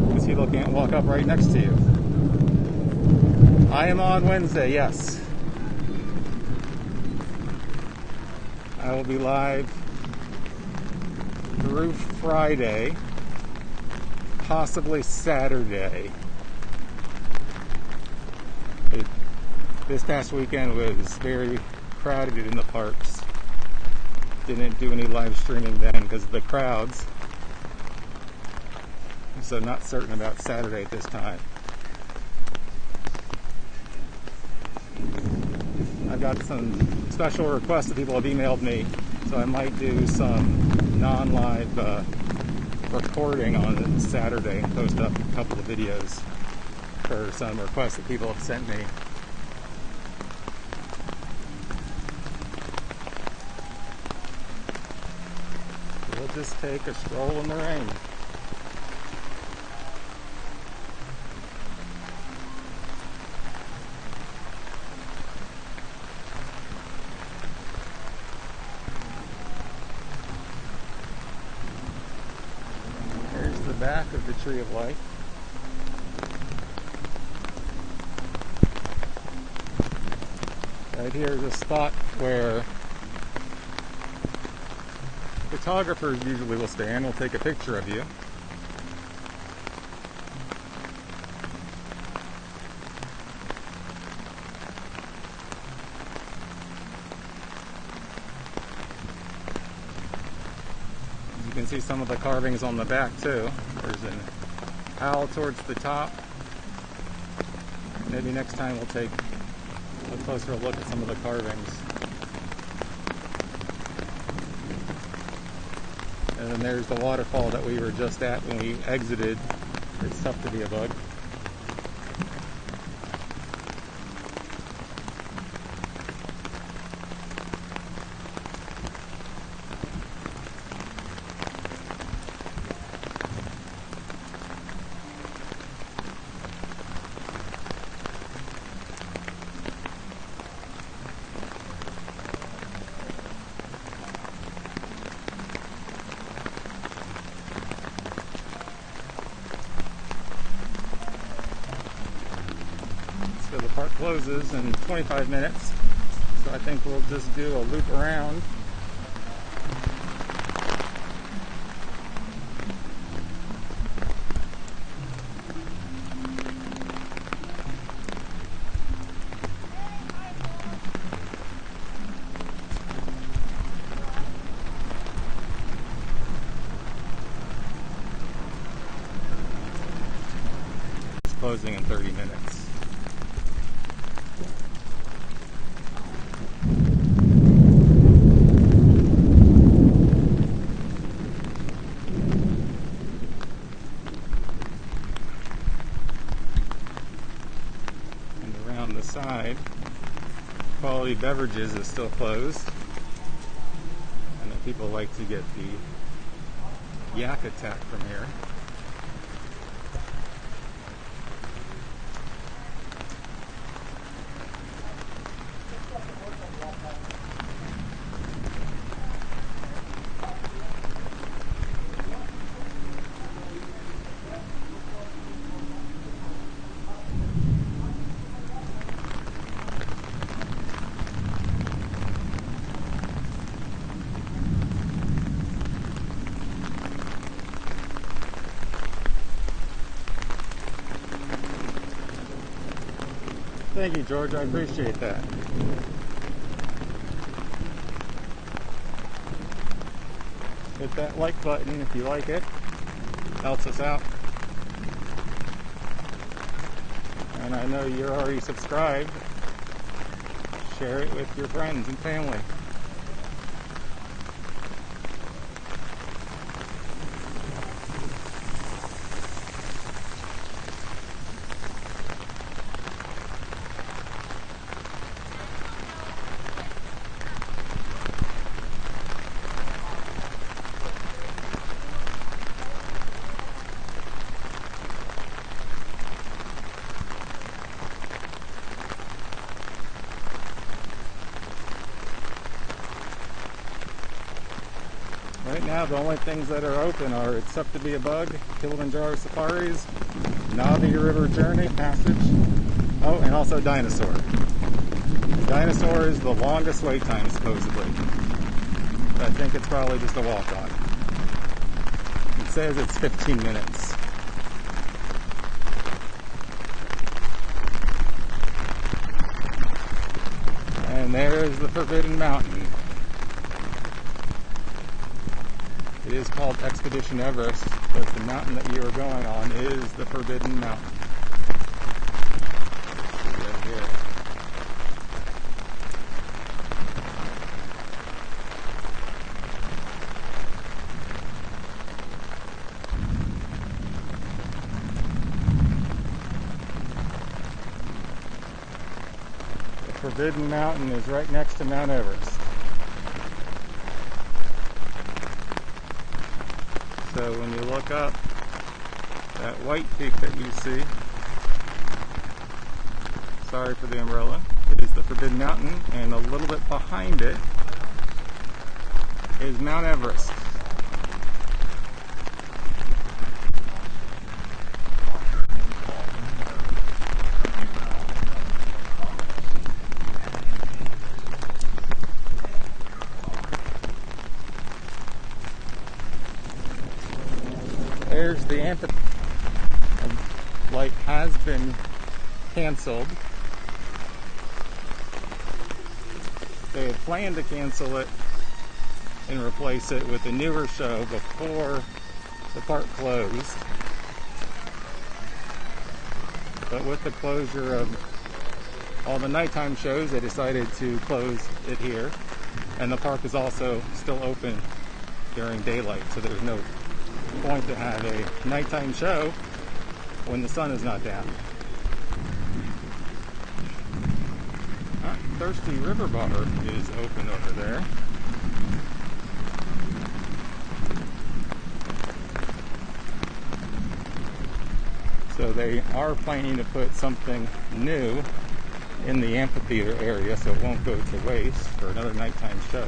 because people can't walk up right next to you. I am on Wednesday, yes. I will be live through Friday, possibly Saturday. This past weekend was very crowded in the parks. Didn't do any live streaming then because of the crowds. So not certain about Saturday at this time. I've got some special requests that people have emailed me, so I might do some non-live recording on Saturday and post up a couple of videos for some requests that people have sent me. We'll just take a stroll in the rain. Here's the back of the Tree of Life. Right here is a spot where photographers usually will stand, will take a picture of you. You can see some of the carvings on the back too. There's an owl towards the top. Maybe next time we'll take a closer look at some of the carvings. And then there's the waterfall that we were just at when we exited. It's tough to be a bug. So the park closes in 25 minutes, so I think we'll just do a loop around. closing in 30 minutes. And around the side, Quality Beverages is still closed. I know people like to get the yak attack from here. Thank you, George. I appreciate that. Hit that like button if you like it. Helps us out. And I know you're already subscribed. Share it with your friends and family. Right now, the only things that are open are It's Up to Be a Bug, Kilimanjaro Safaris, Navi River Journey Passage, oh, and also Dinosaur. Dinosaur is the longest wait time, supposedly. I think it's probably just a walk-on. It says it's 15 minutes. And there's the Forbidden Mountain. It is called Expedition Everest, but the mountain that you are going on is the Forbidden Mountain. Right here. The Forbidden Mountain is right next to Mount Everest. So when you look up, that white peak that you see, sorry for the umbrella, is the Forbidden Mountain, and a little bit behind it is Mount Everest. There's the amphitheater. Like has been canceled. They had planned to cancel it and replace it with a newer show before the park closed. But with the closure of all the nighttime shows, they decided to close it here. And the park is also still open during daylight, so there's no point to have a nighttime show when the sun is not down. Thirsty River Bar is open over there. So they are planning to put something new in the amphitheater area so it won't go to waste for another nighttime show.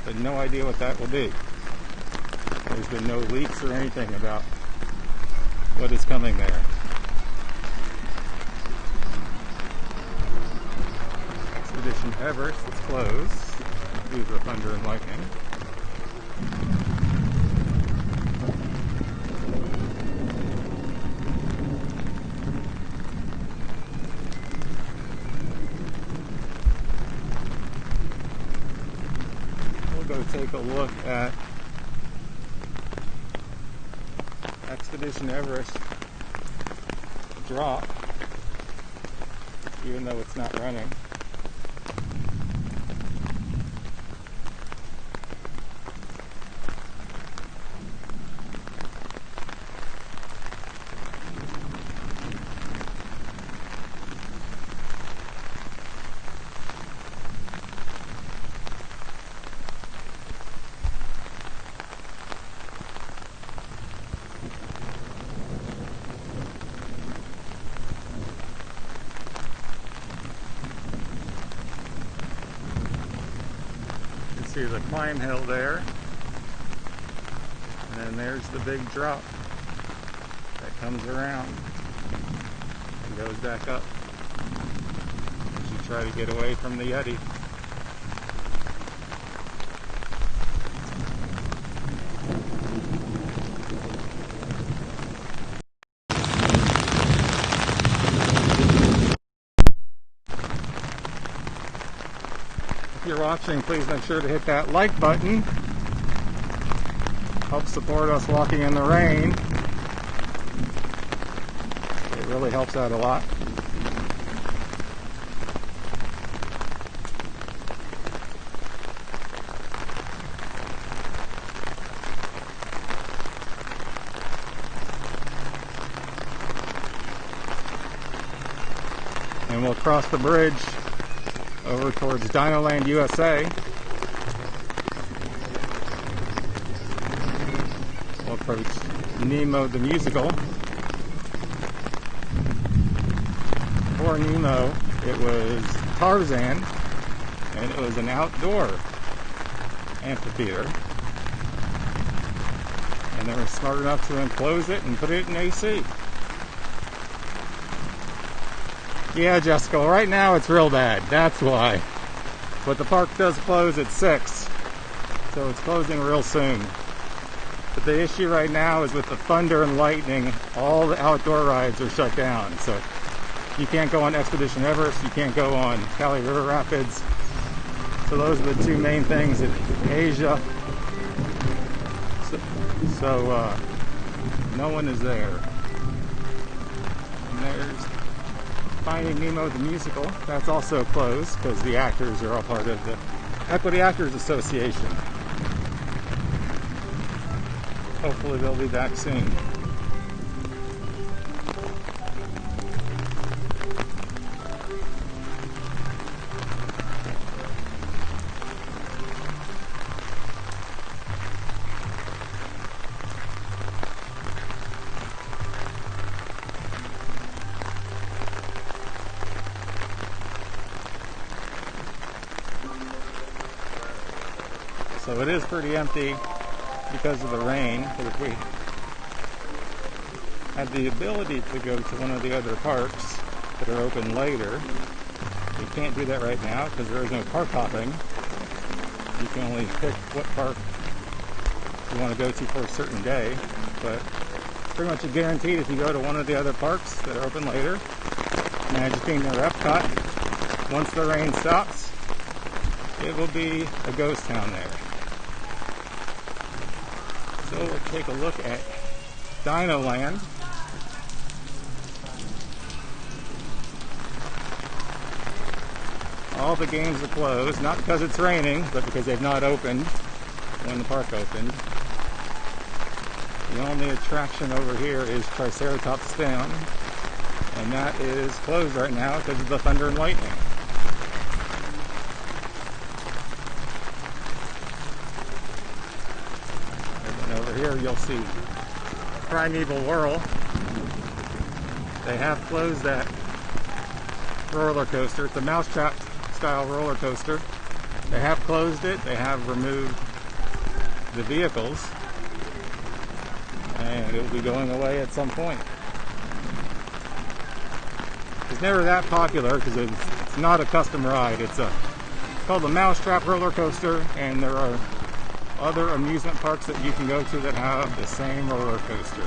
But no idea what that will be. There's been no leaks or anything about what is coming there. Expedition Everest is closed due to thunder and lightning. We'll go take a look at Expedition Expedition Everest drop, even though it's not running. See the climb hill there, and then there's the big drop that comes around and goes back up as you try to get away from the Yeti. If you're watching, please make sure to hit that like button. Help support us walking in the rain. It really helps out a lot. And we'll cross the bridge over towards Dinoland, USA. We'll approach Nemo the musical. Before Nemo, it was Tarzan, and it was an outdoor amphitheater. And they were smart enough to enclose it and put it in AC. Yeah, Jessica, well, right now it's real bad. That's why. But the park does close at 6, so it's closing real soon. But the issue right now is with the thunder and lightning, all the outdoor rides are shut down. So you can't go on Expedition Everest, you can't go on Cali River Rapids. So those are the two main things in Asia. So no one is there. And there's Finding Nemo the musical. That's also closed because the actors are all part of the Equity Actors Association. Hopefully they'll be back soon. So it is pretty empty because of the rain, but if we had the ability to go to one of the other parks that are open later, we can't do that right now because there is no park hopping. You can only pick what park you want to go to for a certain day, but pretty much guaranteed if you go to one of the other parks that are open later, Magic Kingdom or Epcot, once the rain stops, it will be a ghost town there. So we'll take a look at Dinoland. All the games are closed, not because it's raining, but because they've not opened when the park opened. The only attraction over here is Triceratops Spin, and that is closed right now because of the thunder and lightning. Here you'll see Primeval Whirl. They have closed that roller coaster. It's a mousetrap style roller coaster. They have closed it. They have removed the vehicles, and it will be going away at some point. It's never that popular because it's not a custom ride. It's called the Mousetrap roller coaster, and there are other amusement parks that you can go to that have the same roller coaster,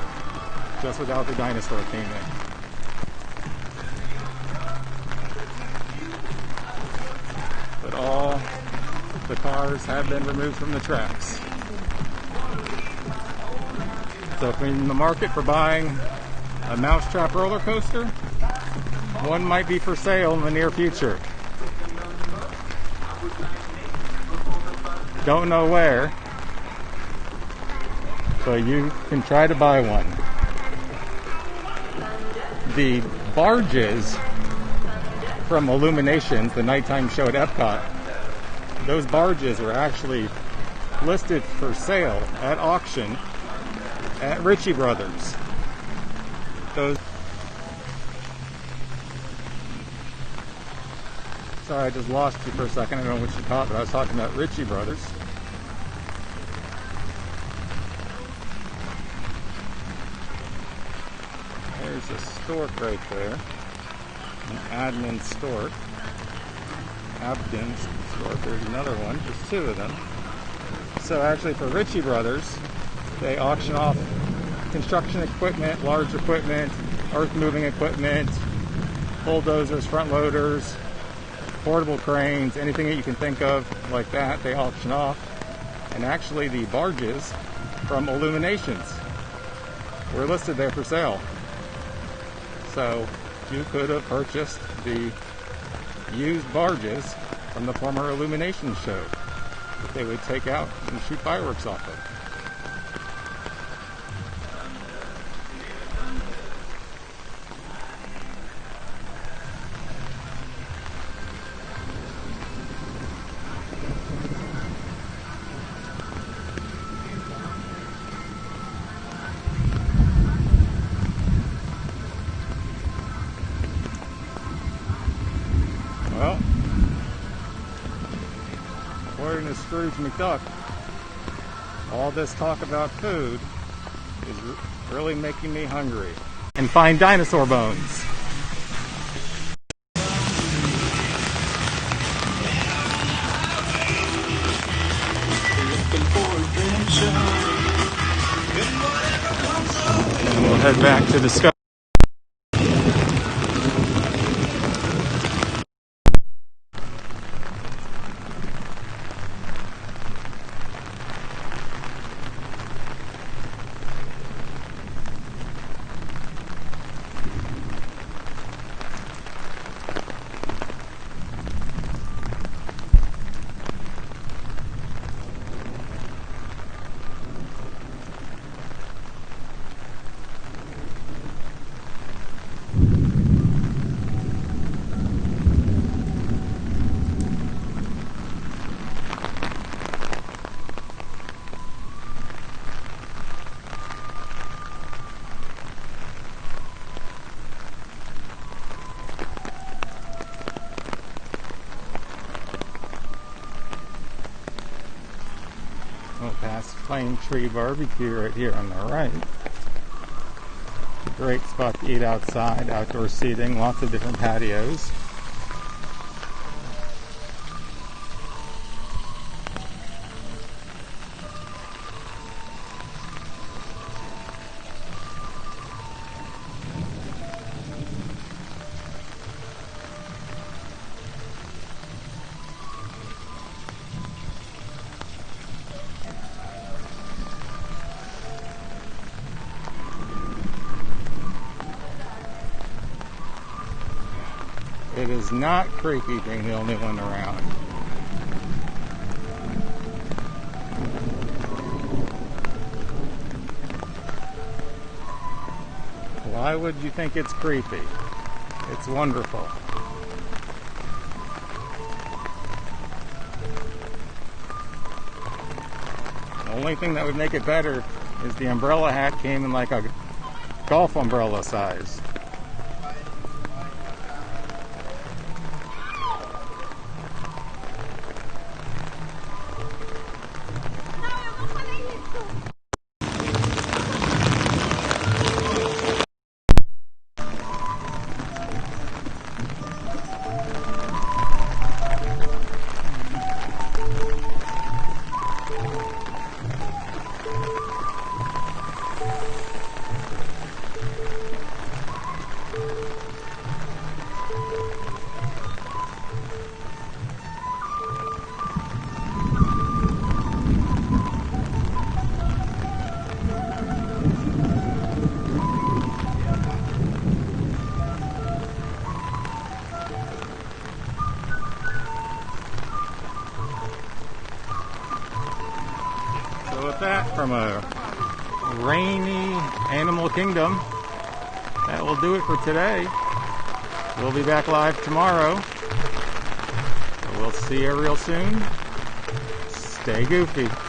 just without the dinosaur theme in. But all the cars have been removed from the tracks. So if you're in the market for buying a mousetrap roller coaster, one might be for sale in the near future. Don't know where, but you can try to buy one. The barges from Illuminations, the nighttime show at Epcot, those barges were actually listed for sale at auction at Ritchie Brothers. Sorry, I just lost you for a second. I don't know what you caught, but I was talking about Ritchie Brothers. There's a stork right there. An admin stork. Abden stork. There's another one. There's two of them. So actually for Ritchie Brothers, they auction off construction equipment, large equipment, earth moving equipment, bulldozers, front loaders, portable cranes, anything that you can think of like that, they auction off. And actually the barges from Illuminations were listed there for sale. So you could have purchased the used barges from the former Illuminations show that they would take out and shoot fireworks off of. Well, according to Scrooge McDuck, all this talk about food is really making me hungry. And find dinosaur bones. And we'll head back to Discovery. We'll pass Plane Tree Barbecue right here on the right. Great spot to eat outside, outdoor seating, lots of different patios. It is not creepy being the only one around. Why would you think it's creepy? It's wonderful. The only thing that would make it better is the umbrella hat came in like a golf umbrella size. like that from a rainy Animal Kingdom. That will do it for today. We'll be back live tomorrow. We'll see you real soon. Stay goofy.